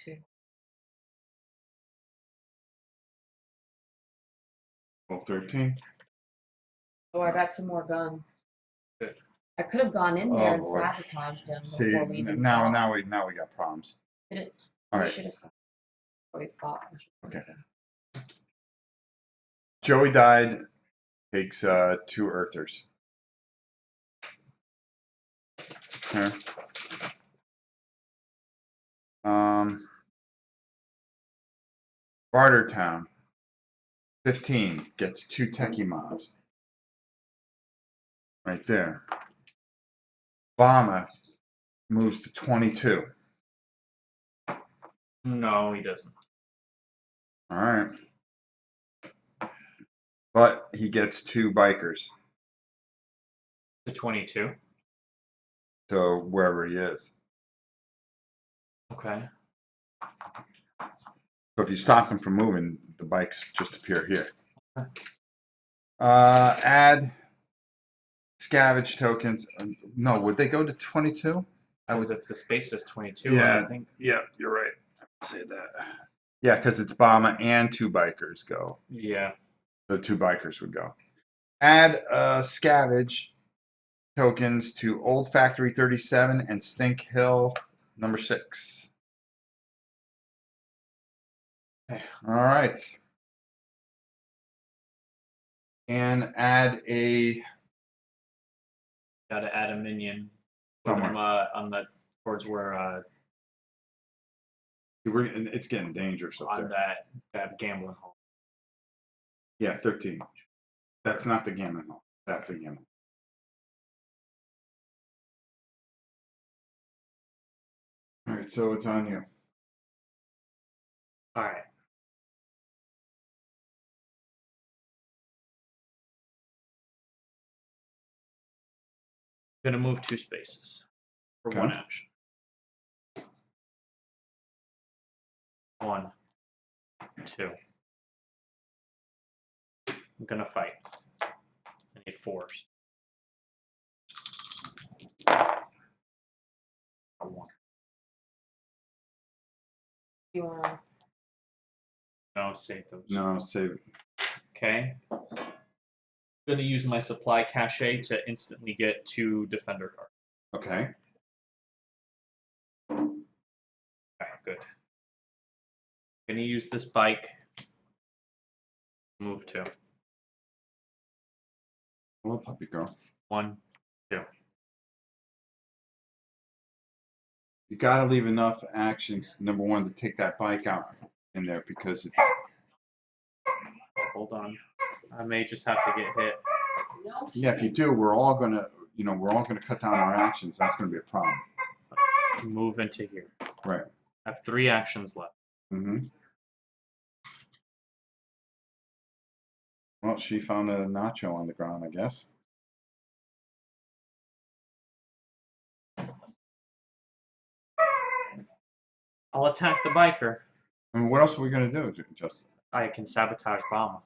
B: 2.
A: Roll 13.
B: Oh, I got some more guns.
C: Good.
B: I could have gone in there
A: Oh,
B: and
A: boy.
B: sabotaged them
A: See,
B: before we even
A: now
B: fought.
A: now we got problems.
B: Did it?
A: All
B: We
A: right.
B: should have sabotaged before we fought.
A: Okay. Joey died. Takes 2 earthers. Okay. Bartertown. 15 gets 2 techie mobs. Right there. Bama moves to 22.
C: No, he doesn't.
A: All right. But he gets 2 bikers.
C: To 22.
A: So wherever he is.
C: Okay.
A: So if you stop him from moving, the bikes just appear here. Add scavenge tokens. No, would they go to 22? I
C: Because
A: would.
C: if the space is 22,
A: Yeah.
C: I think.
A: Yeah, you're right. Say that. Yeah, because it's Bama and 2 bikers go.
C: Yeah.
A: The 2 bikers would go. Add scavenge tokens to Old Factory 37 and Stink Hill number 6.
C: Okay.
A: All right. And add a
C: Gotta add a minion. Put
A: somewhere.
C: him on the towards where
E: It's getting dangerous up
C: on
E: there.
C: that gambling hall.
E: Yeah, 13. That's not the gambling hall. That's a gambling. All right, so it's on you.
C: All right. Gonna move 2 spaces for
E: Okay.
C: 1 action. 1, 2. I'm gonna fight. I need 4s. A 1.
B: You wanna,
C: No, save those.
E: No, save it.
C: Okay. Gonna use my supply cache to instantly get 2 defender cards.
E: Okay.
C: Okay, good. Gonna use this bike. Move 2.
E: Hello, puppy girl.
C: 1, 2.
E: You gotta leave enough actions, number one, to take that bike out in there because
C: Hold on. I may just have to get hit.
D: No.
E: yeah, if you do, we're all gonna cut down our actions. That's gonna be a problem.
C: Move into here.
E: Right.
C: I have 3 actions left.
E: Mm-hmm. Well, she found a nacho on the ground, I guess.
C: I'll attack the biker.
E: I mean, what else are we gonna do, Justin?
C: I can sabotage Bama.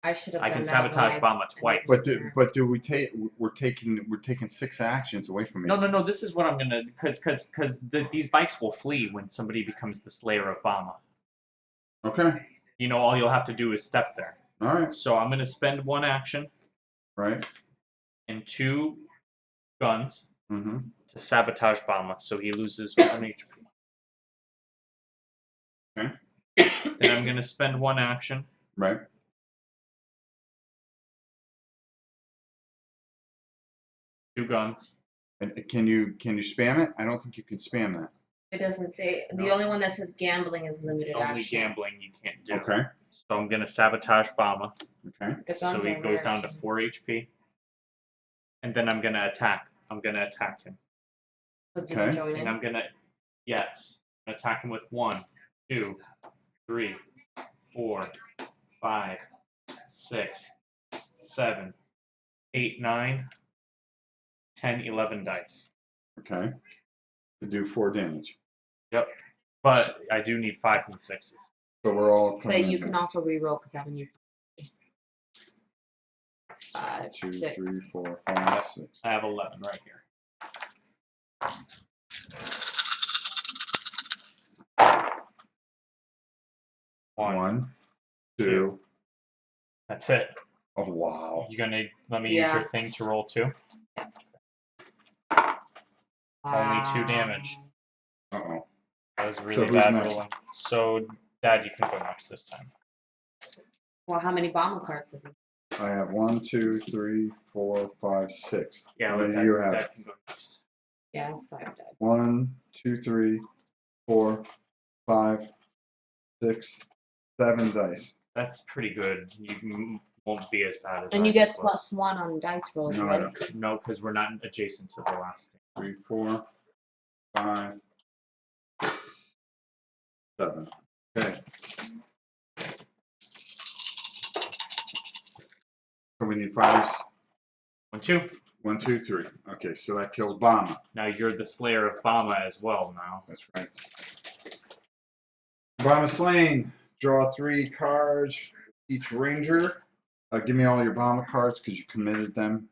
B: I should have
C: I
B: done
C: can
B: that when
C: sabotage
B: I
C: Bama
B: s-
C: twice.
E: But do we take? We're taking 6 actions away from me.
C: No. This is what I'm gonna, because these bikes will flee when somebody becomes the slayer of Bama.
E: Okay.
C: You know, all you'll have to do is step there.
E: All right.
C: So I'm gonna spend 1 action
E: Right.
C: and 2 guns
E: Mm-hmm.
C: to sabotage Bama, so he loses 1 HP.
E: Okay.
C: Then I'm gonna spend 1 action,
E: Right.
C: 2 guns.
E: And can you spam it? I don't think you can spam that.
B: It doesn't say, the
C: No.
B: only one that says gambling is limited
C: Only
B: action.
C: gambling you can't do.
E: Okay.
C: So I'm gonna sabotage Bama,
E: Okay.
B: The
C: so
B: guns
C: he
B: are
C: goes
B: rare,
C: down to
B: too.
C: 4 HP. And then I'm gonna attack. I'm gonna attack him.
B: So did
E: Okay.
B: you join
C: And
B: in?
C: I'm gonna, yes, attack him with 1, 2, 3, 4, 5, 6, 7, 8, 9, 10, 11 dice.
E: Okay. To do 4 damage.
C: Yep. But I do need 5s and 6s.
E: So we're all coming
B: But you
E: in
B: can
E: here.
B: also re-roll because I haven't used 5,
E: 2,
B: 6.
E: 3, 4, 5, 6.
C: I have 11 right here. One.
E: 1, 2.
C: That's it.
E: Oh wow.
C: You gonna let me use
B: Yeah.
C: your thing to roll 2? Only 2 damage.
E: Uh-oh.
C: That was really
E: who's
C: bad
E: next?
C: rolling. So, Dad, you can go next this time.
B: Well, how many bomber cards is it?
E: I have 1, 2, 3, 4, 5, 6.
C: Yeah,
E: How
C: let
E: many do you
C: Dad,
E: have?
C: Dad can go next.
B: Yeah, 5 dice.
E: 1, 2, 3, 4, 5, 6, 7 dice.
C: That's pretty good. You won't be as bad as
B: And
C: I
B: you get
C: just was.
B: +1 on dice rolls,
E: No, I
B: right?
E: don't.
C: No, because we're not adjacent to the last thing.
E: 3, 4, 5, 7. Okay. So we need 5s.
C: 1, 2.
E: 1, 2, 3. Okay, so that kills Bama.
C: Now you're the slayer of Bama as well now.
E: That's right. Bama slain. Draw 3 cards. Each ranger. Give me all your Bama cards because you committed them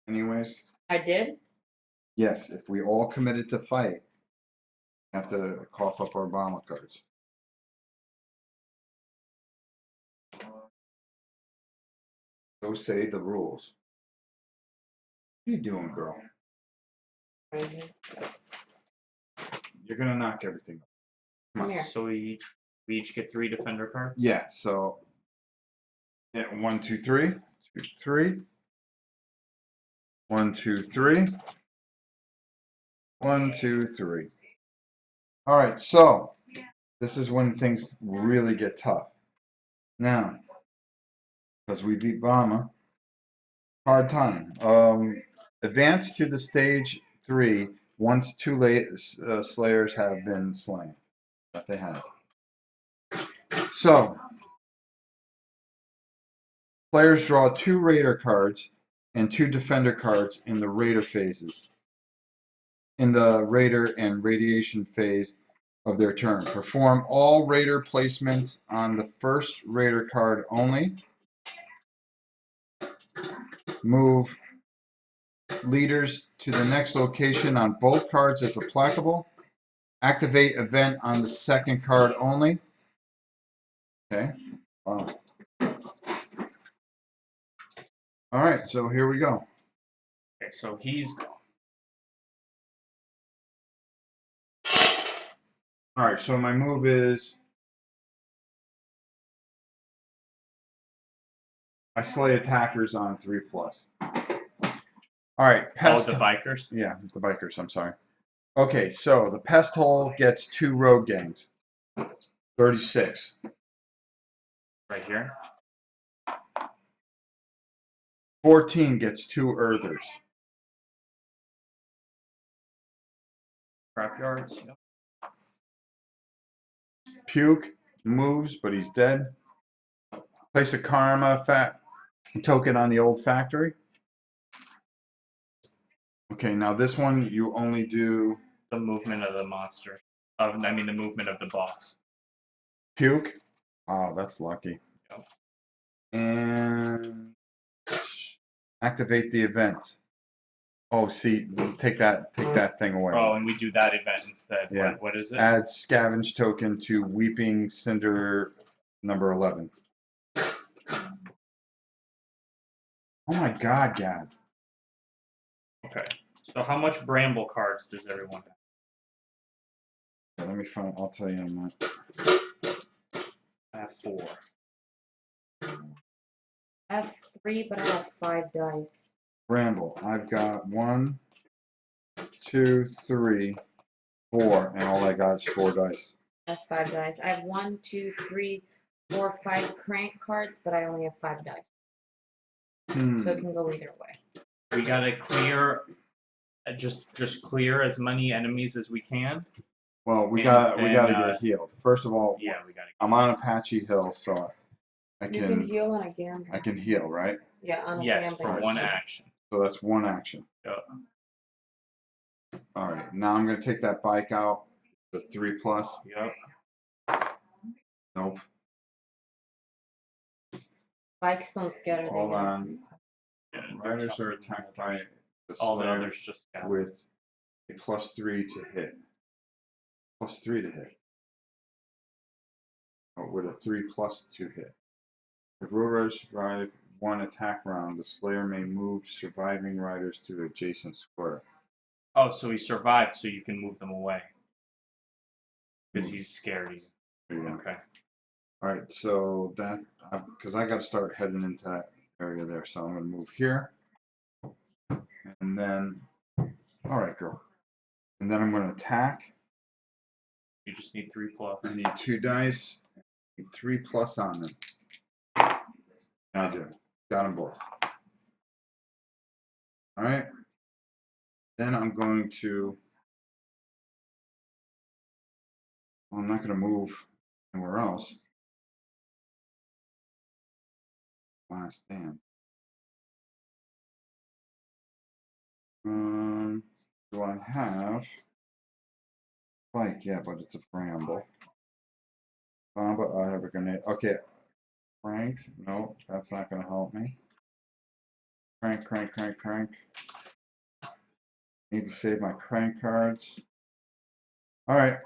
E: anyways.
B: I did?
E: Yes, if we all committed to fight, we have to cough up our Bama cards. So say the rules. What are you doing, girl?
B: Right here.
E: You're gonna knock everything up.
B: Come here.
C: So we each get 3 defender cards.
E: Yeah, so yeah, 1, 2, 3. 2, 3. 1, 2, 3. 1, 2, 3. All right, so this is when things really get tough. Now, because we beat Bama, hard time. Advance to the stage 3 once two slayers have been slain. That they have. So, players draw 2 Raider cards and 2 Defender cards in the Raider phases. In the Raider and Radiation phase of their turn. Perform all Raider placements on the first Raider card only. Move leaders to the next location on both cards if applicable. Activate event on the second card only. Okay. Wow. All right, so here we go.
C: Okay, so he's gone.
E: All right, so my move is I slay attackers on 3+. All right,
C: Oh,
E: pest.
C: the bikers.
E: Yeah, the bikers, I'm sorry. Okay, so the pest hole gets 2 road gangs. 36.
C: Right here.
E: 14 gets 2 earthers.
C: Scrapyards. Yep.
E: Puke moves, but he's dead. Place a karma token on the old factory. Okay, now this one you only do
C: The movement of the monster. I mean, the movement of the boss.
E: puke. Oh, that's lucky.
C: Yep.
E: And activate the event. Oh, see, take that thing away.
C: Oh, and we do that event instead.
E: Yeah.
C: What is it?
E: Add scavenge token to Weeping Cinder number 11. Oh my God, Gad.
C: Okay. So how much bramble cards does everyone have?
E: Okay, let me find. I'll tell you in a minute.
C: I have 4.
B: I have 3, but I have 5 dice.
E: Bramble. I've got 1, 2, 3, 4, and all I got is 4 dice.
B: I have 5 dice. I have 1, 2, 3, 4, 5 crank cards, but I only have 5 dice. So it can go either way.
C: We gotta clear, just clear as many enemies as we can.
E: Well, we
C: And
E: gotta
C: then,
E: get healed. First of all,
C: Yeah, we gotta.
E: I'm on Apache Hill, so I
B: You can heal on a gamble.
E: I can heal, right?
B: Yeah, on a
C: Yes,
B: gambling.
C: for one action.
E: So that's 1 action.
C: Yep.
E: All right, now I'm gonna take that bike out. The 3+.
C: Yep.
E: Nope.
B: Bikes don't scatter.
E: Hold
B: they
E: on.
C: Yeah, they're
E: Riders
C: tough.
E: are attacked by the
C: All the
E: Slayer
C: others just got.
E: with a +3 to hit. +3 to hit. Oh, with a 3+ to hit. If road riders survive 1 attack round, the Slayer may move surviving riders to adjacent square.
C: Oh, so he survived, so you can move them away. Because he's scared.
E: There you go.
C: Okay.
E: All right, so that because I got to start heading into that area there, so I'm gonna move here, and then, all right, girl, and then I'm gonna attack.
C: You just need 3+.
E: I need 2 dice, 3+ on them. I do. Got them both. All right. Then I'm going to. Well, I'm not going to move anywhere else. Last stand. Do I have? Like, yeah, but it's a bramble. But I have a grenade. Okay. Crank. No, that's not going to help me. Crank, crank, crank, crank. Need to save my crank cards. All right.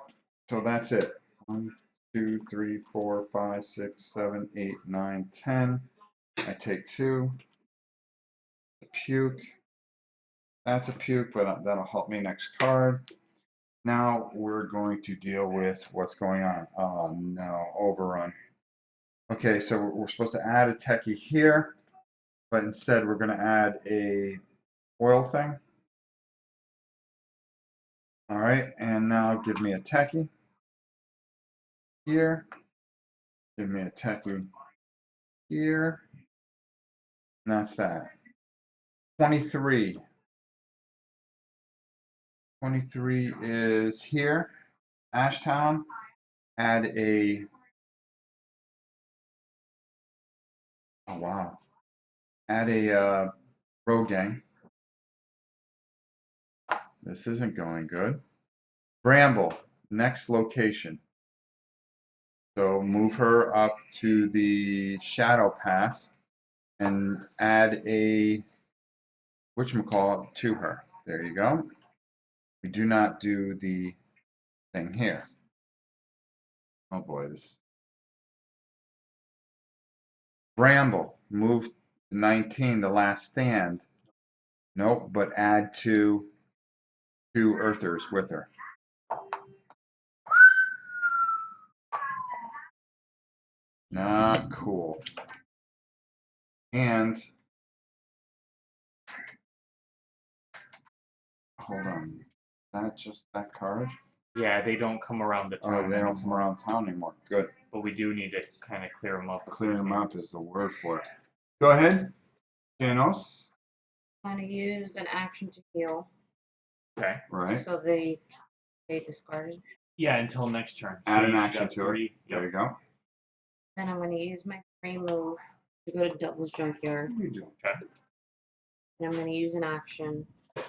E: So that's it. 1, 2, 3, 4, 5, 6, 7, 8, 9, 10. I take 2. Puke. That's a puke, but that'll help me next card. Now we're going to deal with what's going on. Oh no, overrun. Okay, so we're supposed to add a techie here, but instead we're going to add a oil thing.
A: All right, and now give me a techie here. Give me a techie here. And that's that. 23. 23 is here. Ashtown. Add a. Oh, wow. Add a road gang. This isn't going good. Bramble, next location. So move her up to the Shadow Pass and add a whatchamacallit to her. There you go. We do not do the thing here. Oh boy, this. Bramble, move to 19, the last stand. Nope, but add two Earthers with her. Not cool. And hold on, is that just that card?
C: Yeah, they don't come around the town.
A: Oh, they don't come
C: anymore,
A: around town anymore. Good.
C: But we do need to kind of clear them up. if we
A: Clearing them
C: can.
A: up is the word for it. Go ahead, Janos.
B: I'm gonna use an action to heal,
C: Okay.
A: Right.
B: so they discarded.
C: Yeah, until next turn.
A: Add an
C: you should
A: action
C: have
A: to it.
C: 3.
A: There
C: Yep.
A: you go.
B: Then I'm gonna use my free move to go to Devil's Junkyard,
A: What are you doing?
B: and I'm gonna use an action to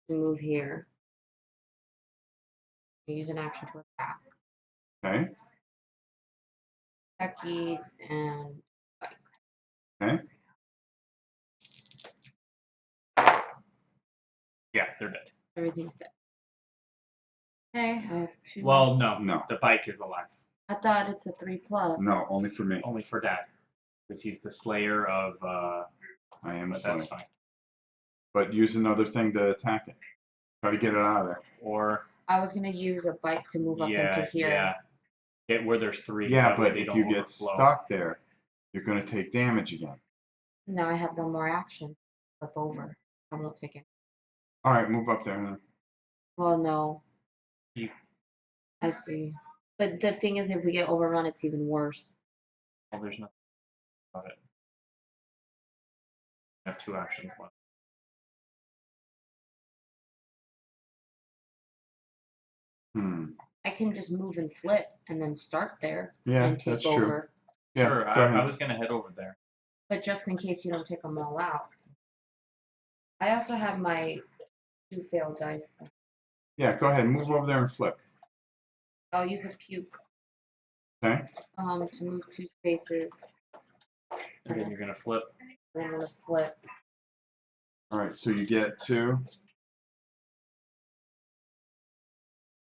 B: move here. Use an action to attack.
A: Okay.
B: Becky's and
A: Okay.
C: Yeah, they're dead.
B: everything's dead. Okay, I have 2.
C: Well, no.
A: No.
C: The bike is alive.
B: I thought it's a 3+.
A: No, only for me.
C: Only for Dad. Because he's the slayer of.
A: I am a
C: But
A: slayer.
C: that's fine.
A: But use another thing to attack it. Try to get it out of there.
C: Or.
B: I was gonna use a bike to move up into here.
C: Yeah. Get where there's 3.
A: Yeah,
C: that way
A: but
C: they
A: if
C: don't
A: you get
C: overflow.
A: stuck there, you're going to take damage again.
B: Now I have one more action. Flip over. I won't take it.
A: All right, move up there. Then.
B: Well, no.
C: You-
B: I see. But the thing is, if we get overrun, it's even worse.
C: Well, there's nothing about it. I have 2 actions left.
B: I can just move and flip and then start there
A: Yeah,
B: and take
A: that's true.
B: over.
A: Yeah,
C: Sure,
A: go
C: I
A: ahead.
C: was gonna head over there.
B: But just in case you don't take them all out. I also have my 2 failed dice.
A: Yeah, go ahead. Move over there and flip.
B: I'll use a puke
A: Okay.
B: to move 2 spaces.
C: And then you're gonna flip.
B: And I'm gonna flip.
A: All right, so you get 2.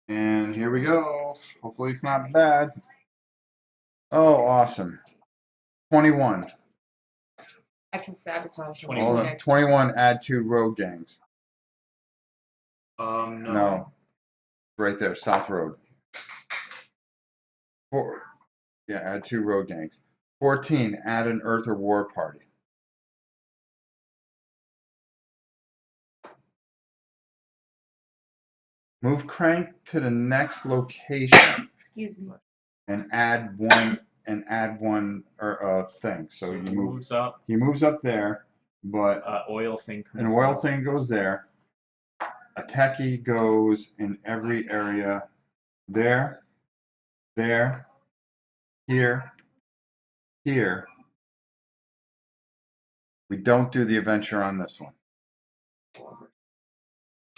A: And here we go. Hopefully it's not bad. Oh, awesome. 21.
B: I can sabotage them.
C: 21.
A: Hold on. 21, add 2 road gangs.
C: No.
A: No. Right there, South Road. 4. Yeah, add 2 road gangs. 14, add an Earther War Party. Move Crank to the next location
B: Excuse me.
A: and add one thing. So you
C: he
A: move.
C: moves up.
A: He moves up there, but
C: Oil thing comes
A: an oil
C: down.
A: thing goes there. A techie goes in every area. There, here, here. We don't do the adventure on this one.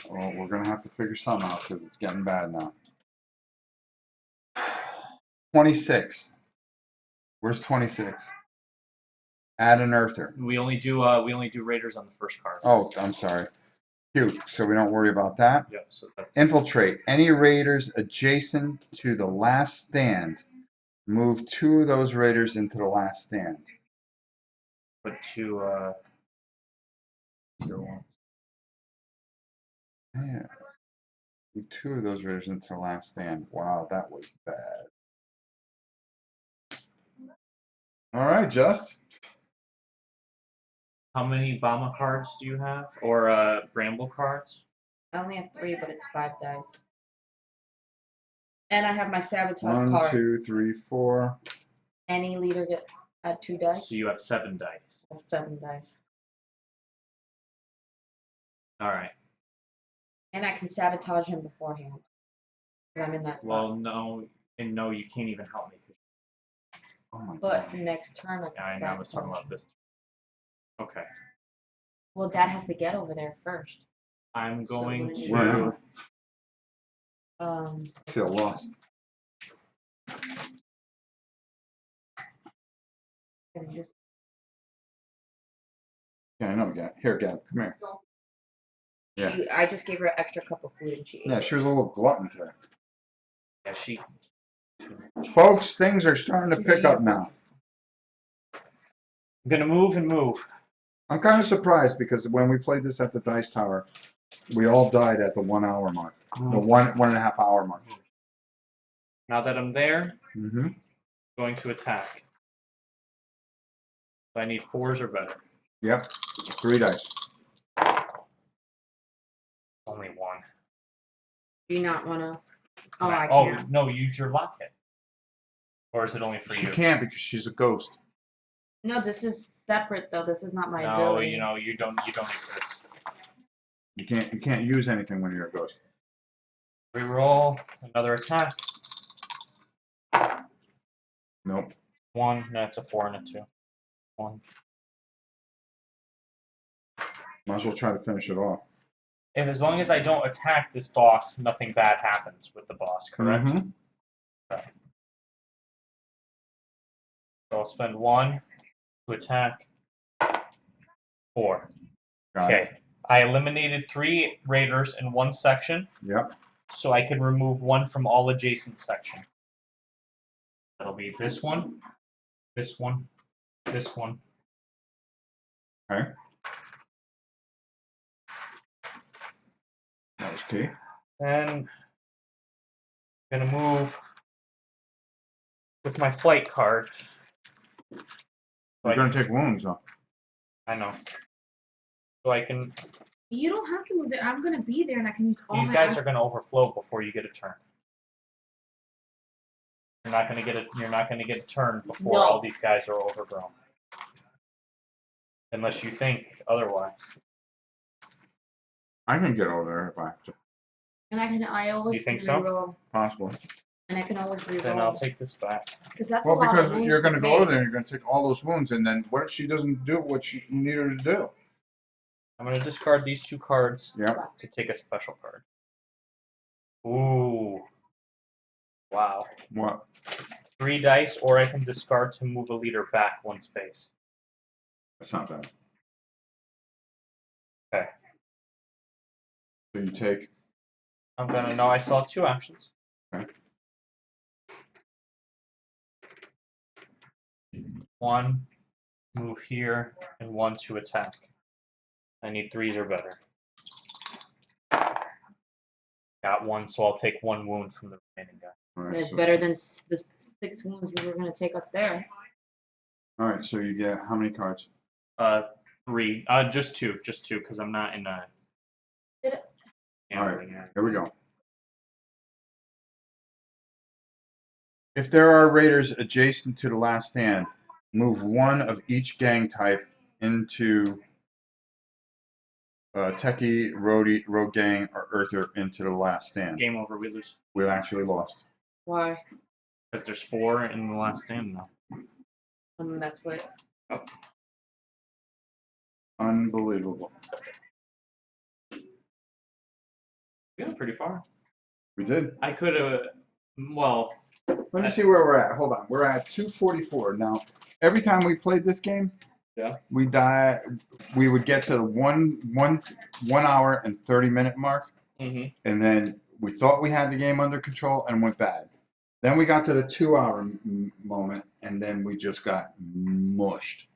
A: Well, we're gonna have to figure something out because it's getting bad now. 26. Where's 26? Add an Earther.
C: We only do raiders on the first card.
A: Oh, I'm sorry. Cute. So we don't worry about that.
C: Yep. So that's.
A: Infiltrate. Any raiders adjacent to the last stand. Move 2 of those raiders into the last stand.
C: Put 2 tier 1s.
A: Yeah. Move 2 of those raiders into the last stand. Wow, that was bad. All right, Just.
C: How many Bama cards do you have, or Bramble cards?
B: I only have 3, but it's 5 dice. And I have my sabotage
E: 1,
B: card.
E: 2, 3, 4.
B: Any leader get add 2 dice.
C: So you have 7 dice.
B: Or 7 dice.
C: All right.
B: And I can sabotage him beforehand. 'Cause I'm in that spot.
C: Well, no, and no, you can't even help me.
E: Oh my
B: But
E: god.
B: next turn I can
C: Yeah, I know. I was talking
B: sabotage
C: about
B: him.
C: this. Okay.
B: Well, Dad has to get over there first.
C: I'm
B: So
C: going
B: what do you
C: to.
E: Where? I feel lost.
B: Gonna just
E: Yeah, I know, Gab. Here, Gab, come here. Yeah.
B: I just gave her an extra cup of food and she ate.
E: Yeah, she was a little glutton today.
C: Yeah, she.
E: Folks, things are starting to pick up now.
C: I'm gonna move and move.
E: I'm kind of surprised because when we played this at the Dice Tower, we all died at the 1 hour mark. The 1.5 hour mark.
C: Now that I'm there,
E: Mm-hmm.
C: going to attack. So I need 4s or better.
E: Yep. 3 dice.
C: Only 1.
B: Do you not wanna? Oh,
C: Can
B: I
C: oh
B: can.
C: no, use your locket. Or is it only for
E: She
C: you?
E: can't because she's a ghost.
B: No, this is separate though. This is not my
C: No,
B: ability.
C: you don't exist.
E: You can't use anything when you're a ghost.
C: Reroll another attack.
E: Nope.
C: 1. That's a 4 and a 2. 1.
E: Might as well try to finish it off.
C: And as long as I don't attack this boss, nothing bad happens with the boss, correct?
E: Mhm.
C: Okay. So I'll spend 1 to attack. 4.
E: Got it.
C: Okay. I eliminated 3 raiders in one section,
E: Yep.
C: so I can remove 1 from all adjacent section. That'll be this one, this one, this one.
E: Okay. That was key.
C: Then I'm gonna move with my flight card. So
E: You're gonna take wounds though.
C: I know. So I can.
B: You don't have to move there. I'm gonna be there and I can use all
C: These
B: my
C: guys are gonna overflow before you get a turn. You're not gonna get a. You're not gonna get a turn before
B: No.
C: all these guys are overgrown. Unless you think otherwise.
E: I can get over there if I have to.
B: And I always
C: You think so?
B: reroll.
E: Possible.
B: And I can always
C: Then I'll
B: reroll.
C: take this back.
B: Because that's
E: Well,
B: a lot
E: because
B: of wounds
E: you're gonna
B: to
E: go over
B: take.
E: there and you're gonna take all those wounds, and then what if she doesn't do what you need her to do?
C: I'm gonna discard these 2 cards
E: Yep.
C: to take a special card. Ooh. Wow.
E: What?
C: 3 dice, or I can discard to move a leader back 1 space.
E: That's not bad.
C: Okay.
E: So you take.
C: I'm gonna know I still have 2 actions.
E: Okay.
C: 1, move here, and 1 to attack. I need 3s or better. Got 1, so I'll take 1 wound from the remaining guy.
E: All
B: And
E: right,
B: it's
E: so,
B: better than the 6 wounds you were gonna take up there.
E: all right, so you get how many cards?
C: 3. Just 2, because I'm not in a.
B: Did it-
E: All right, here we go. If there are raiders adjacent to the last stand, move 1 of each gang type into Techie, Rogue Gang, or Earther into the last stand.
C: Game over, we lose.
E: We actually lost.
B: Why?
C: Because there's 4 in the last stand now.
B: That's what.
E: Unbelievable.
C: We got pretty far.
E: We did.
C: I could have. Well,
E: Let me see where we're at. Hold on. We're at 244. Now, every time we played this game,
C: Yeah.
E: we would get to the 1 hour and 30-minute mark,
C: mhm.
E: and then we thought we had the game under control and went bad. Then we got to the 2 hour moment, and then we just got mushed.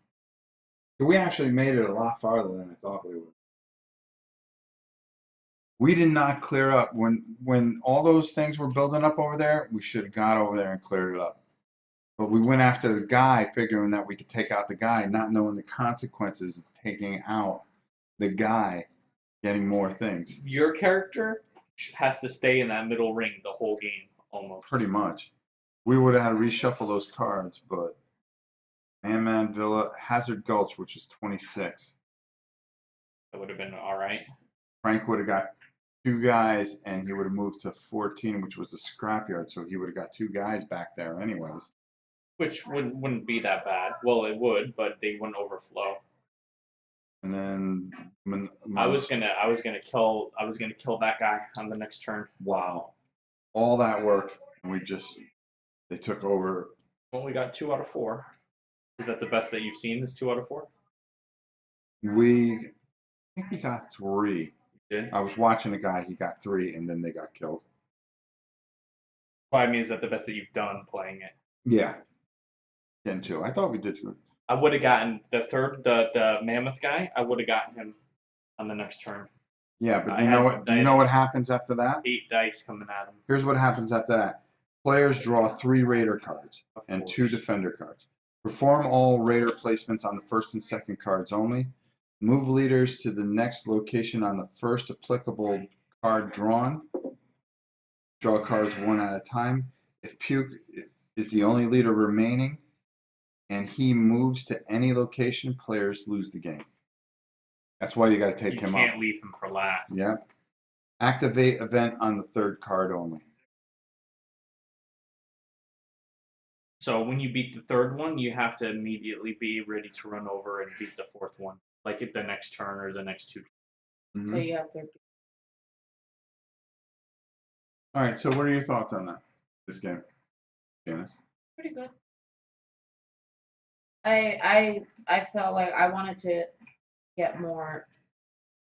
E: So we actually made it a lot farther than I thought we would. We did not clear up when all those things were building up over there. We should have got over there and cleared it up. But we went after the guy, figuring that we could take out the guy, not knowing the consequences of taking out the guy getting more things.
C: Your character has to stay in that middle ring the whole game, almost.
E: Pretty much. We would have had to reshuffle those cards, but Ant-Man Villa, Hazard Gulch, which is 26.
C: That would have been all right.
E: Frank would have got 2 guys, and he would have moved to 14, which was the scrapyard. So he would have got 2 guys back there, anyways.
C: Which wouldn't be that bad. Well, it would, but they wouldn't overflow.
E: And then
C: I was gonna kill that guy on the next turn.
E: wow, all that work, and they took over.
C: Well, we got 2 out of 4. Is that the best that you've seen? Is 2 out of 4?
E: I think we got 3.
C: Did?
E: I was watching a guy, he got 3, and then they got killed.
C: Well, I mean, is that the best that you've done playing it?
E: Yeah, getting 2. I thought we did good.
C: I would have gotten the mammoth guy. I would have gotten him on the next turn.
E: Yeah, but
C: I
E: you know
C: had-
E: what?
C: I
E: You
C: had-
E: know what happens after that?
C: 8 dice coming at him.
E: Here's what happens after that. Players draw 3 Raider cards
C: Of
E: and
C: course.
E: 2 Defender cards. Perform all Raider placements on the first and second cards only. Move leaders to the next location on the first applicable card drawn. Draw cards 1 at a time. If Puke is the only leader remaining and he moves to any location, players lose the game. That's why you got to take
C: You
E: him
C: can't
E: up.
C: leave him for last.
E: Yeah. Activate event on the 3rd card only.
C: So when you beat the 3rd one, you have to immediately be ready to run over and beat the 4th one, like at the next turn or the next 2.
E: Mhm.
B: So you have to.
E: All right. So what are your thoughts on that? This game, Janice?
B: Pretty good. I felt like I wanted to get more.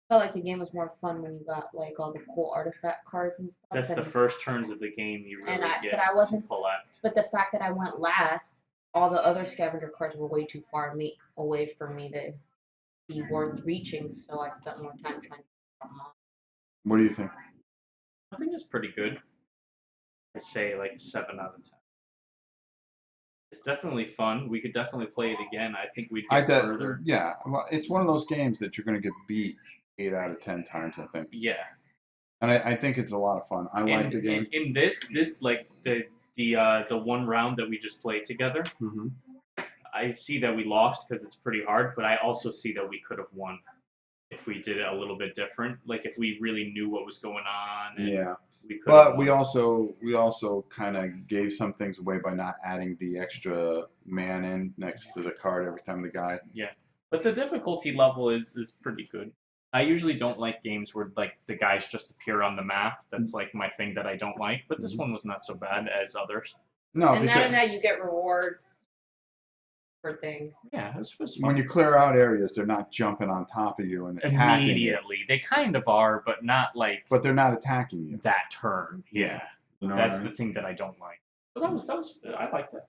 B: Felt like the game was more fun when you got like all the cool artifact cards and stuff.
C: That's the
B: and-
C: first turns of the game you really get
B: but I wasn't.
C: to collect.
B: But the fact that I went last, all the other scavenger cards were way too far away for me to be worth reaching. So I spent more time trying to get them all.
E: What do you think?
C: I think it's pretty good. I'd say like 7 out of 10. It's definitely fun. We could definitely play it again. I think we'd get further.
E: Yeah. Well, it's one of those games that you're going to get beat 8 out of 10 times, I think.
C: Yeah.
E: And I think it's a lot of fun. I like the game.
C: In this like the one round that we just played together,
E: Mm-hmm.
C: I see that we lost because it's pretty hard, but I also see that we could have won if we did it a little bit different. Like if we really knew what was going on. And
E: Yeah.
C: We could.
E: But we also kind of gave some things away by not adding the extra man in next to the card every time the guy.
C: But the difficulty level is pretty good. I usually don't like games where like the guys just appear on the map. That's like my thing that I don't like. But this one was not so bad as others.
E: No,
B: And now
E: because
B: and then you get rewards for things.
C: Yeah, it was fun.
E: when you clear out areas, they're not jumping on top of you and attacking you.
C: Immediately, they kind of are, but not like
E: But they're not attacking you.
C: that turn. Yeah,
E: You know
C: that's
E: what I
C: the
E: mean?
C: thing that I don't like. So that was I liked it.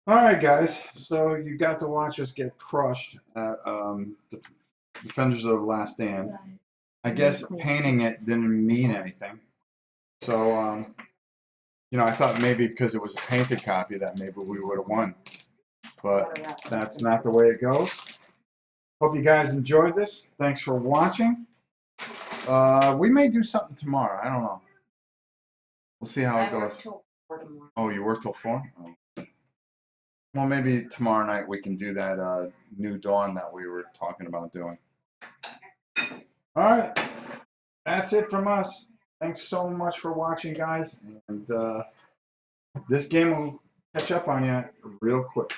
E: All right, guys. So you got to watch us get crushed at the Defenders of the Last Stand. I guess painting it didn't mean anything. So, I thought maybe because it was a painted copy that maybe we would have won. But that's not the way it goes. Hope you guys enjoyed this. Thanks for watching. We may do something tomorrow. I don't know. We'll see how it
B: I work
E: goes.
B: till 4 tomorrow.
E: Oh, you work till 4? Oh. Well, maybe tomorrow night we can do that New Dawn that we were talking about doing. All right. That's it from us. Thanks so much for watching, guys. And this game will catch up on you real quick.